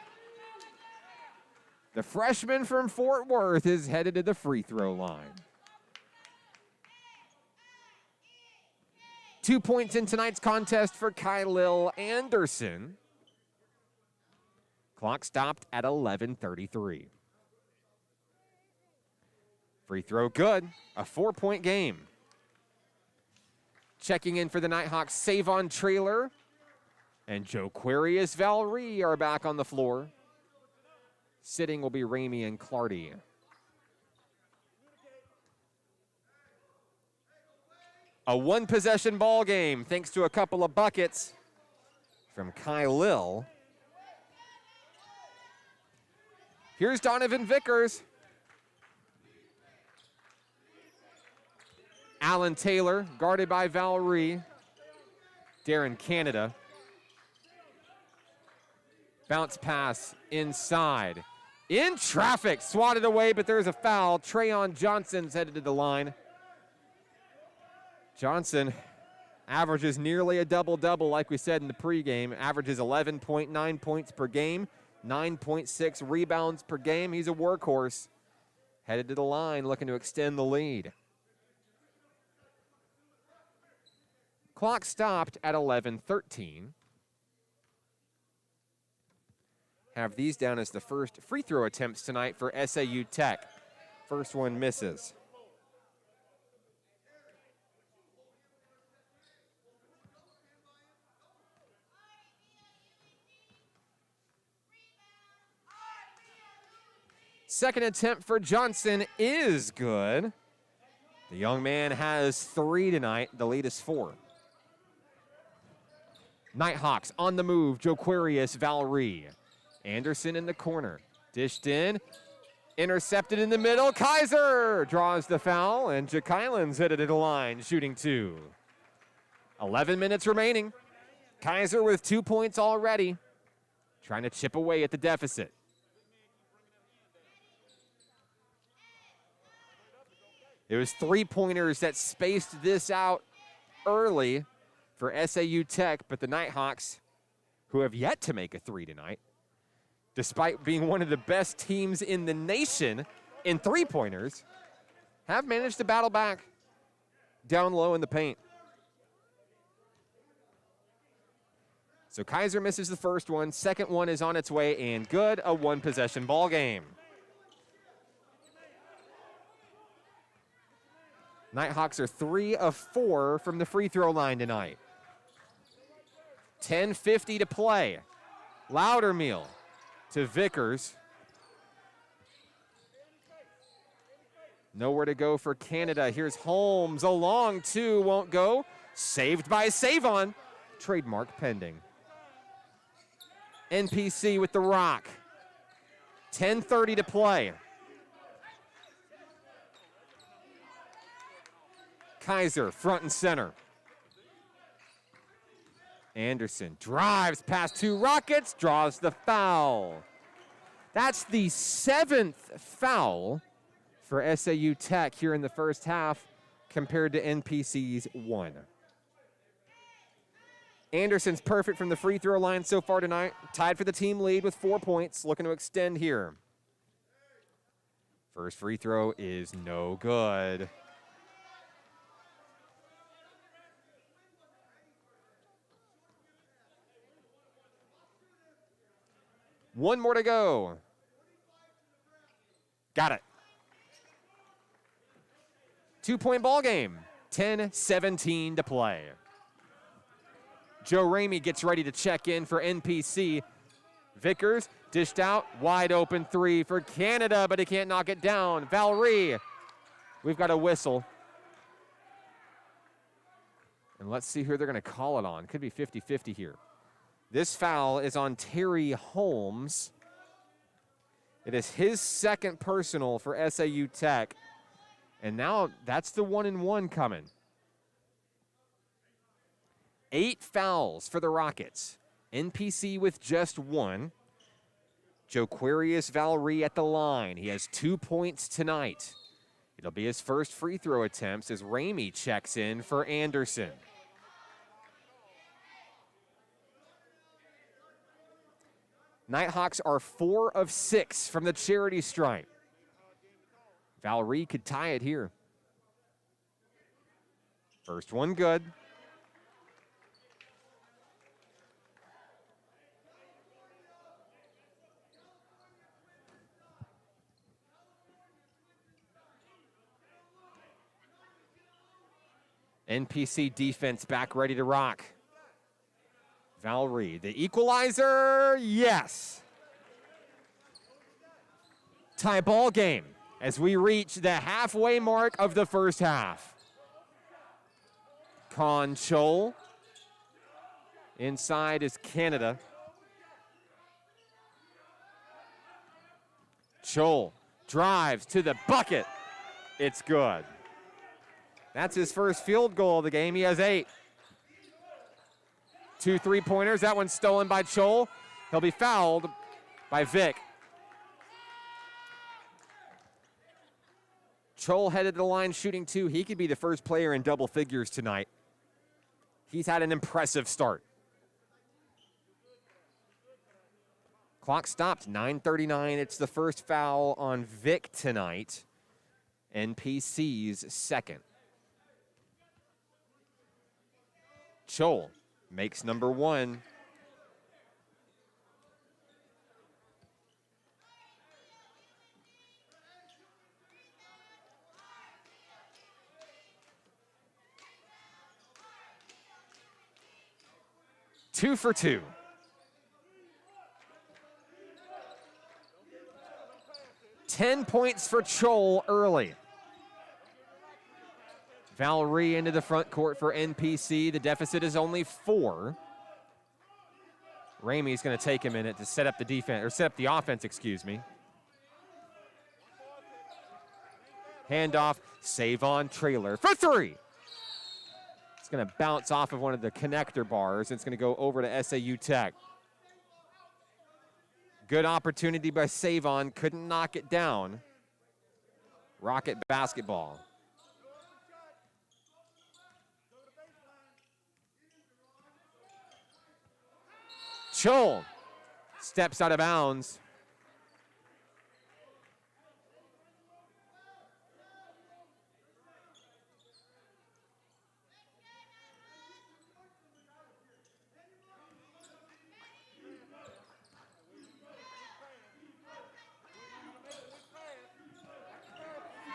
The freshman from Fort Worth is headed to the free throw line. 2 points in tonight's contest for Kylil Anderson. Clock stopped at 11:33. Free throw good, a 4-point game. Checking in for the Nighthawks, Savon Trailer and Joquarius Valry are back on the floor. Sitting will be Ramey and Clardy. A 1-possession ball game thanks to a couple of buckets from Kylil. Here's Donovan Vickers. Alan Taylor, guarded by Valerie. Darren Canada. Bounce pass inside. In traffic, swatted away, but there's a foul. Trayon Johnson's headed to the line. Johnson averages nearly a double-double, like we said in the pregame. Averages 11.9 points per game, 9.6 rebounds per game. He's a workhorse. Headed to the line, looking to extend the lead. Clock stopped at 11:13. Have these down as the first free throw attempts tonight for SAU Tech. First one misses. Second attempt for Johnson is good. The young man has 3 tonight. The lead is 4. Nighthawks on the move. Joquarius Valry Anderson in the corner. Dished in. Intercepted in the middle. Kaiser draws the foul, and Jakailan's headed to the line, shooting 2. 11 minutes remaining. Kaiser with 2 points already, trying to chip away at the deficit. It was 3-pointers that spaced this out early for SAU Tech, but the Nighthawks, who have yet to make a 3 tonight, despite being one of the best teams in the nation in 3-pointers, have managed to battle back down low in the paint. So Kaiser misses the first one. Second one is on its way and good. A 1-possession ball game. Nighthawks are 3 of 4 from the free throw line tonight. 10:50 to play. Loudermeal to Vickers. Nowhere to go for Canada. Here's Holmes. A long 2 won't go. Saved by Savon. Trademark pending. NPC with the rock. 10:30 to play. Kaiser front and center. Anderson drives past 2 Rockets, draws the foul. That's the 7th foul for SAU Tech here in the first half compared to NPC's 1. Anderson's perfect from the free throw line so far tonight. Tied for the team lead with 4 points, looking to extend here. First free throw is no good. One more to go. Got it. 2-point ball game. 10:17 to play. Joe Ramey gets ready to check in for NPC. Vickers dished out. Wide open 3 for Canada, but he can't knock it down. Valerie. We've got a whistle. And let's see who they're going to call it on. Could be 50-50 here. This foul is on Terry Holmes. It is his second personal for SAU Tech. And now that's the 1-and-1 coming. 8 fouls for the Rockets. NPC with just 1. Joquarius Valerie at the line. He has 2 points tonight. It'll be his first free throw attempts as Ramey checks in for Anderson. Nighthawks are 4 of 6 from the charity stripe. Valerie could tie it here. First one good. NPC defense back ready to rock. Valerie, the equalizer, yes. Tie ball game as we reach the halfway mark of the first half. Conchol. Inside is Canada. Chol drives to the bucket. It's good. That's his first field goal of the game. He has 8. 2 3-pointers. That one's stolen by Chol. He'll be fouled by Vic. Chol headed to the line shooting 2. He could be the first player in double figures tonight. He's had an impressive start. Clock stopped, 9:39. It's the first foul on Vic tonight. NPC's second. Chol makes number 1. Two for 2. Ten points for Chol early. Valerie into the front court for NPC. The deficit is only 4. Ramey's going to take a minute to set up the defense, or set up the offense, excuse me. Handoff, save on trailer for three. It's going to bounce off of one of the connector bars. It's going to go over to SAU Tech. Good opportunity by Savon, couldn't knock it down. Rocket basketball. Chol steps out of bounds.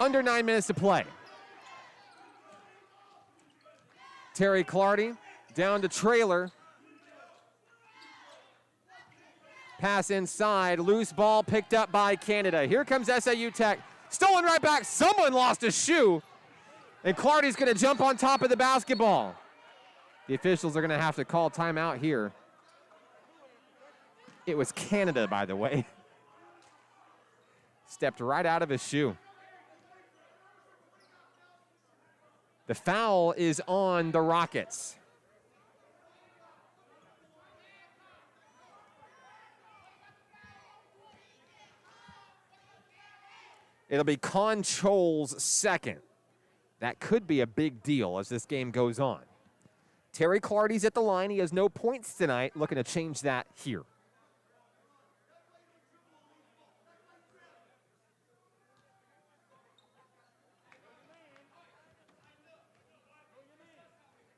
Under 9 minutes to play. Terry Clardy down to trailer. Pass inside, loose ball picked up by Canada. Here comes SAU Tech. Stolen right back, someone lost a shoe. And Clardy's gonna jump on top of the basketball. The officials are gonna have to call timeout here. It was Canada, by the way. Stepped right out of his shoe. The foul is on the Rockets. It'll be Con Chol's second. That could be a big deal as this game goes on. Terry Clardy's at the line. He has no points tonight. Looking to change that here.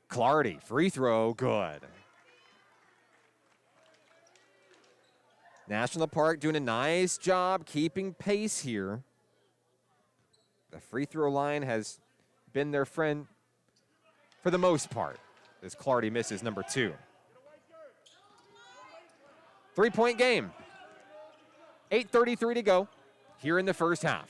Clardy, free throw, good. National Park doing a nice job keeping pace here. The free throw line has been their friend for the most part as Clardy misses number 2. 3-point game. 8:33 to go here in the first half.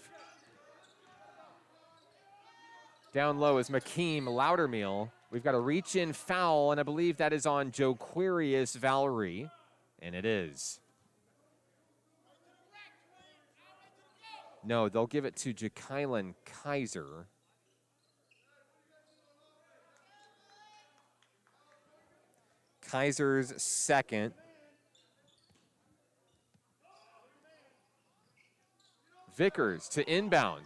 Down low is McKeem Loudermeal. We've got a reach-in foul, and I believe that is on Joquarius Valerie, and it is. No, they'll give it to Jakylan Kaiser. Kaiser's second. Vickers to inbound.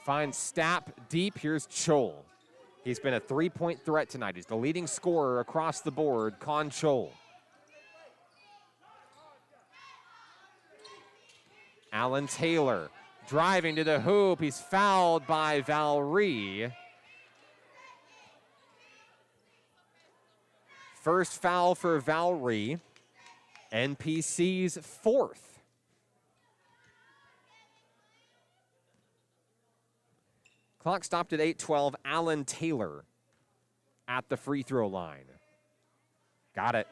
Finds Stapp deep. Here's Chol. He's been a 3-point threat tonight. He's the leading scorer across the board, Con Chol. Alan Taylor driving to the hoop. He's fouled by Valerie. First foul for Valerie. NPC's fourth. Clock stopped at 8:12. Alan Taylor at the free throw line. Got it.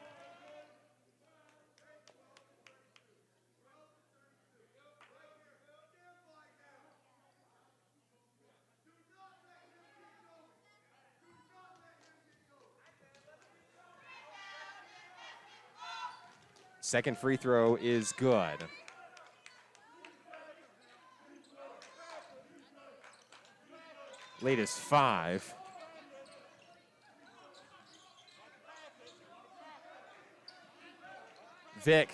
Second free throw is good. Lead is 5. Vic,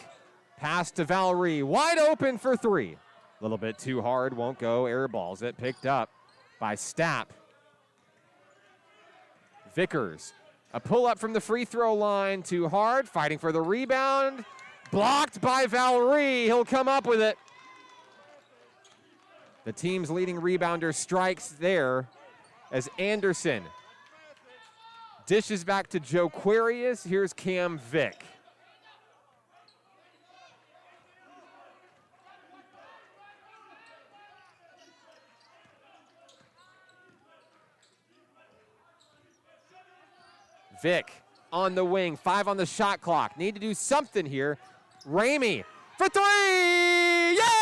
pass to Valerie, wide open for 3. A little bit too hard, won't go, air balls it, picked up by Stapp. Vickers, a pull up from the free throw line, too hard, fighting for the rebound. Blocked by Valerie, he'll come up with it. The team's leading rebounder strikes there as Anderson dishes back to Joquarius. Here's Cam Vick. Vick on the wing, 5 on the shot clock. Need to do something here. Ramey for 3, yes!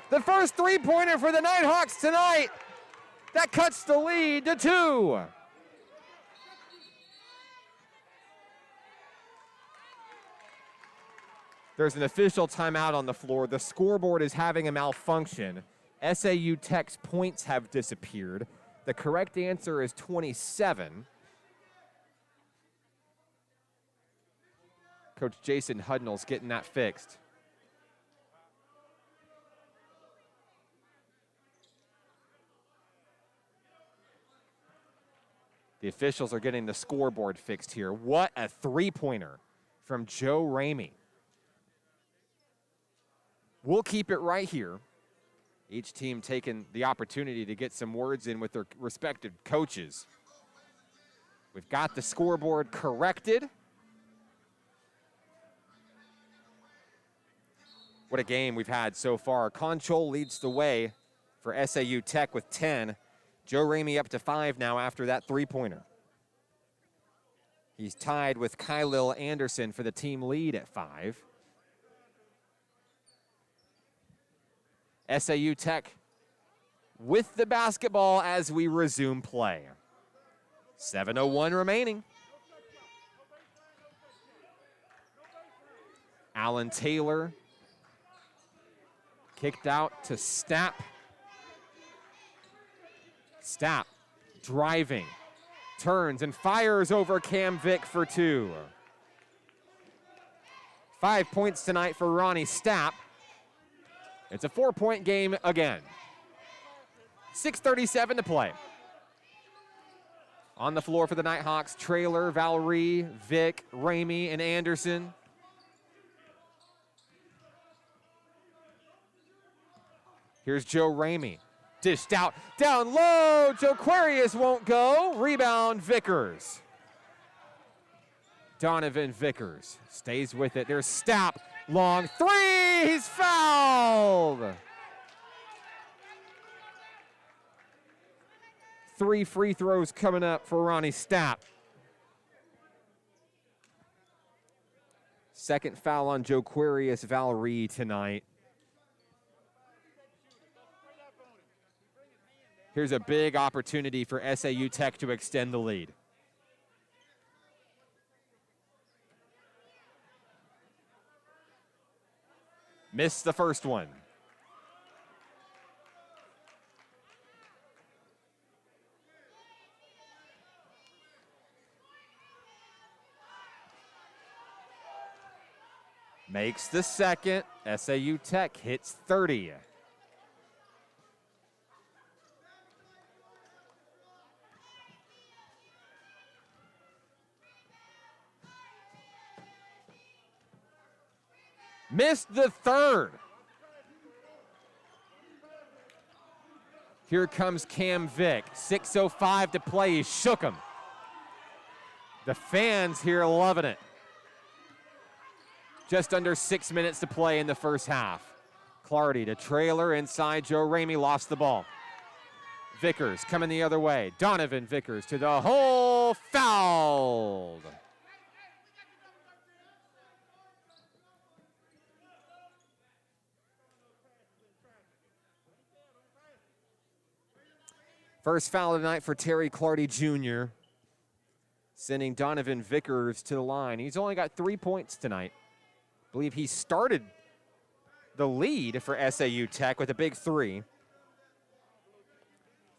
The first three-pointer for the Nighthawks tonight. That cuts the lead to 2. There's an official timeout on the floor. The scoreboard is having a malfunction. SAU Tech's points have disappeared. The correct answer is 27. Coach Jason Hudnall's getting that fixed. The officials are getting the scoreboard fixed here. What a three-pointer from Joe Ramey. We'll keep it right here. Each team taking the opportunity to get some words in with their respective coaches. We've got the scoreboard corrected. What a game we've had so far. Conchol leads the way for SAU Tech with 10. Joe Ramey up to 5 now after that three-pointer. He's tied with Kylil Anderson for the team lead at 5. SAU Tech with the basketball as we resume play. 7:01 remaining. Alan Taylor kicked out to Stapp. Stapp driving, turns and fires over Cam Vick for 2. 5 points tonight for Ronnie Stapp. It's a 4-point game again. 6:37 to play. On the floor for the Nighthawks, Traylor, Valerie, Vick, Ramey, and Anderson. Here's Joe Ramey. Dished out, down low, Joquarius won't go. Rebound, Vickers. Donovan Vickers stays with it. There's Stapp, long three, he's fouled. 3 free throws coming up for Ronnie Stapp. Second foul on Joquarius Valerie tonight. Here's a big opportunity for SAU Tech to extend the lead. Missed the first one. Makes the second. SAU Tech hits 30. Missed the third. Here comes Cam Vick. 6:05 to play. He shook him. The fans here loving it. Just under 6 minutes to play in the first half. Clardy to Traylor inside. Joe Ramey lost the ball. Vickers coming the other way. Donovan Vickers to the hole. Fouled. First foul of the night for Terry Clardy Jr., sending Donovan Vickers to the line. He's only got 3 points tonight. I believe he started the lead for SAU Tech with a big 3.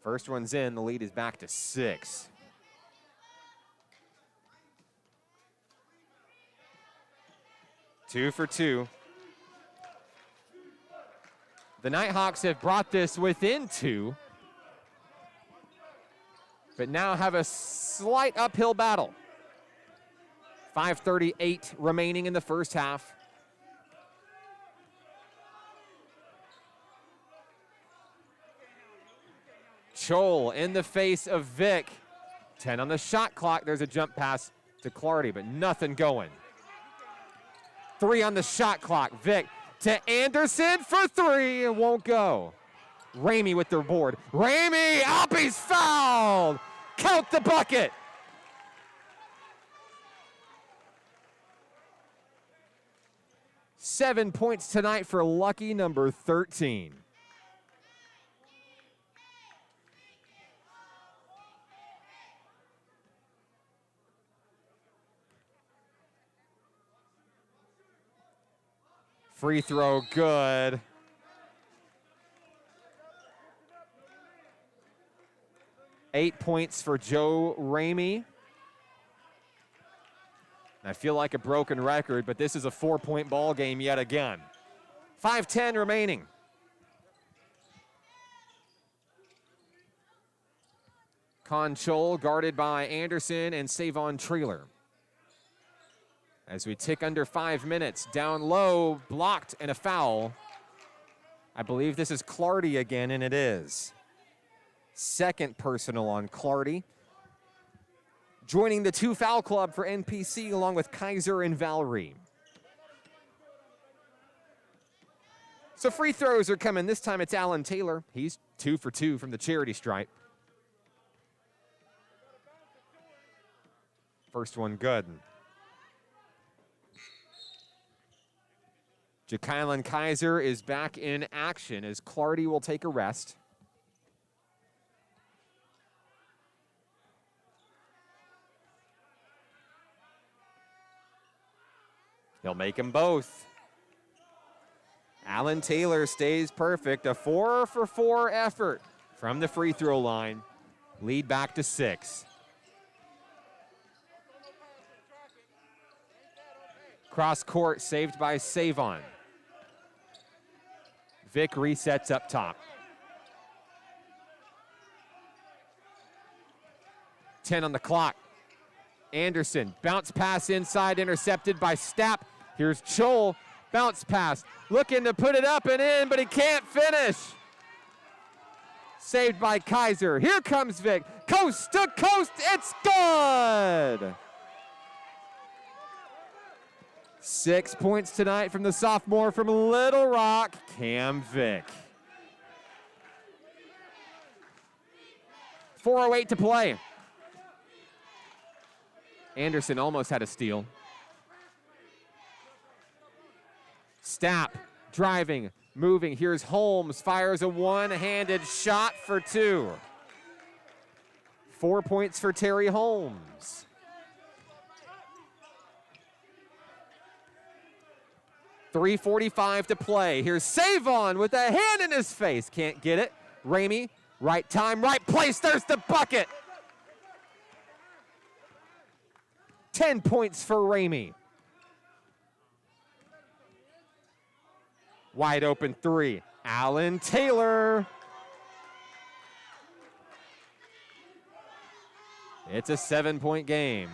First one's in, the lead is back to 6. Two for 2. The Nighthawks have brought this within 2. But now have a slight uphill battle. 5:38 remaining in the first half. Chol in the face of Vick. 10 on the shot clock. There's a jump pass to Clardy, but nothing going. 3 on the shot clock. Vick to Anderson for 3. It won't go. Ramey with the board. Ramey up, he's fouled. Count the bucket. Seven points tonight for lucky number 13. Free throw, good. Eight points for Joe Ramey. I feel like a broken record, but this is a 4-point ball game yet again. 5:10 remaining. Conchol guarded by Anderson and Savon Treeler. As we tick under 5 minutes, down low, blocked, and a foul. I believe this is Clardy again, and it is. Second personal on Clardy. Joining the 2-foul club for NPC along with Kaiser and Valerie. So free throws are coming. This time it's Alan Taylor. He's 2 for 2 from the charity stripe. First one good. Ja'Kylan Kaiser is back in action as Clardy will take a rest. He'll make them both. Alan Taylor stays perfect. A 4 for 4 effort from the free throw line. Lead back to 6. Cross court saved by Savon. Vic resets up top. 10 on the clock. Anderson, bounce pass inside, intercepted by Stapp. Here's Chol, bounce pass, looking to put it up and in, but he can't finish. Saved by Kaiser. Here comes Vic, coast to coast, it's good! 6 points tonight from the sophomore from Little Rock, Cam Vic. 4:08 to play. Anderson almost had a steal. Stapp driving, moving. Here's Holmes, fires a one-handed shot for 2. 4 points for Terry Holmes. .345 to play. Here's Savon with a hand in his face. Can't get it. Ramey, right time, right place. There's the bucket. 10 points for Ramey. Wide open 3. Alan Taylor. It's a 7-point game.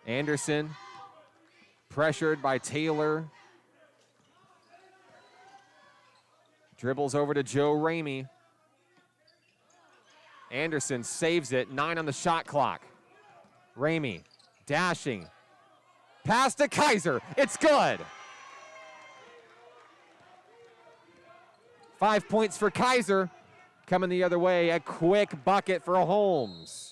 Anderson pressured by Taylor. Dribbles over to Joe Ramey. Anderson saves it. 9 on the shot clock. Ramey dashing. Pass to Kaiser. It's good. 5 points for Kaiser. Coming the other way. A quick bucket for Holmes.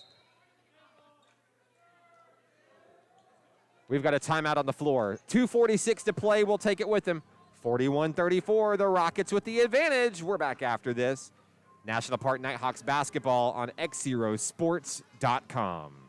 We've got a timeout on the floor. 2:46 to play. We'll take it with them. 41-34. The Rockets with the advantage. We're back after this. National Park Nighthawks basketball on XZeroSports.com.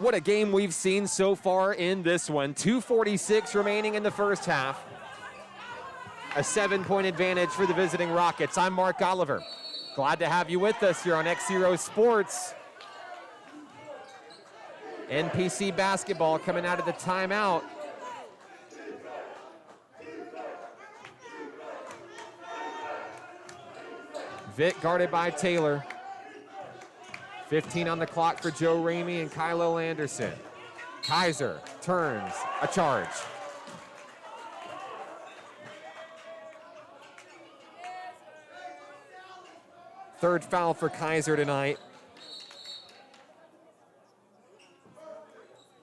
What a game we've seen so far in this one. 2:46 remaining in the first half. A 7-point advantage for the visiting Rockets. I'm Mark Oliver. Glad to have you with us here on XZero Sports. NPC basketball coming out of the timeout. Vic guarded by Taylor. 15 on the clock for Joe Ramey and Kylo Anderson. Kaiser turns, a charge. Third foul for Kaiser tonight.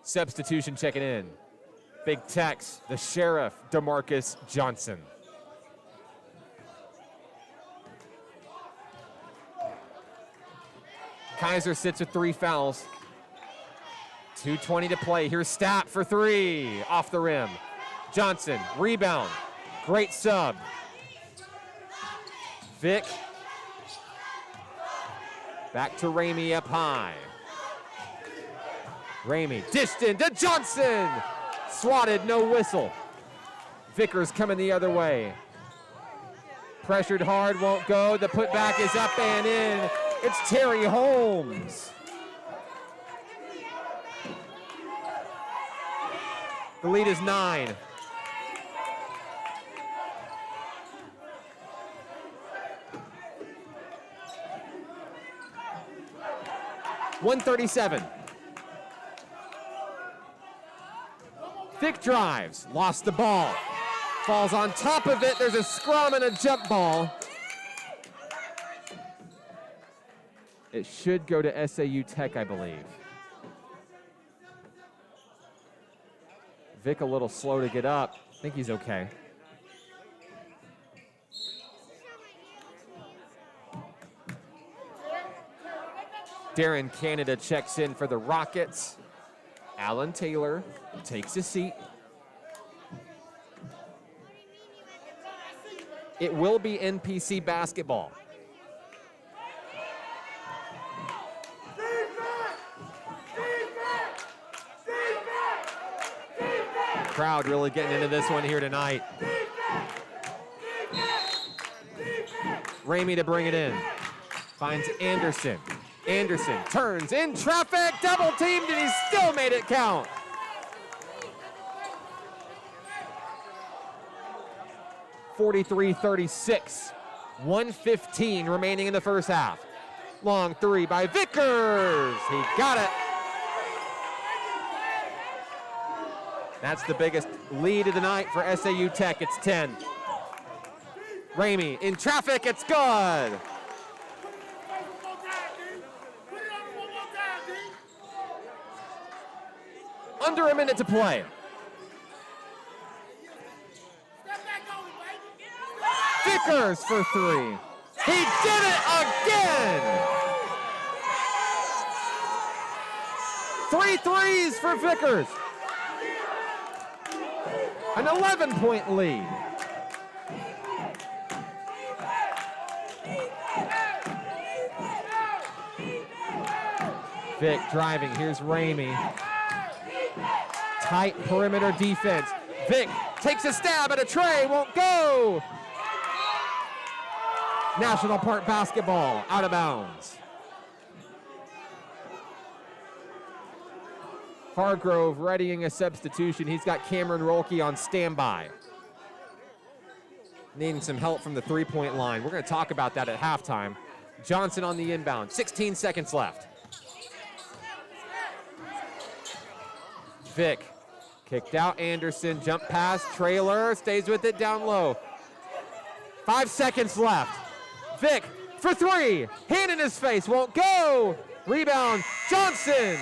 Substitution checking in. Big Tex, the Sheriff, DeMarcus Johnson. Kaiser sits with 3 fouls. 2:20 to play. Here's Stapp for 3. Off the rim. Johnson, rebound. Great sub. Vic. Back to Ramey up high. Ramey dished in to Johnson. Swatted, no whistle. Vickers coming the other way. Pressured hard, won't go. The putback is up and in. It's Terry Holmes. The lead is 9. .137. Vic drives, lost the ball. Falls on top of it. There's a scrum and a jump ball. It should go to SAU Tech, I believe. Vic a little slow to get up. I think he's okay. Darren Canada checks in for the Rockets. Alan Taylor takes a seat. It will be NPC basketball. Crowd really getting into this one here tonight. Ramey to bring it in. Finds Anderson. Anderson turns in traffic, double teamed, and he still made it count. .43-36, 1:15 remaining in the first half. Long 3 by Vickers, he got it. That's the biggest lead of the night for SAU Tech, it's 10. Ramey in traffic, it's good. Under a minute to play. Vickers for 3. He did it again! 3 threes for Vickers. An 11-point lead. Vic driving, here's Ramey. Tight perimeter defense. Vic takes a stab at a tray, won't go. National Park basketball, out of bounds. Hargrove readying a substitution. He's got Cameron Rolke on standby. Needing some help from the three-point line. We're going to talk about that at halftime. Johnson on the inbound, 16 seconds left. Vic kicked out Anderson, jump pass, trailer, stays with it down low. 5 seconds left. Vic for 3, hand in his face, won't go. Rebound, Johnson.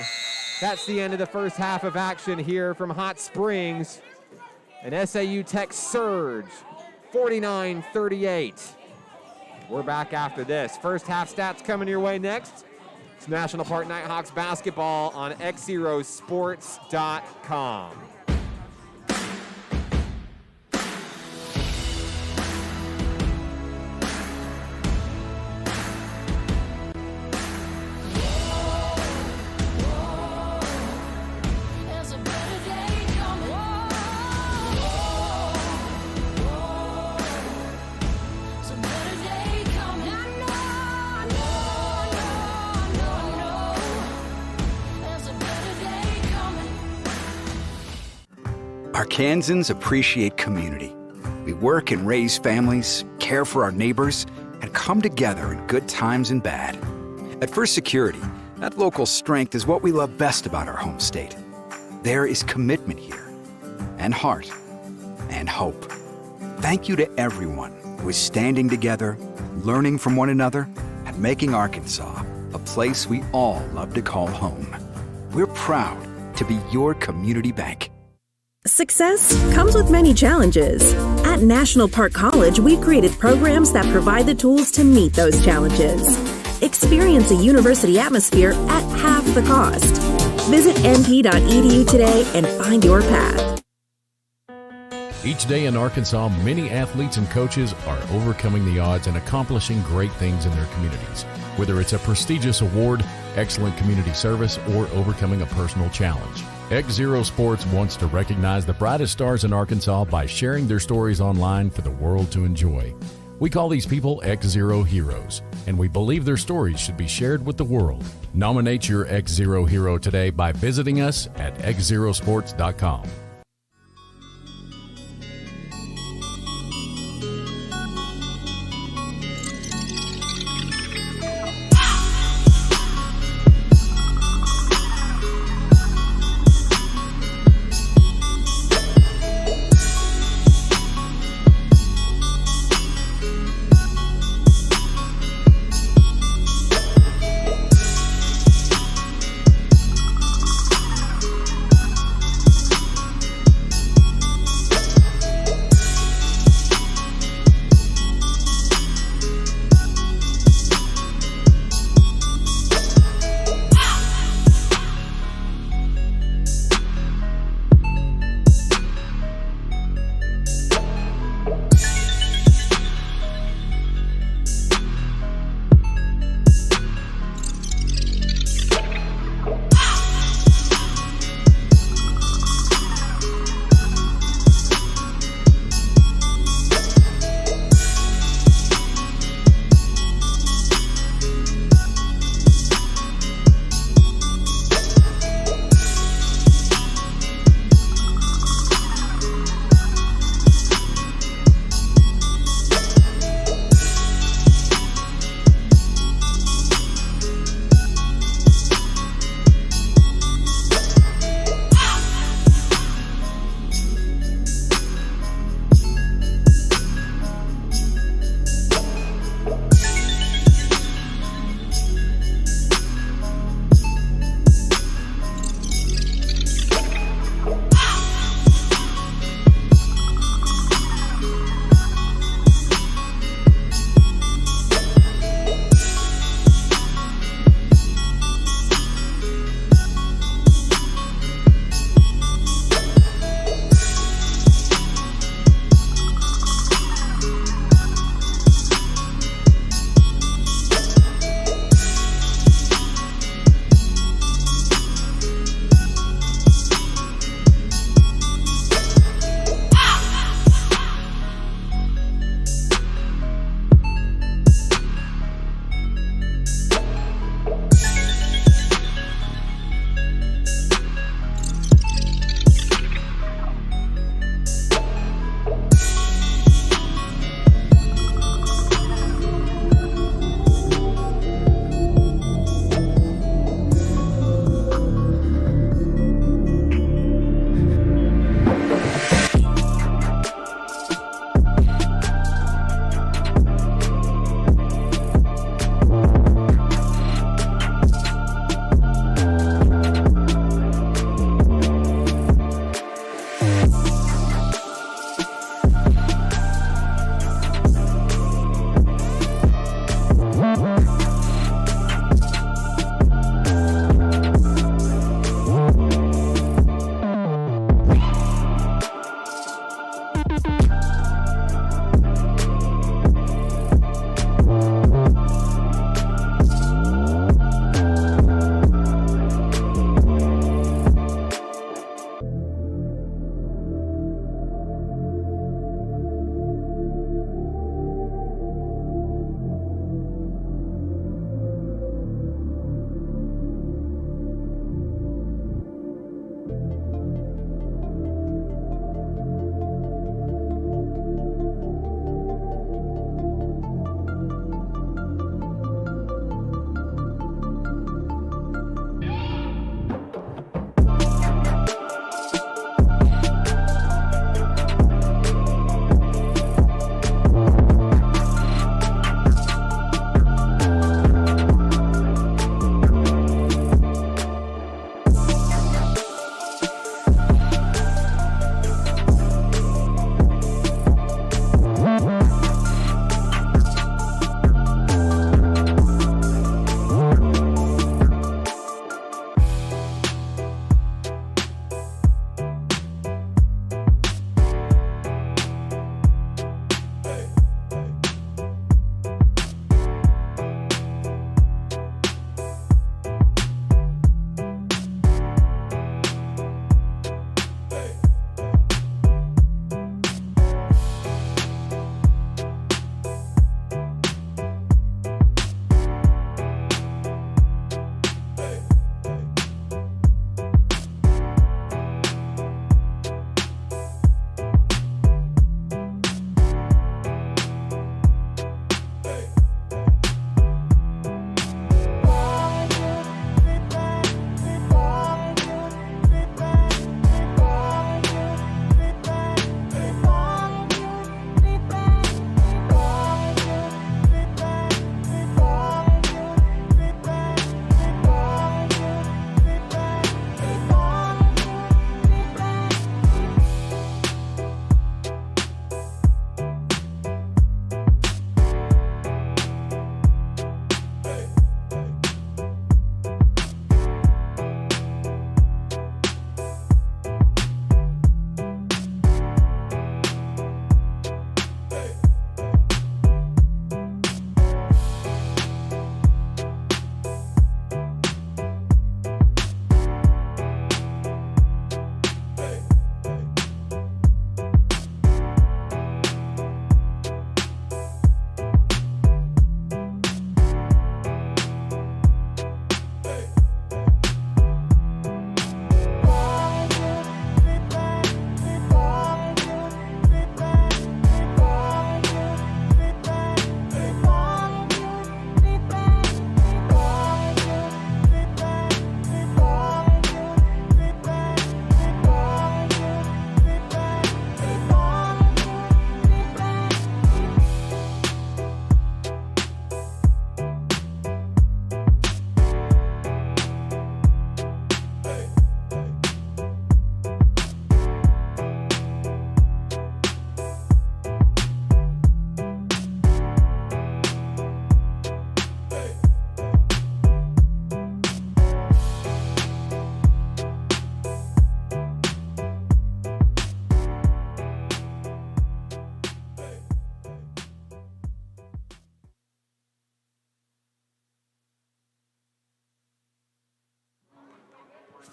That's the end of the first half of action here from Hot Springs. An SAU Tech surge, 49-38. We're back after this. First half stats coming your way next. It's National Park Nighthawks basketball on XZeroSports.com. Arkansans appreciate community. We work and raise families, care for our neighbors, and come together in good times and bad. At First Security, that local strength is what we love best about our home state. There is commitment here, and heart, and hope. Thank you to everyone who is standing together, learning from one another, and and making Arkansas a place we all love to call home. We're proud to be your community bank. Success comes with many challenges. At National Park College, we've created programs that provide the tools to meet those challenges. Experience a university atmosphere at half the cost. Visit np.edu today and find your path. Each day in Arkansas, many athletes and coaches are overcoming the odds and accomplishing great things in their communities. Whether it's a prestigious award, excellent community service, or overcoming a personal challenge. XZero Sports wants to recognize the brightest stars in Arkansas by sharing their stories online for the world to enjoy. We call these people XZero Heroes, and we believe their stories should be shared with the world. Nominate your XZero hero today by visiting us at xzerosports.com.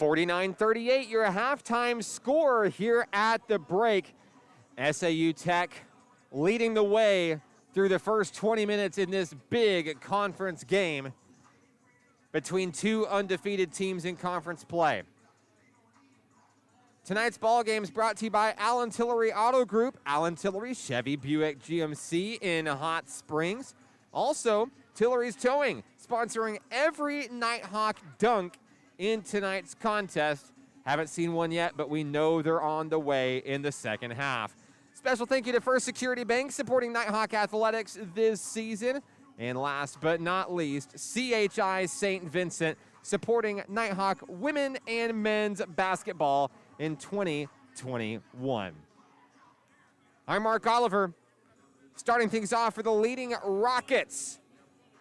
49-38, your halftime score here at the break. SAU Tech leading the way through the first 20 minutes in this big conference game between two undefeated teams in conference play. Tonight's ball game is brought to you by Allen Tillery Auto Group, Allen Tillery, Chevy, Buick, GMC in Hot Springs. Also, Tillery's Towing, sponsoring every Nighthawk dunk in tonight's contest. Haven't seen one yet, but we know they're on the way in the second half. Special thank you to First Security Bank, supporting Nighthawk athletics this season. And last but not least, CHI St. Vincent, supporting Nighthawk women and men's basketball in 2021. I'm Mark Oliver, starting things off for the leading Rockets.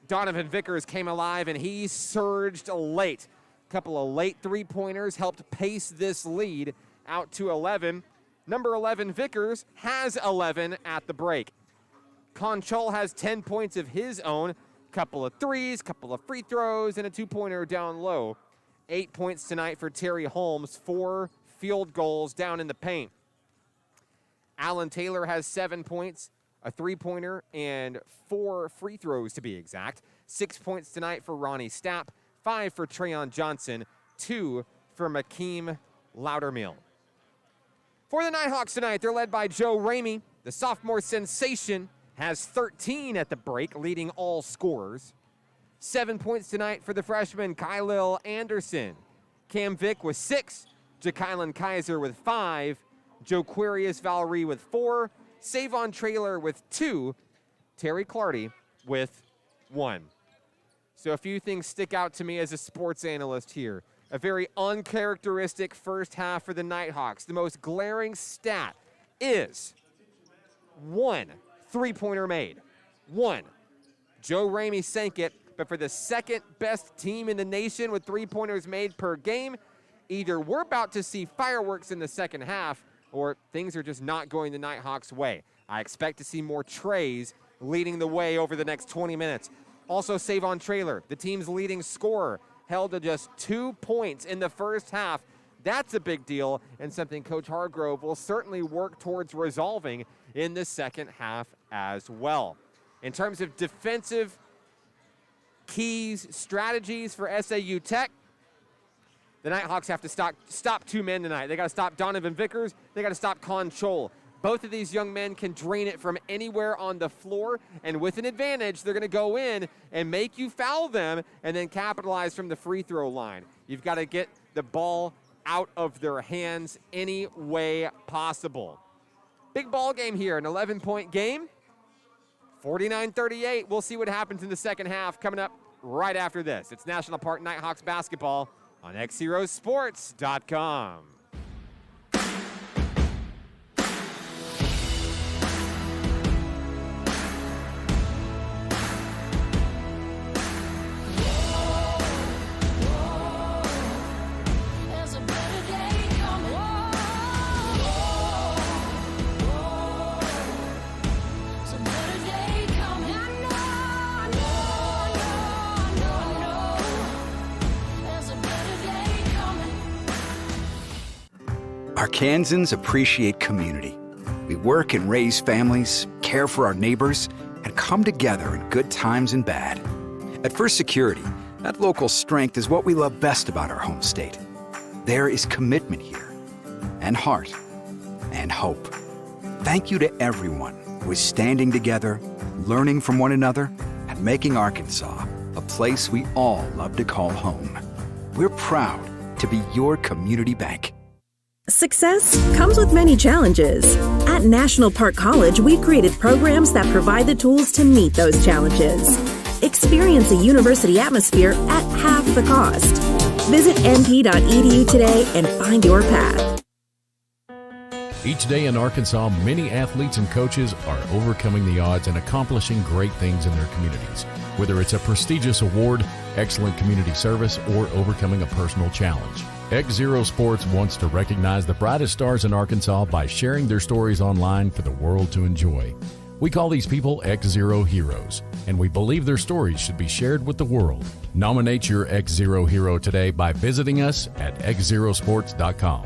Donovan Vickers came alive and he surged late. A couple of late three-pointers helped pace this lead out to 11. Number 11 Vickers has 11 at the break. Conchol has 10 points of his own, couple of threes, couple of free throws, and a two-pointer down low. 8 points tonight for Terry Holmes, 4 field goals down in the paint. Alan Taylor has 7 points, a three-pointer, and 4 free throws to be exact. 6 points tonight for Ronnie Stapp, 5 for Trayon Johnson, 2 for Makeem Loudermill. For the Nighthawks tonight, they're led by Joe Ramey. The sophomore sensation has 13 at the break, leading all scorers. 7 points tonight for the freshman Kylil Anderson. Cam Vick with 6, Ja'Kylan Kaiser with 5, Joquarius Valerie with 4, Savon Traylor with 2, Terry Clardy with 1. So a few things stick out to me as a sports analyst here. A very uncharacteristic first half for the Nighthawks. The most glaring stat is 1 three-pointer made. 1. Joe Ramey sank it, but for the second best team in the nation with three-pointers made per game, either we're about to see fireworks in the second half or things are just not going the Nighthawks' way. I expect to see more trays leading the way over the next 20 minutes. Also, Savon Traylor, the team's leading scorer, held to just 2 points in the first half. That's a big deal and something Coach Hargrove will certainly work towards resolving in the second half as well. In terms of defensive keys, strategies for SAU Tech, the Nighthawks have to stop 2 men tonight. They got to stop Donovan Vickers. They got to stop Conchol. Both of these young men can drain it from anywhere on the floor, and with an advantage, they're going to go in and make you foul them and then capitalize from the free throw line. You've got to get the ball out of their hands any way possible. Big ball game here, an 11-point game. 49-38. We'll see what happens in the second half coming up right after this. It's National Park Nighthawks basketball on XZeroSports.com. Arkansans appreciate community. We work and raise families, care for our neighbors, and come together in good times and bad. At First Security, that local strength is what we love best about our home state. There is commitment here, and heart, and hope. Thank you to everyone who is standing together, learning from one another, and making Arkansas a place we all love to call home. We're proud to be your community bank. Success comes with many challenges. At National Park College, we've created programs that provide the tools to meet those challenges. Experience a university atmosphere at half the cost. Visit np.edu today and find your path. Each day in Arkansas, many athletes and coaches are overcoming the odds and accomplishing great things in their communities. Whether it's a prestigious award, excellent community service, or overcoming a personal challenge. XZero Sports wants to recognize the brightest stars in Arkansas by sharing their stories online for the world to enjoy. We call these people XZero heroes, and we believe their stories should be shared with the world. Nominate your XZero hero today by visiting us at XZeroSports.com.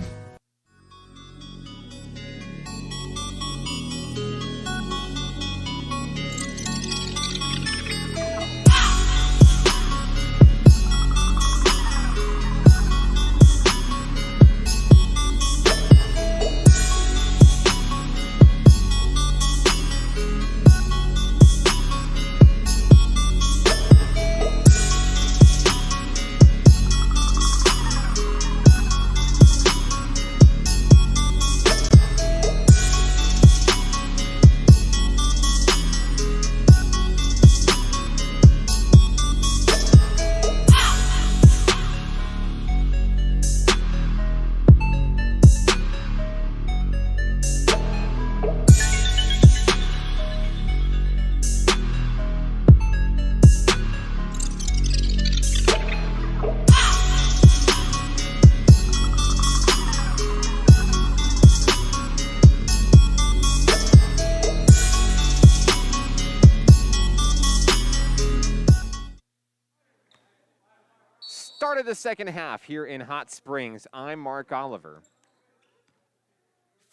Start of the second half here in Hot Springs. I'm Mark Oliver.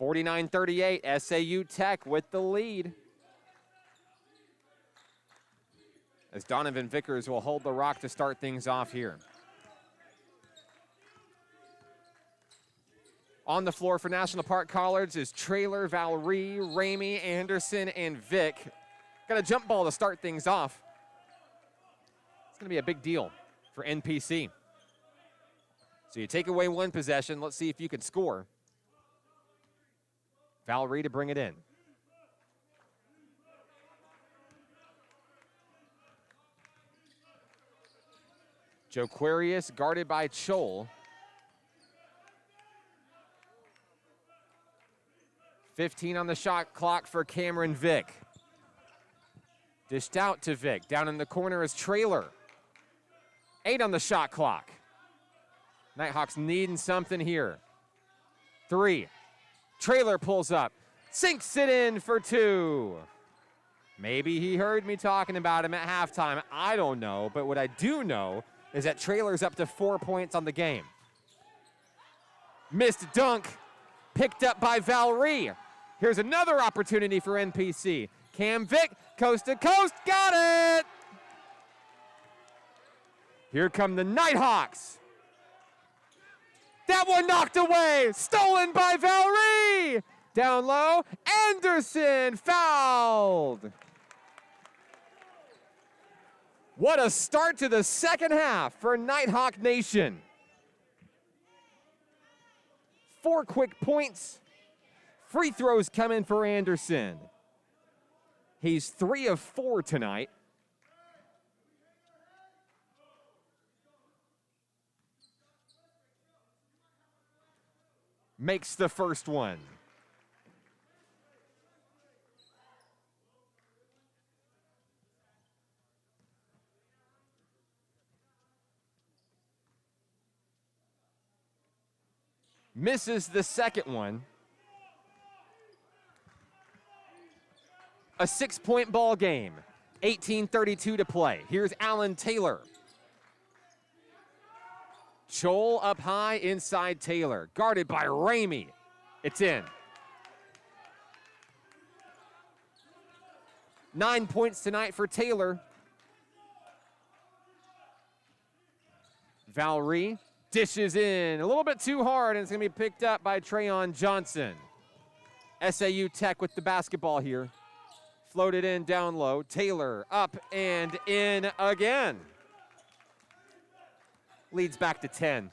49-38, SAU Tech with the lead. As Donovan Vickers will hold the rock to start things off here. On the floor for National Park College is Traylor, Valerie, Ramey, Anderson, and Vic. Got a jump ball to start things off. It's going to be a big deal for NPC. So you take away one possession. Let's see if you can score. Valerie to bring it in. Joquarius guarded by Chol. 15 on the shot clock for Cameron Vick. Dished out to Vick. Down in the corner is Traylor. 8 on the shot clock. Nighthawks needing something here. 3. Traylor pulls up. Sinks it in for 2. Maybe he heard me talking about him at halftime. I don't know. But what I do know is that Traylor's up to 4 points on the game. Missed dunk. Picked up by Valerie. Here's another opportunity for NPC. Cam Vick, coast to coast. Got it! Here come the Nighthawks. That one knocked away. Stolen by Valerie. Down low. Anderson fouled. What a start to the second half for Nighthawk Nation. 4 quick points. Free throws come in for Anderson. He's 3 of 4 tonight. Makes the first one. Misses the second one. A 6-point ball game. 18:32 to play. Here's Alan Taylor. Chol up high inside Taylor. Guarded by Ramey. It's in. 9 points tonight for Taylor. Valerie dishes in a little bit too hard, and it's going to be picked up by Trayon Johnson. SAU Tech with the basketball here. Floated in down low. Taylor up and in again. Leads back to 10.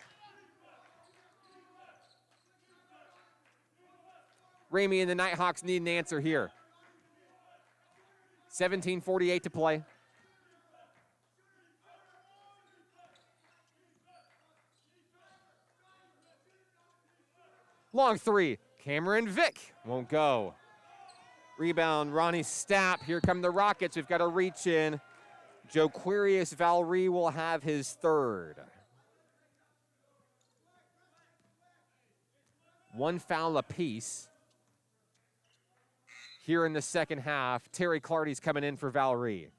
Ramey and the Nighthawks need an answer here. 17:48 to play. Long 3. Cameron Vick won't go. Rebound, Ronnie Stapp. Here come the Rockets. We've got a reach in. Joquarius Valerie will have his third. 1 foul apiece. here in the second half. Terry Clardy's coming in for Valerie.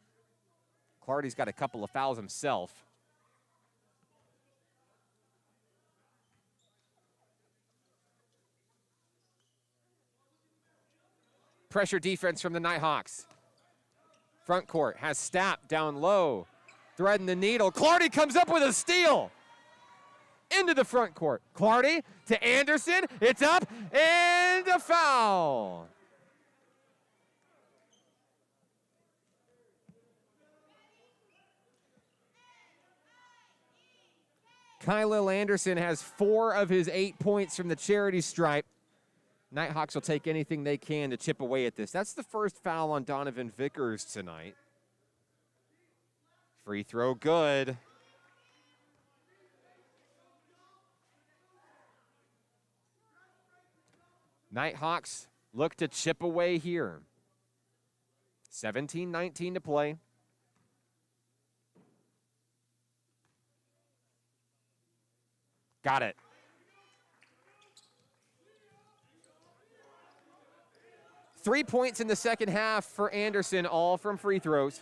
Clardy's got a couple of fouls himself. Pressure defense from the Nighthawks. Front court has Stapp down low, threading the needle. Clardy comes up with a steal. Into the front court. Clardy to Anderson. It's up and a foul. Kylil Anderson has 4 of his 8 points from the charity stripe. Nighthawks will take anything they can to chip away at this. That's the first foul on Donovan Vickers tonight. Free throw good. Nighthawks look to chip away here. 17-19 to play. Got it. Three points in the second half for Anderson, all from free throws.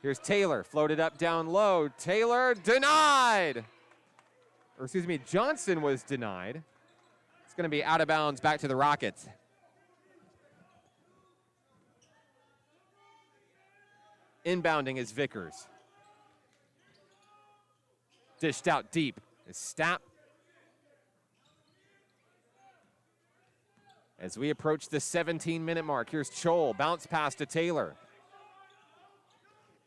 Here's Taylor, floated up down low. Taylor denied. Or excuse me, Johnson was denied. It's going to be out of bounds back to the Rockets. Inbounding is Vickers. Dished out deep is Stapp. As we approach the 17-minute mark, here's Chol, bounce pass to Taylor.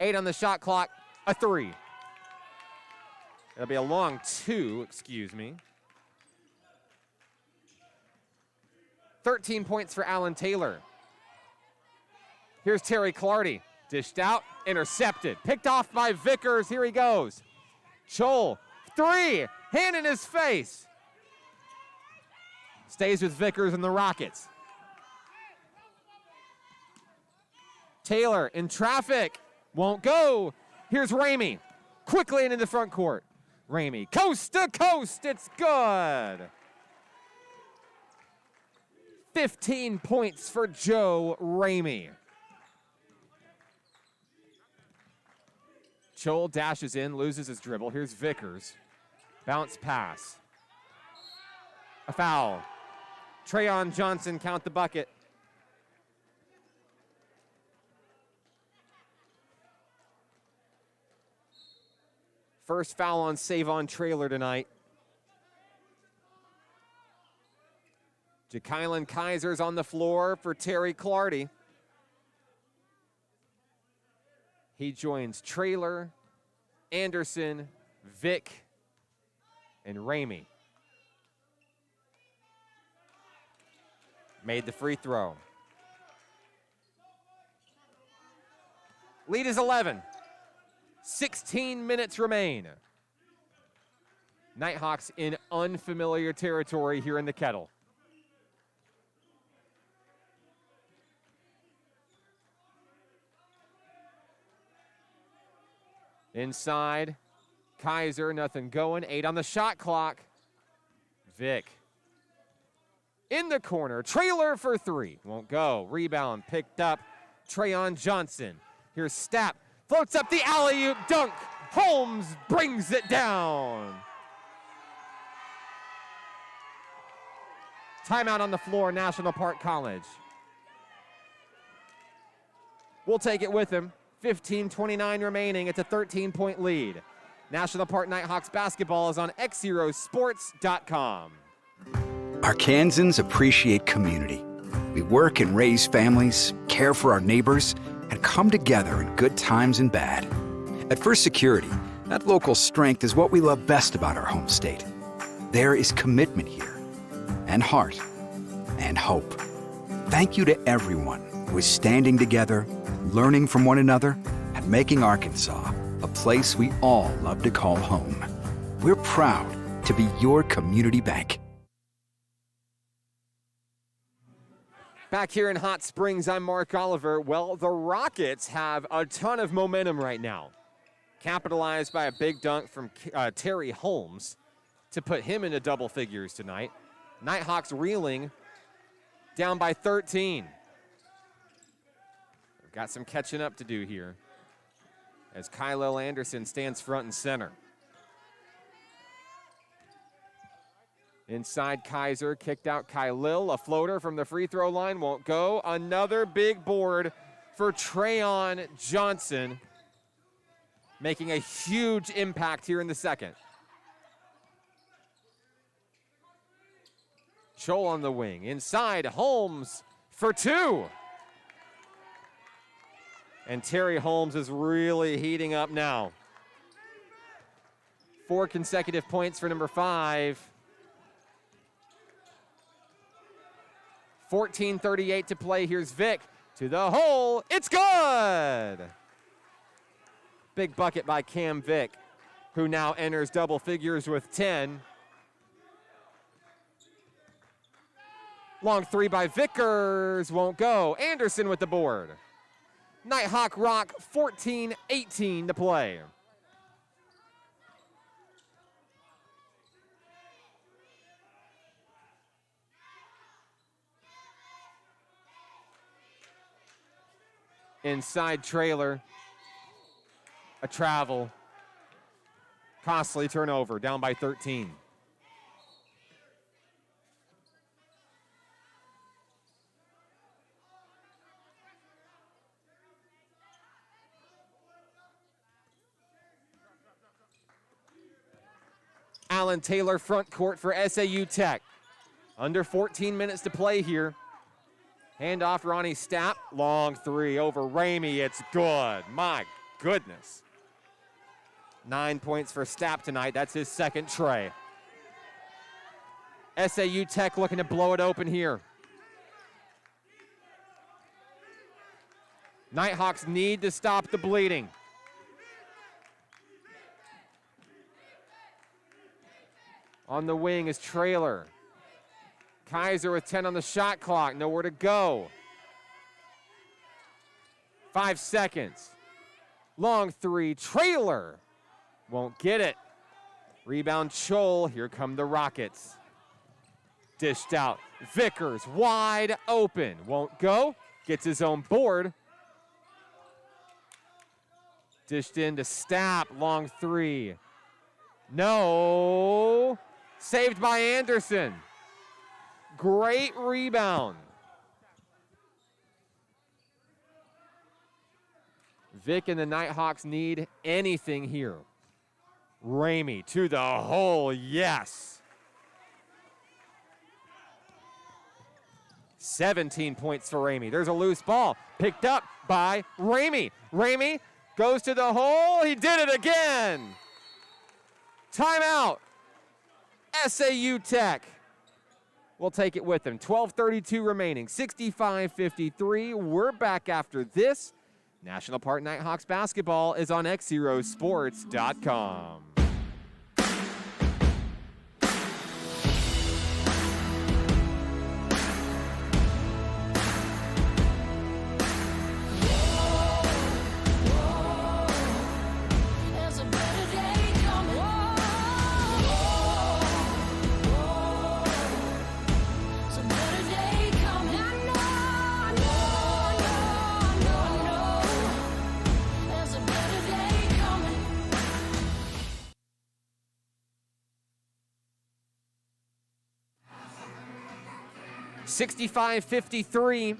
8 on the shot clock, a 3. It'll be a long 2, excuse me. 13 points for Alan Taylor. Here's Terry Clardy, dished out, intercepted, picked off by Vickers, here he goes. Chol, 3, hand in his face. Stays with Vickers and the Rockets. Taylor in traffic, won't go. Here's Ramey, quickly into the front court. Ramey, coast to coast, it's good. 15 points for Joe Ramey. Chol dashes in, loses his dribble. Here's Vickers. Bounce pass. A foul. Trayon Johnson, count the bucket. First foul on Savon Traylor tonight. Ja'Kylan Kaiser's on the floor for Terry Clardy. He joins Traylor, Anderson, Vick, and Ramey. Made the free throw. Lead is 11. 16 minutes remain. Nighthawks in unfamiliar territory here in the Kettle. Inside, Kaiser, nothing going. 8 on the shot clock. Vick. In the corner, Traylor for 3. Won't go. Rebound picked up. Trayon Johnson. Here's Stapp. Floats up the alley-oop dunk. Holmes brings it down. Timeout on the floor, National Park College. We'll take it with him. 15:29 remaining. It's a 13-point lead. National Park Nighthawks basketball is on XZeroSports.com. Arkansans appreciate community. We work and raise families, care for our neighbors, and come together in good times and bad. At First Security, that local strength is what we love best about our home state. There is commitment here, and heart, and hope. Thank you to everyone who is standing together, learning from one another, and making Arkansas a place we all love to call home. We're proud to be your community bank. Back here in Hot Springs, I'm Mark Oliver. Well, the Rockets have a ton of momentum right now. Capitalized by a big dunk from Terry Holmes to put him into double figures tonight. Nighthawks reeling, down by 13. got some catching up to do here as Kylil Anderson stands front and center. Inside Kaiser, kicked out Kylil. A floater from the free throw line won't go. Another big board for Trayon Johnson, making a huge impact here in the second. Scholl on the wing. Inside, Holmes for two. And Terry Holmes is really heating up now. 4 consecutive points for number 5. 14:38 to play. Here's Vick to the hole. It's good! Big bucket by Cam Vick, who now enters double figures with 10. Long three by Vickers, won't go. Anderson with the board. Nighthawk Rock, 14:18 to play. Inside trailer, a travel, costly turnover, down by 13. Alan Taylor front court for SAU Tech. Under 14 minutes to play here. Handoff Ronnie Stapp, long three over Ramey, it's good. My goodness. 9 points for Stapp tonight, that's his second tray. SAU Tech looking to blow it open here. Nighthawks need to stop the bleeding. On the wing is Trailer. Kaiser with 10 on the shot clock, nowhere to go. 5 seconds. Long three, Trailer. Won't get it. Rebound Scholl, here come the Rockets. Dished out, Vickers wide open. Won't go, gets his own board. Dished in to Stapp, long three. No, saved by Anderson. Great rebound. Vick and the Nighthawks need anything here. Ramey to the hole, yes. 17 points for Ramey. There's a loose ball picked up by Ramey. Ramey goes to the hole, he did it again. Timeout. SAU Tech will take it with them. 12:32 remaining, 65-53. We're back after this. National Park Nighthawks basketball is on XZeroSports.com. (65-53)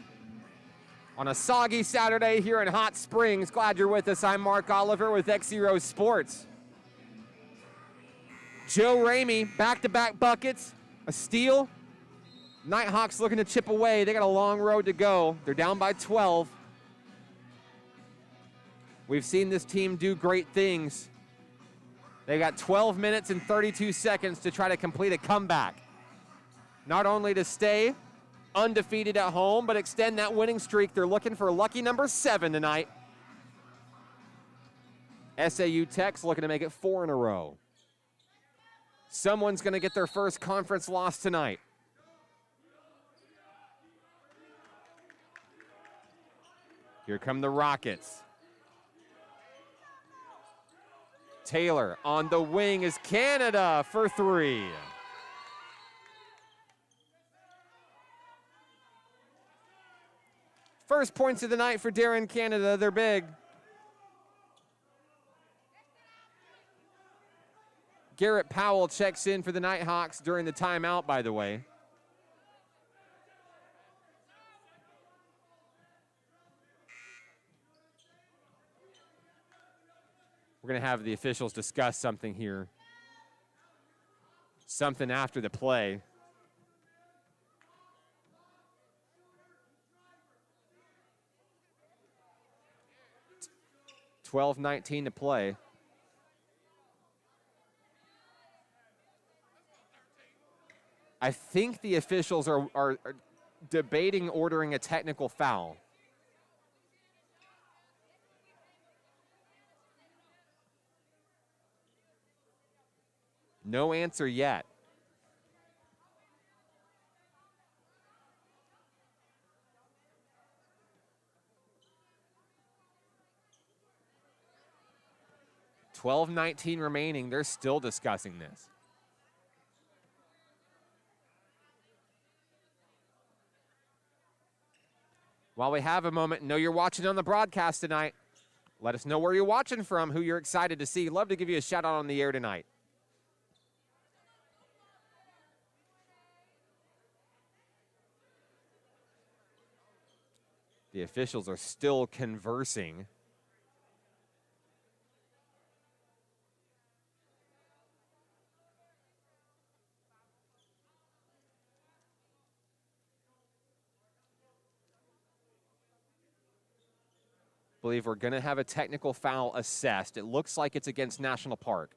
on a soggy Saturday here in Hot Springs. Glad you're with us. I'm Mark Oliver with XZero Sports. Joe Ramey, back-to-back buckets, a steal. Nighthawks looking to chip away. They got a long road to go. They're down by 12. We've seen this team do great things. They got 12 minutes and 32 seconds to try to complete a comeback. Not only to stay undefeated at home, but extend that winning streak. They're looking for lucky number 7 tonight. SAU Tech's looking to make it 4 in a row. Someone's going to get their first conference loss tonight. Here come the Rockets. Taylor on the wing is Canada for 3. First points of the night for Darren Canada. They're big. Garrett Powell checks in for the Nighthawks during the timeout, by the way. We're going to have the officials discuss something here. Something after the play. $12:19 to play. I think the officials are debating ordering a technical foul. No answer yet. $12:19 remaining. They're still discussing this. While we have a moment, know you're watching on the broadcast tonight. Let us know where you're watching from, who you're excited to see. Love to give you a shout out on the air tonight. The officials are still conversing. Believe we're going to have a technical foul assessed. It looks like it's against National Park.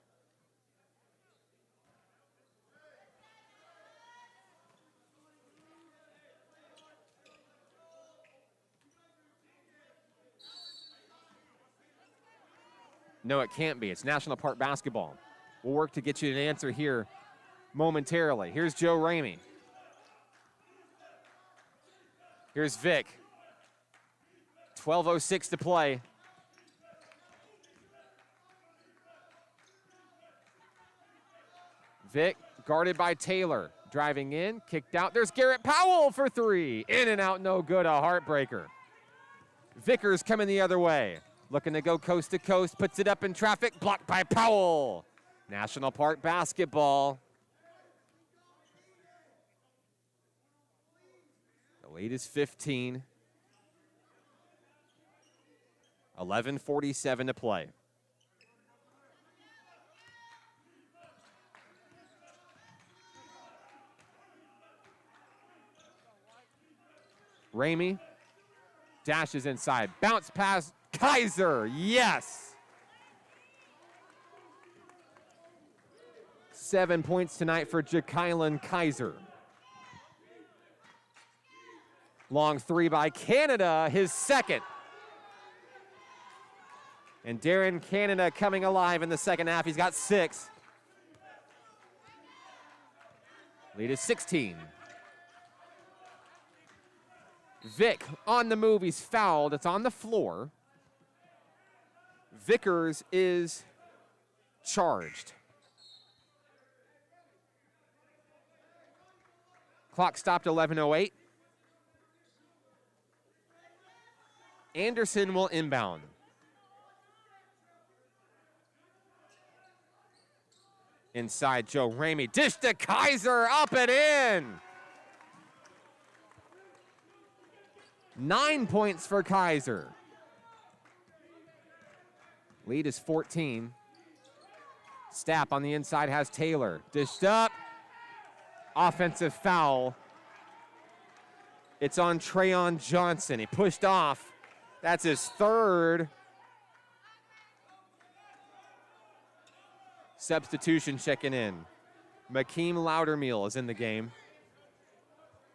No, it can't be. It's National Park basketball. We'll work to get you an answer here momentarily. Here's Joe Ramey. Here's Vic. 12:06 to play. Vic guarded by Taylor. Driving in, kicked out. There's Garrett Powell for three. In and out, no good, a heartbreaker. Vickers coming the other way. Looking to go coast to coast, puts it up in traffic, blocked by Powell. National Park basketball. The lead is 15. 11:47 to play. Ramey dashes inside. Bounce pass. Kaiser, yes. 7 points tonight for Ja'Kylan Kaiser. Long three by Canada, his second. And Darren Canada coming alive in the second half. He's got 6. Lead is 16. Vic on the move. He's fouled. It's on the floor. Vickers is charged. Clock stopped 11:08. Anderson will inbound. Inside Joe Ramey. Dish to Kaiser, up and in. 9 points for Kaiser. Lead is 14. Stapp on the inside has Taylor. Dished up. Offensive foul. It's on Trayon Johnson. He pushed off. That's his third. Substitution checking in. Makeem Loudermeal is in the game.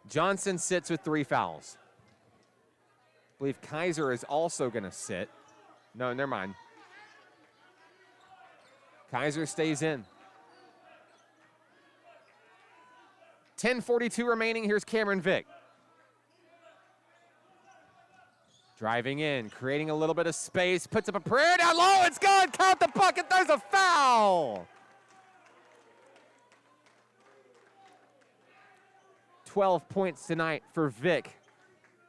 Johnson sits with 3 fouls. I believe Kaiser is also going to sit. No, never mind. Kaiser stays in. 10:42 remaining. Here's Cameron Vick. Driving in, creating a little bit of space, puts up a prayer down low. It's gone. Count the bucket. There's a foul. 12 points tonight for Vick.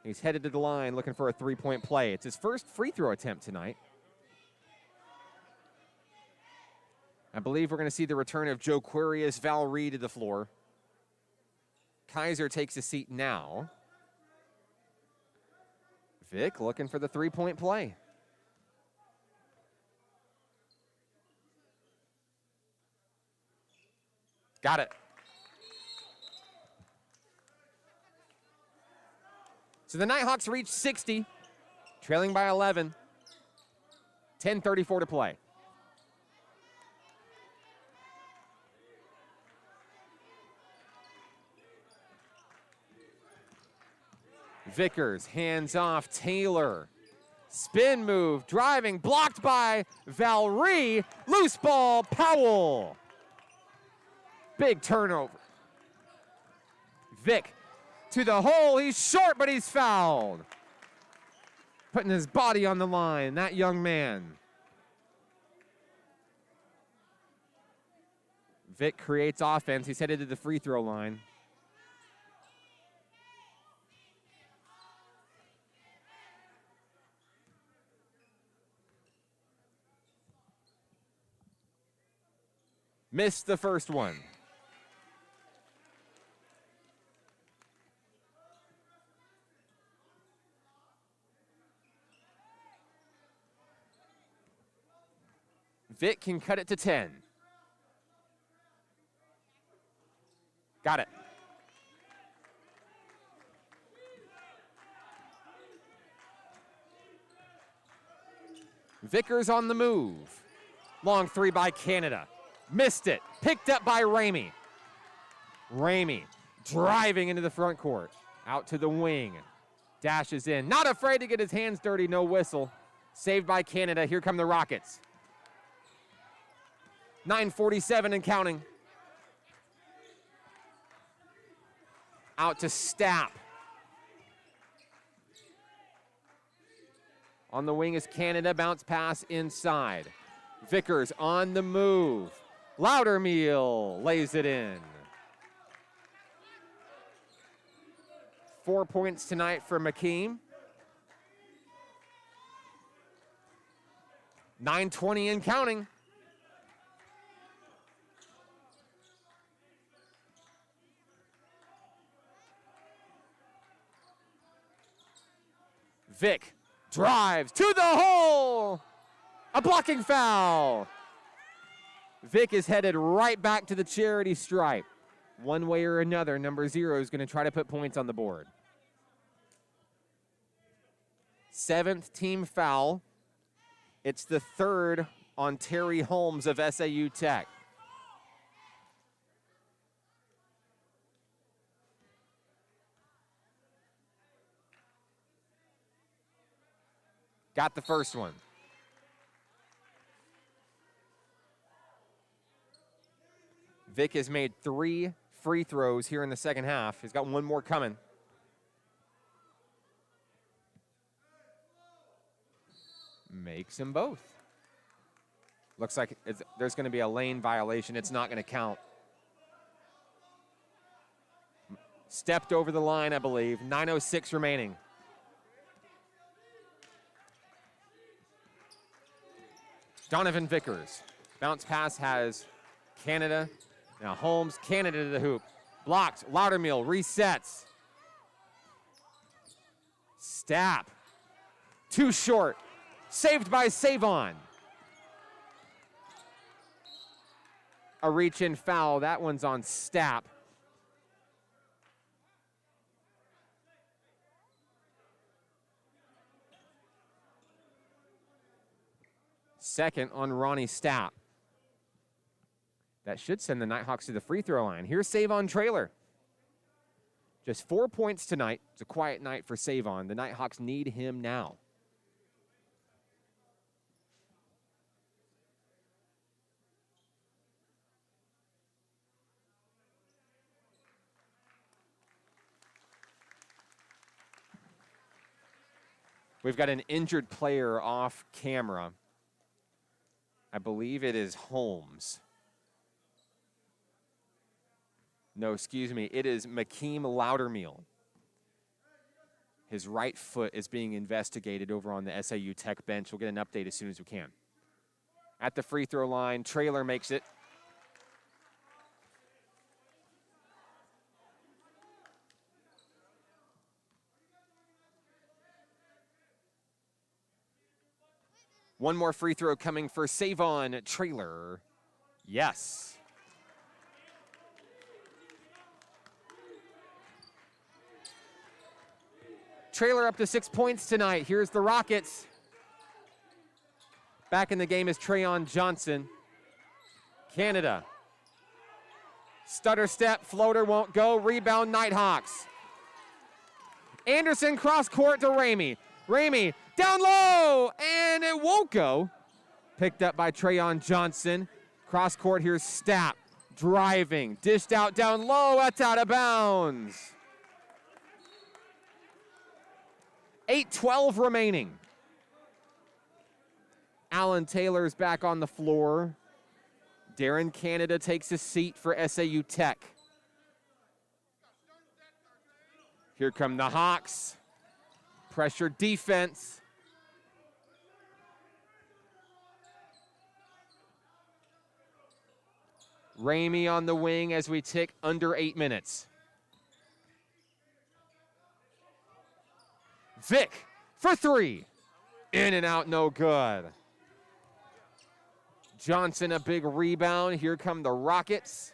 He's headed to the line looking for a three-point play. It's his first free throw attempt tonight. I believe we're going to see the return of Joe Quirius, Val Reed to the floor. Kaiser takes a seat now. Vic looking for the three-point play. Got it. So the Nighthawks reach 60, trailing by 11. 10:34 to play. Vickers, hands off, Taylor. Spin move, driving, blocked by Valry. Loose ball, Powell. Big turnover. Vic to the hole, he's short, but he's fouled. Putting his body on the line, that young man. Vic creates offense, he's headed to the free throw line. Missed the first one. Vic can cut it to 10. Got it. Vickers on the move. Long three by Canada. Missed it. Picked up by Ramey. Ramey driving into the front court. Out to the wing. Dashes in. Not afraid to get his hands dirty. No whistle. Saved by Canada. Here come the Rockets. 9:47 and counting. Out to Stapp. On the wing is Canada. Bounce pass inside. Vickers on the move. Loudermeal lays it in. 4 points tonight for McKeem. 9:20 and counting. Vic drives to the hole. A blocking foul. Vic is headed right back to the charity stripe. One way or another, number 0 is going to try to put points on the board. 7th team foul. It's the 3rd on Terry Holmes of SAU Tech. Got the first one. Vic has made 3 free throws here in the second half. He's got one more coming. Makes them both. Looks like there's going to be a lane violation. It's not going to count. Stepped over the line, I believe. 9:06 remaining. Donovan Vickers. Bounce pass has Canada. Now Holmes, Canada to the hoop. Blocked. Loudermeal resets. Stapp. Too short. Saved by Savon. A reach-in foul. That one's on Stapp. Second on Ronnie Stapp. That should send the Nighthawks to the free throw line. Here's Savon Trailer. Just 4 points tonight. It's a quiet night for Savon. The Nighthawks need him now. We've got an injured player off camera. I believe it is Holmes. No, excuse me. It is McKeem Loudermeal. His right foot is being investigated over on the SAU Tech bench. We'll get an update as soon as we can. At the free throw line, Traylor makes it. One more free throw coming for Savon Traylor. Yes. Traylor up to 6 points tonight. Here's the Rockets. Back in the game is Trayon Johnson. Canada. Stutter step, floater won't go. Rebound, Nighthawks. Anderson cross court to Ramey. Ramey down low, and it won't go. Picked up by Trayon Johnson. Cross court, here's Stapp. Driving, dished out down low, that's out of bounds. 8:12 remaining. Alan Taylor's back on the floor. Darren Canada takes a seat for SAU Tech. Here come the Hawks. Pressure defense. Ramey on the wing as we tick under 8 minutes. Vic for three. In and out, no good. Johnson a big rebound. Here come the Rockets.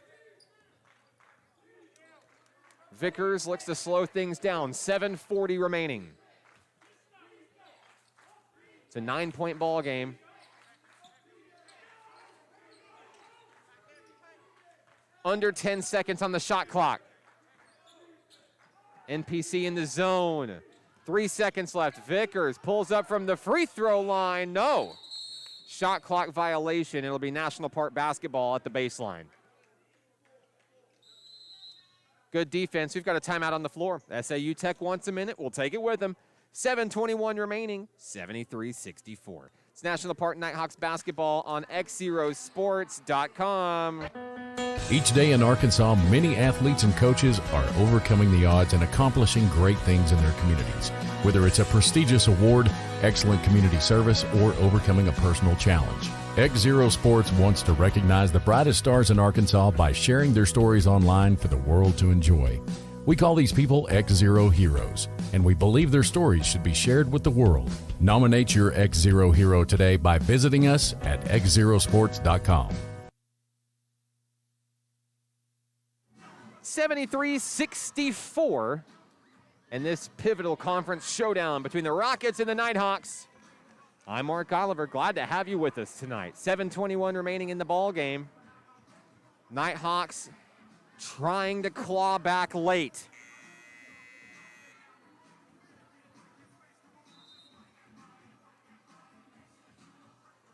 Vickers looks to slow things down. 7:40 remaining. It's a 9-point ball game. Under 10 seconds on the shot clock. NPC in the zone. 3 seconds left. Vickers pulls up from the free throw line. No. Shot clock violation. It'll be National Park basketball at the baseline. Good defense. We've got a timeout on the floor. SAU Tech wants a minute. We'll take it with them. 7:21 remaining. 73-64. It's National Park Nighthawks basketball on XZeroSports.com. Each day in Arkansas, many athletes and coaches are overcoming the odds and accomplishing great things in their communities. Whether it's a prestigious award, excellent community service, or overcoming a personal challenge. XZero Sports wants to recognize the brightest stars in Arkansas by sharing their stories online for the world to enjoy. We call these people XZero Heroes, and we believe their stories should be shared with the world. Nominate your XZero hero today by visiting us at XZeroSports.com. 73-64 in this pivotal conference showdown between the Rockets and the Nighthawks. I'm Mark Oliver. Glad to have you with us tonight. 7:21 remaining in the ball game. Nighthawks trying to claw back late.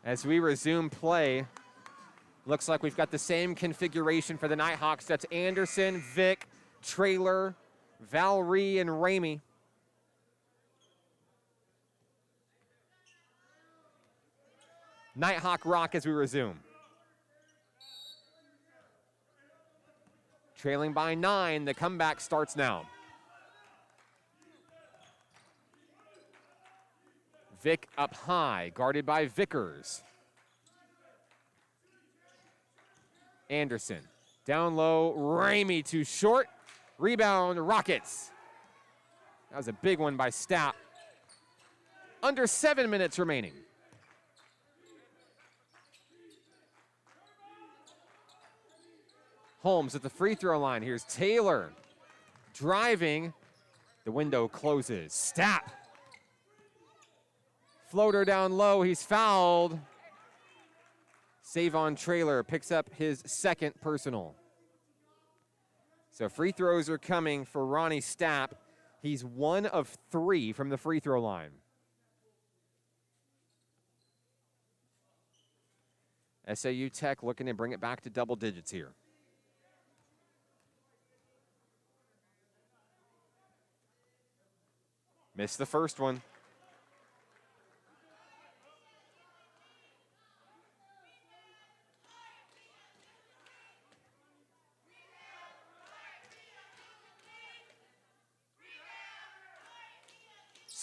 As we resume play, looks like we've got the same configuration for the Nighthawks. That's Anderson, Vic, Traylor, Valerie, and Ramey. Nighthawk rock as we resume. Trailing by 9, the comeback starts now. Vic up high, guarded by Vickers. Anderson, down low, Ramey too short. Rebound, Rockets. That was a big one by Stapp. Under 7 minutes remaining. Holmes at the free throw line. Here's Taylor driving. The window closes. Stapp. Floater down low. He's fouled. Savon Traylor picks up his second personal. So free throws are coming for Ronnie Stapp. He's 1 of 3 from the free throw line. SAU Tech looking to bring it back to double digits here. Missed the first one.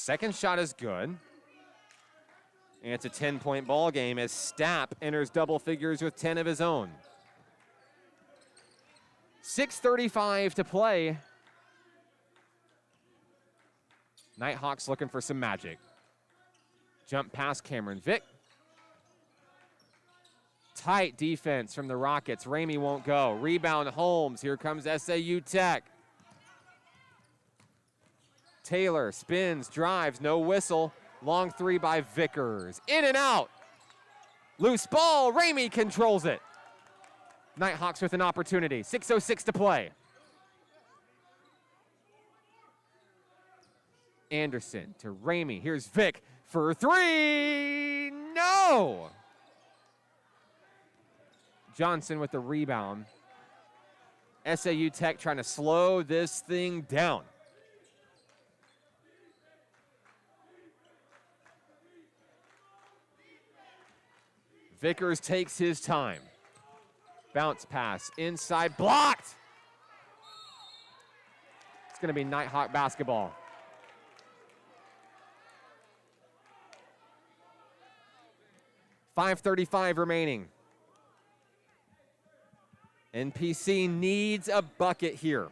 Second shot is good. And it's a 10-point ball game as Stapp enters double figures with 10 of his own. 6:35 to play. Nighthawks looking for some magic. Jump past Cameron Vick. Tight defense from the Rockets. Ramey won't go. Rebound Holmes. Here comes SAU Tech. Taylor spins, drives, no whistle. Long three by Vickers. In and out. Loose ball. Ramey controls it. Nighthawks with an opportunity. 6:06 to play. Anderson to Ramey. Here's Vick for three. No! Johnson with the rebound. SAU Tech trying to slow this thing down. Vickers takes his time. Bounce pass inside, blocked. It's going to be Nighthawk basketball. .535 remaining. NPC needs a bucket here.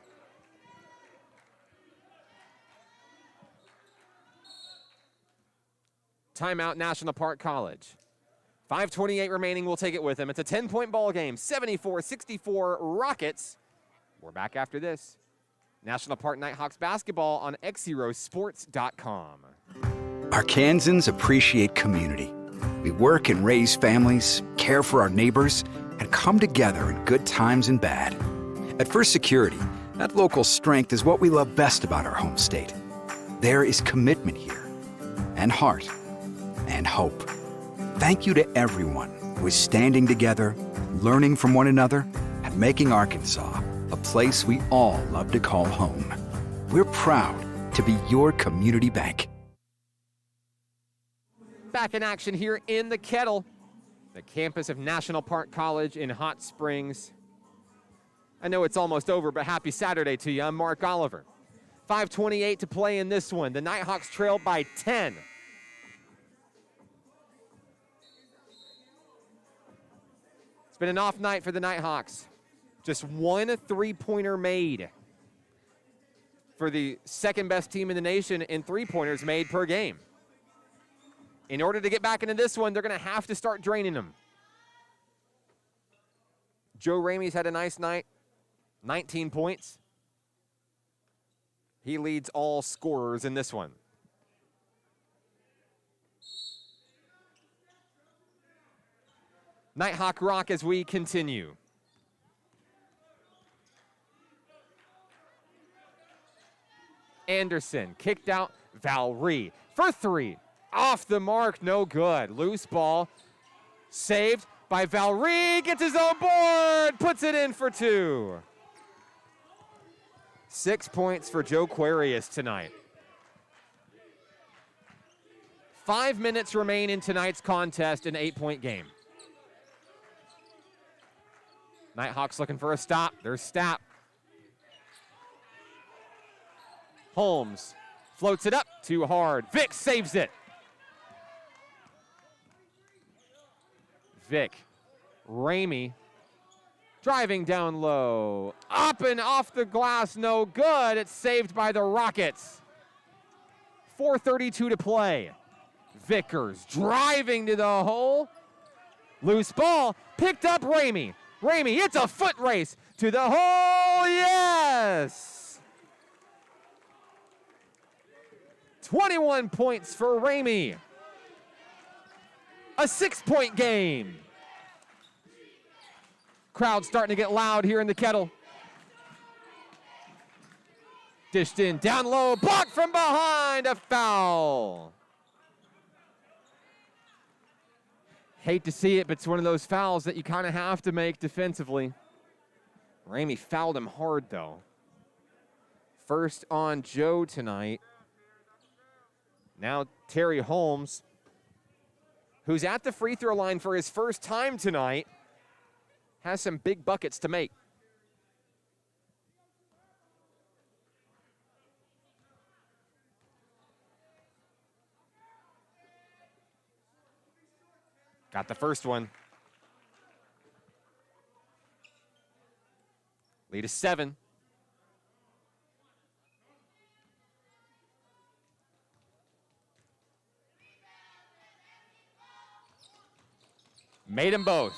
Timeout, National Park College. 5:28 remaining, we'll take it with him. It's a 10-point ball game, 74-64 Rockets. We're back after this. National Park Nighthawks basketball on XZeroSports.com. Arkansans appreciate community. We work and raise families, care for our neighbors, and come together in good times and bad. At First Security, that local strength is what we love best about our home state. There is commitment here, and heart, and hope. Thank you to everyone who is standing together, learning from one another, and making Arkansas a place we all love to call home. We're proud to be your community bank. Back in action here in the Kettle, the campus of National Park College in Hot Springs. I know it's almost over, but happy Saturday to you. I'm Mark Oliver. 5:28 to play in this one. The Nighthawks trail by 10. It's been an off night for the Nighthawks. Just one three-pointer made for the second best team in the nation in three-pointers made per game. In order to get back into this one, they're going to have to start draining them. Joe Ramey's had a nice night, 19 points. He leads all scorers in this one. Nighthawk rock as we continue. Anderson kicked out. Valry for three. Off the mark, no good. Loose ball. Saved by Valry. Gets his own board. Puts it in for two. 6 points for Joe Quarius tonight. 5 minutes remain in tonight's contest, an 8-point game. Nighthawks looking for a stop. There's Stapp. Holmes floats it up too hard. Vick saves it. Vick. Ramey driving down low. Up and off the glass, no good. It's saved by the Rockets. 4:32 to play. Vickers driving to the hole. Loose ball, picked up Ramey. Ramey, it's a foot race to the hole, yes! 21 points for Ramey. A 6-point game. Crowd starting to get loud here in the Kettle. Dished in, down low, blocked from behind, a foul. Hate to see it, but it's one of those fouls that you kind of have to make defensively. Ramey fouled him hard, though. First on Joe tonight. Now Terry Holmes, who's at the free throw line for his first time tonight, has some big buckets to make. Got the first one. Lead is 7. Made them both.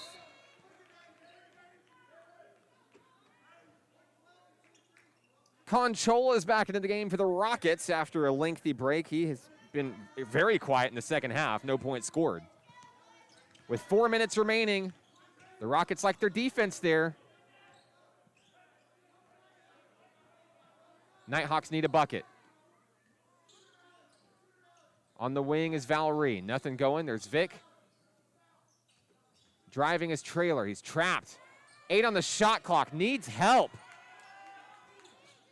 Conchola is back into the game for the Rockets after a lengthy break. He has been very quiet in the second half. No points scored. With 4 minutes remaining, the Rockets like their defense there. Nighthawks need a bucket. On the wing is Valerie. Nothing going. There's Vic. Driving his trailer. He's trapped. 8 on the shot clock. Needs help.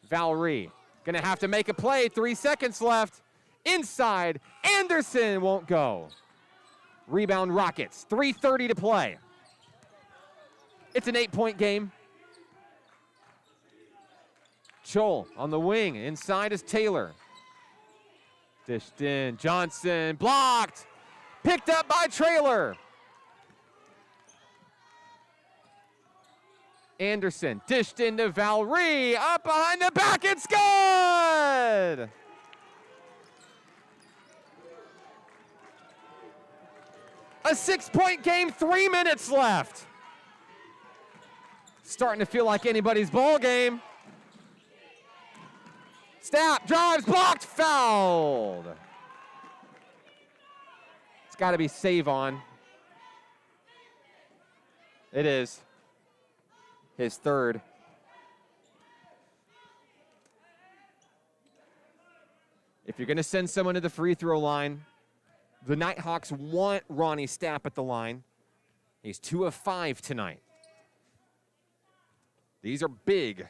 Valerie going to have to make a play. 3 seconds left. Inside. Anderson won't go. Rebound Rockets. 3:30 to play. It's an 8-point game. Chol on the wing. Inside is Taylor. Dished in. Johnson blocked. Picked up by Trailer. Anderson dished into Valerie. Up behind the back. It's good. A 6-point game, 3 minutes left. Starting to feel like anybody's ball game. Snap, drives, blocked, fouled. It's got to be save on. It is. His third. If you're going to send someone to the free throw line, the Nighthawks want Ronnie Stapp at the line. He's 2 of 5 tonight. These are big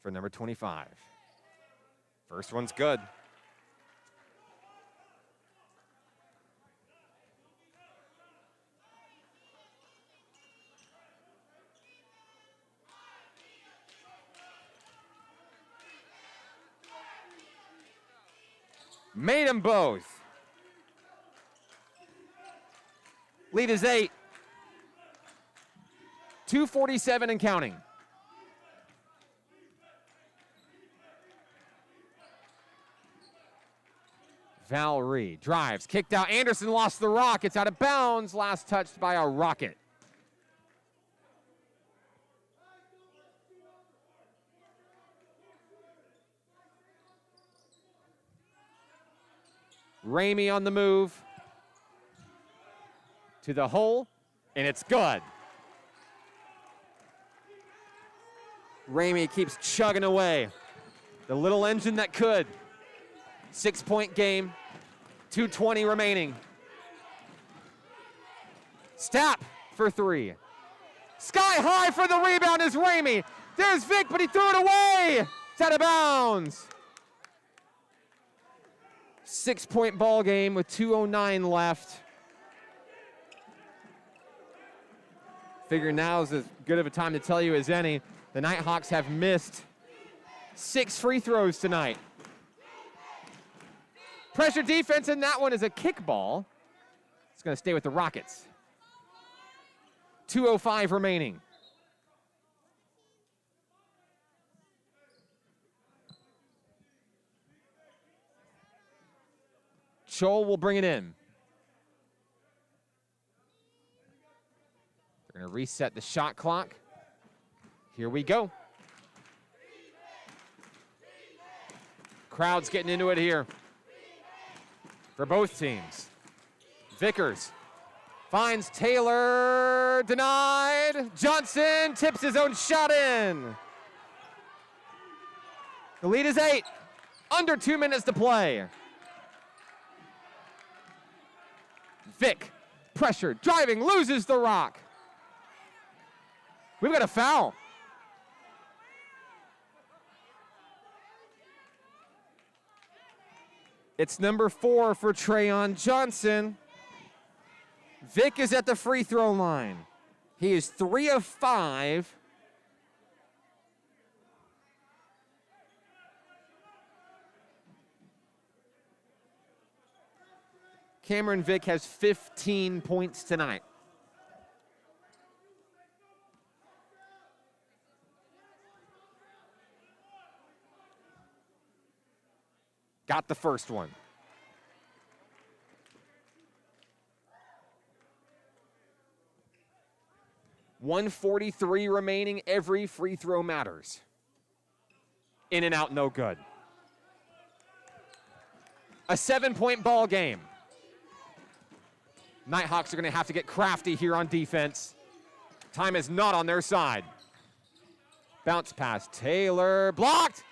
for number 25. First one's good. Made them both. Lead is 8. 2:47 and counting. Valerie drives, kicked out. Anderson lost the rock. It's out of bounds. Last touched by a Rocket. Ramey on the move. To the hole, and it's good. Ramey keeps chugging away. The little engine that could. 6-point game, 2:20 remaining. Stapp for 3. Sky high for the rebound is Ramey. There's Vic, but he threw it away. It's out of bounds. 6-point ball game with 2:09 left. Figure now is as good of a time to tell you as any. The Nighthawks have missed 6 free throws tonight. Pressure defense, and that one is a kickball. It's going to stay with the Rockets. 2:05 remaining. Chol will bring it in. They're going to reset the shot clock. Here we go. Crowd's getting into it here for both teams. Vickers finds Taylor, denied. Johnson tips his own shot in. The lead is 8. Under 2 minutes to play. Vic, pressure, driving, loses the rock. We've got a foul. It's number 4 for Trayon Johnson. Vic is at the free throw line. He is 3 of 5. Cameron Vick has 15 points tonight. Got the first one. .143 remaining. Every free throw matters. In and out, no good. A 7-point ball game. Nighthawks are going to have to get crafty here on defense. Time is not on their side. Bounce pass, Taylor, blocked!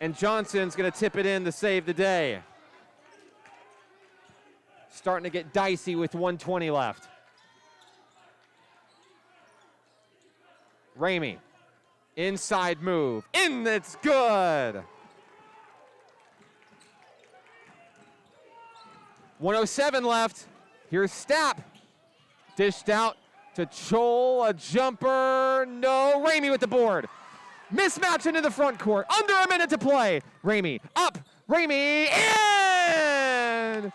And Johnson's going to tip it in to save the day. Starting to get dicey with 1:20 left. Ramey, inside move, in, it's good! 1:07 left. Here's Stapp. Dished out to Chol, a jumper, no. Ramey with the board. Mismatch into the front court. Under a minute to play. Ramey up. Ramey in.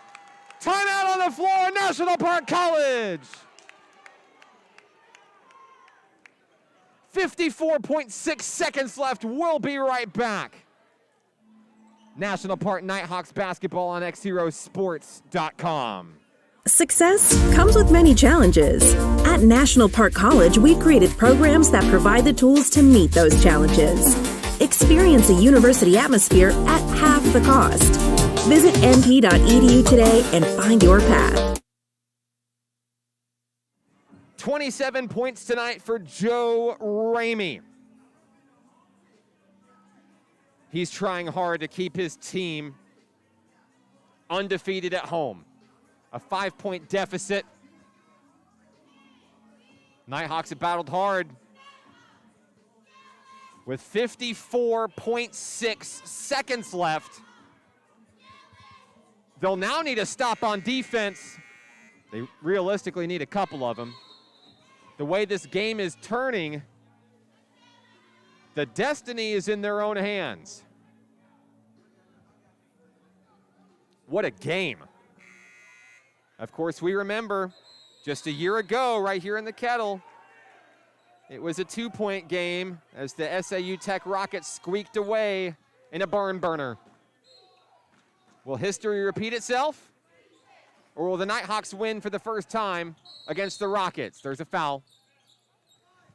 Timeout on the floor. National Park College. 54.6 seconds left. We'll be right back. National Park Nighthawks basketball on XZeroSports.com. Success comes with many challenges. At National Park College, we created programs that provide the tools to meet those challenges. Experience a university atmosphere at half the cost. Visit np.edu today and find your path. 27 points tonight for Joe Ramey. He's trying hard to keep his team undefeated at home. A 5-point deficit. Nighthawks have battled hard. With 54.6 seconds left, they'll now need a stop on defense. They realistically need a couple of them. The way this game is turning, the destiny is in their own hands. What a game. Of course, we remember just a year ago, right here in the Kettle, it was a 2-point game as the SAU Tech Rockets squeaked away in a barn burner. Will history repeat itself? Or will the Nighthawks win for the first time against the Rockets? There's a foul.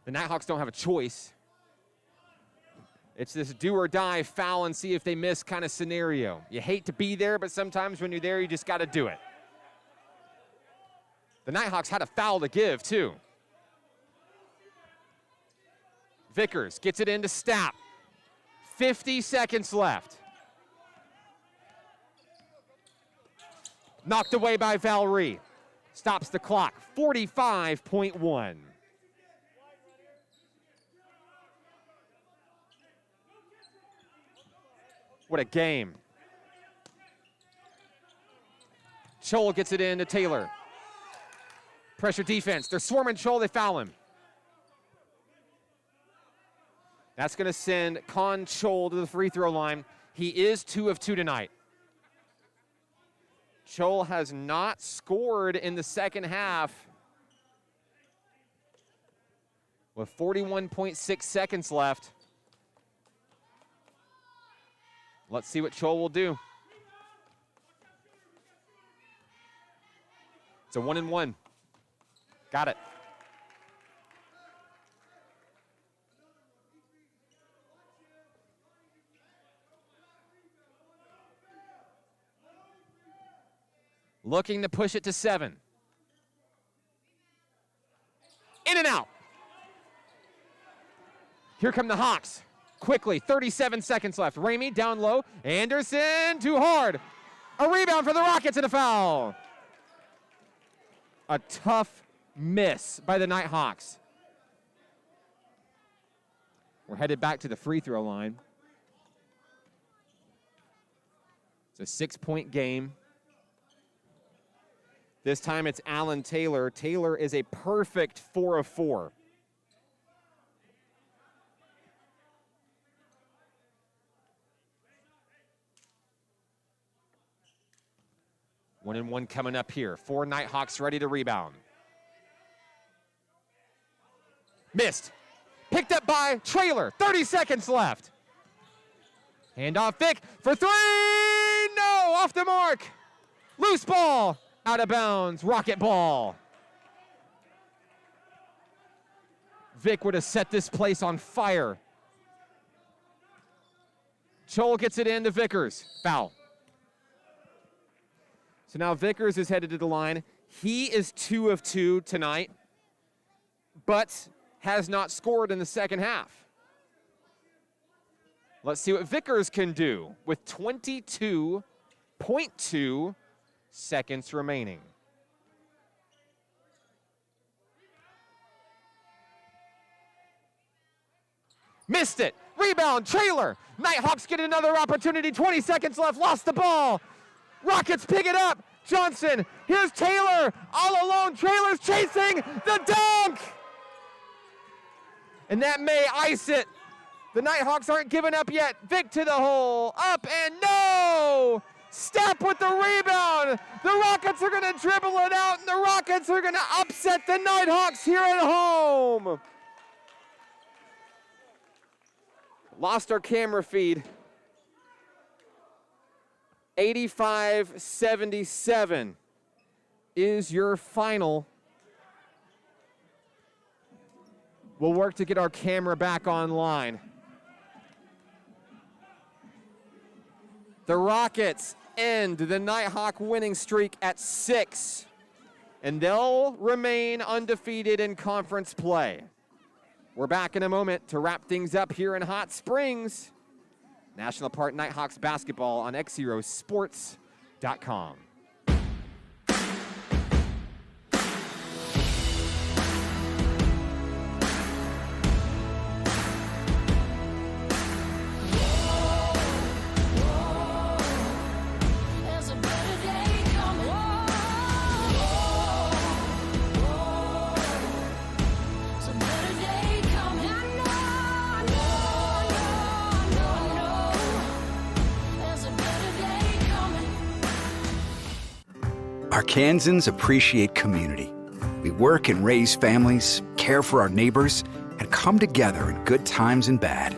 The Nighthawks don't have a choice. It's this do or die foul and see if they miss kind of scenario. You hate to be there, but sometimes when you're there, you just got to do it. The Nighthawks had a foul to give, too. Vickers gets it into Stapp. 50 seconds left. Knocked away by Valerie. Stops the clock. 45.1. What a game. Chol gets it into Taylor. Pressure defense. They're swarming Chol. They foul him. That's going to send Con Chol to the free throw line. He is 2 of 2 tonight. Chol has not scored in the second half. With 41.6 seconds left. Let's see what Chol will do. It's a 1-and-1. Got it. Looking to push it to 7. In and out. Here come the Hawks. Quickly, 37 seconds left. Ramey down low. Anderson, too hard. A rebound for the Rockets and a foul. A tough miss by the Nighthawks. We're headed back to the free throw line. It's a 6-point game. This time it's Alan Taylor. Taylor is a perfect 4 of 4. 1-and-1 coming up here. 4 Nighthawks ready to rebound. Missed. Picked up by Trailer. 30 seconds left. Handoff Vic for 3. No, off the mark. Loose ball. Out of bounds. Rocket ball. Vic would have set this place on fire. Joel gets it in to Vickers. Foul. So now Vickers is headed to the line. He is 2 of 2 tonight, but has not scored in the second half. Let's see what Vickers can do with 22.2 seconds remaining. Missed it. Rebound, Trailer. Nighthawks get another opportunity. 20 seconds left. Lost the ball. Rockets pick it up. Johnson. Here's Taylor. All alone. Trailer's chasing the dunk. And that may ice it. The Nighthawks aren't giving up yet. Vic to the hole. Up and no. Step with the rebound. The Rockets are going to dribble it out, and the Rockets are going to upset the Nighthawks here at home. Lost our camera feed. 85-77 is your final. We'll work to get our camera back online. The Rockets end the Nighthawk winning streak at 6, and they'll remain undefeated in conference play. We're back in a moment to wrap things up here in Hot Springs. National Park Nighthawks basketball on XZeroSports.com. Arkansans appreciate community. We work and raise families, care for our neighbors, and come together in good times and bad.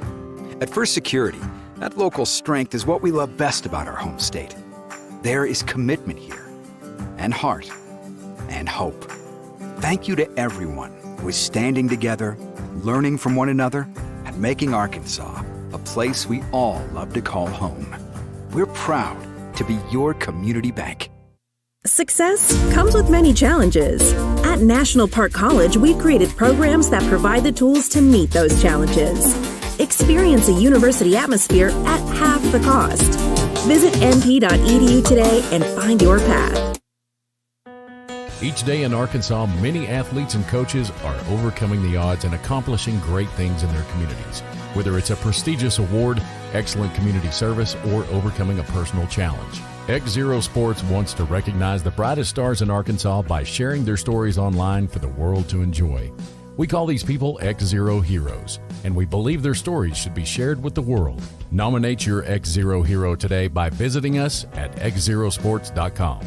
At First Security, that local strength is what we love best about our home state. There is commitment here, and heart, and hope. Thank you to everyone who is standing together, learning from one another, and making Arkansas a place we all love to call home. We're proud to be your community bank. Success comes with many challenges. At National Park College, we've created programs that provide the tools to meet those challenges. Experience a university atmosphere at half the cost. Visit np.edu today and find your path. Each day in Arkansas, many athletes and coaches are overcoming the odds and accomplishing great things in their communities. Whether it's a prestigious award, excellent community service, or overcoming a personal challenge. XZero Sports wants to recognize the brightest stars in Arkansas by sharing their stories online for the world to enjoy. We call these people XZero Heroes, and we believe their stories should be shared with the world. Nominate your XZero hero today by visiting us at XZeroSports.com.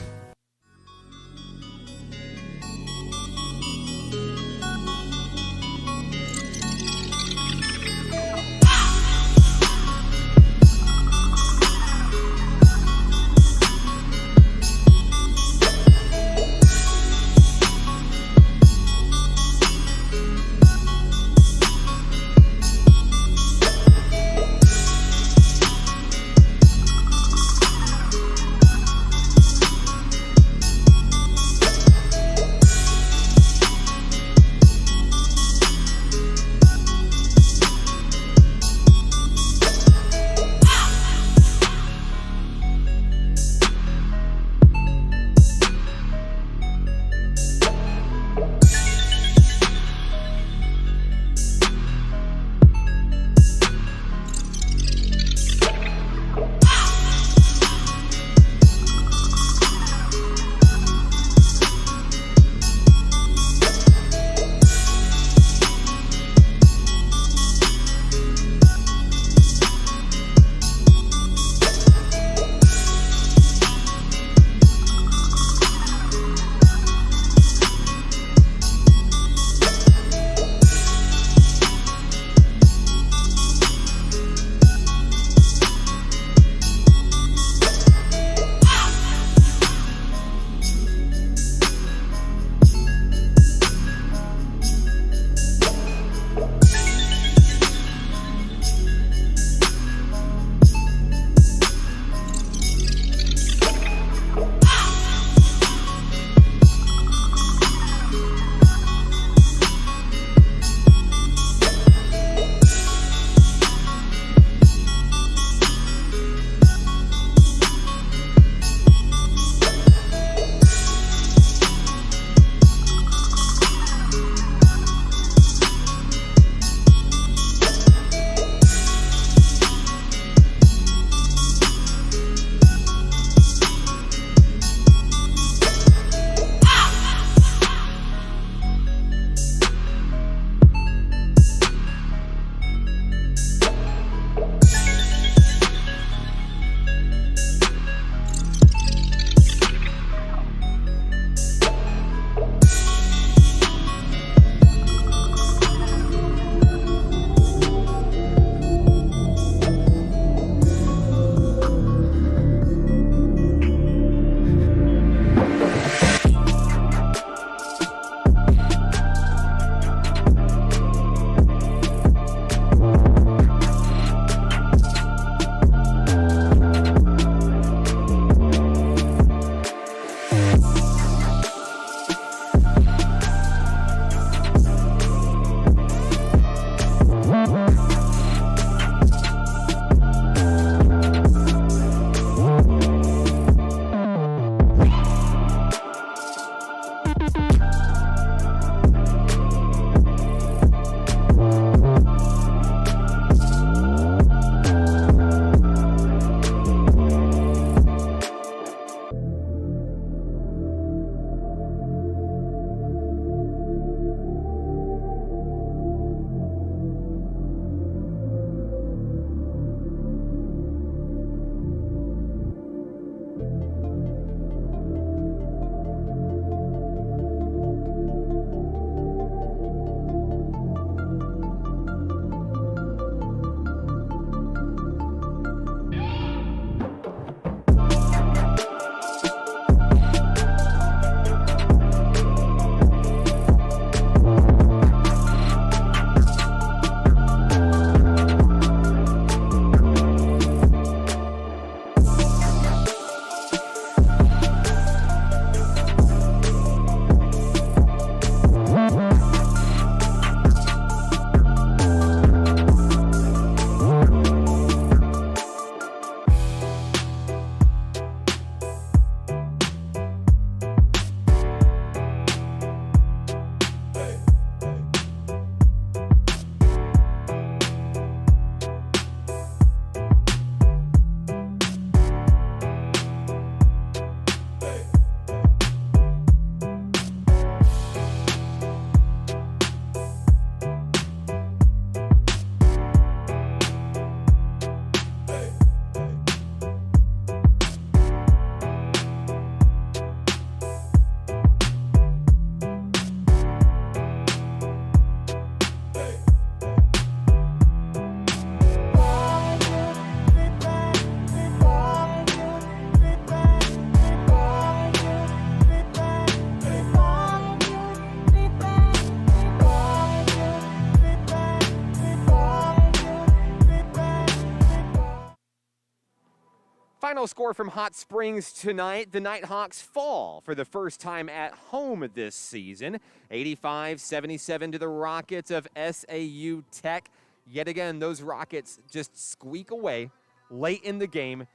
final score from Hot Springs tonight, the Nighthawks fall for the first time at home this season. 85-77 to the Rockets of SAU Tech. Yet again, those Rockets just squeak away late in the game.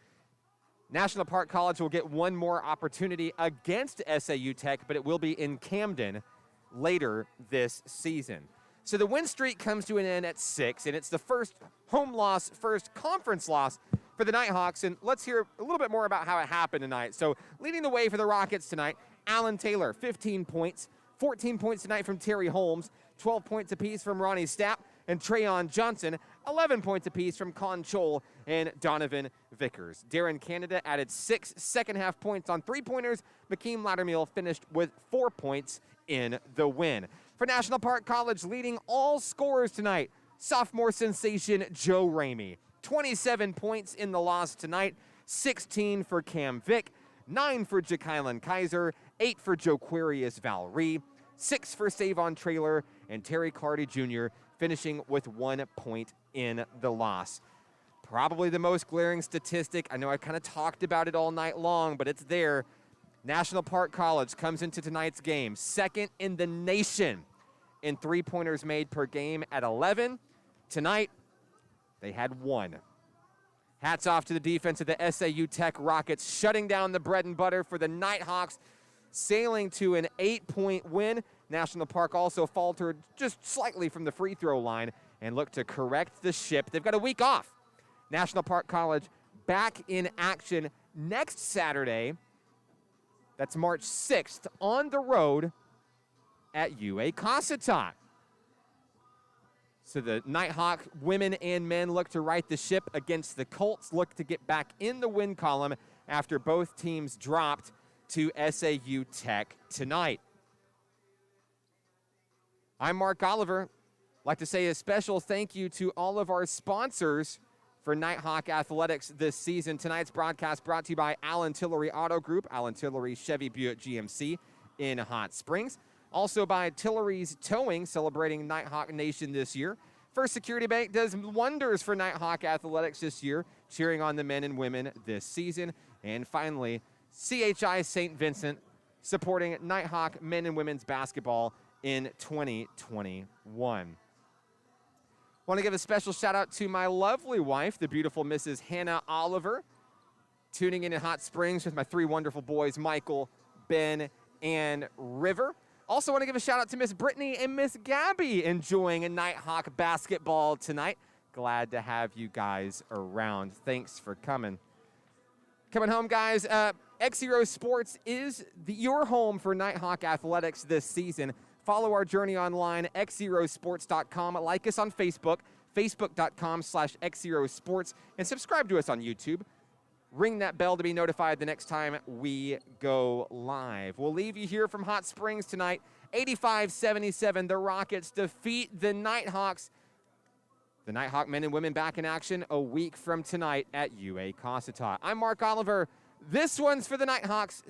National Park College will get one more opportunity against SAU Tech, but it will be in Camden later this season. So the win streak comes to an end at 6, and it's the first home loss, first conference loss for the Nighthawks. And let's hear a little bit more about how it happened tonight. So leading the way for the Rockets tonight, Alan Taylor, 15 points, 14 points tonight from Terry Holmes, 12 points apiece from Ronnie Stapp, and Trayon Johnson, 11 points apiece from Con Chol and Donovan Vickers. Darren Canada added 6 second-half points on three-pointers. Makeem Lattermeal finished with 4 points in the win. For National Park College, leading all scorers tonight, sophomore sensation Joe Ramey. 27 points in the loss tonight, 16 for Cam Vick, 9 for Ja'Kylan Kaiser, 8 for Joquarius Valree, 6 for Savon Traylor, and Terry Carty Jr. finishing with 1 point in the loss. Probably the most glaring statistic. I know I kind of talked about it all night long, but it's there. National Park College comes into tonight's game second in the nation in three-pointers made per game at 11. Tonight, they had 1. Hats off to the defense of the SAU Tech Rockets, shutting down the bread and butter for the Nighthawks, sailing to an 8-point win. National Park also faltered just slightly from the free throw line and looked to correct the ship. They've got a week off. National Park College back in action next Saturday. That's March 6th on the road at UA Cossatot. So the Nighthawk women and men look to right the ship against the Colts, look to get back in the win column after both teams dropped to SAU Tech tonight. I'm Mark Oliver. I'd like to say a special thank you to all of our sponsors for Nighthawk Athletics this season. Tonight's broadcast brought to you by Allen Tillery Auto Group, Allen Tillery Chevy Buick GMC in Hot Springs. Also by Tillery's Towing, celebrating Nighthawk Nation this year. First Security Bank does wonders for Nighthawk Athletics this year, cheering on the men and women this season. And finally, CHI St. Vincent, supporting Nighthawk men and women's basketball in 2021. Want to give a special shout out to my lovely wife, the beautiful Mrs. Hannah Oliver, tuning in Hot Springs with my 3 wonderful boys, Michael, Ben, and River. Also want to give a shout out to Miss Brittany and Miss Gabby enjoying a Nighthawk basketball tonight. Glad to have you guys around. Thanks for coming. Coming home, guys, XZero Sports is your home for Nighthawk Athletics this season. Follow our journey online, xzerosports.com. Like us on Facebook, facebook.com/XZeroSports, and subscribe to us on YouTube. Ring that bell to be notified the next time we go live. We'll leave you here from Hot Springs tonight. 85-77, the Rockets defeat the Nighthawks. The Nighthawk men and women back in action a week from tonight at UA Cossatot. I'm Mark Oliver. This one's for the Nighthawks.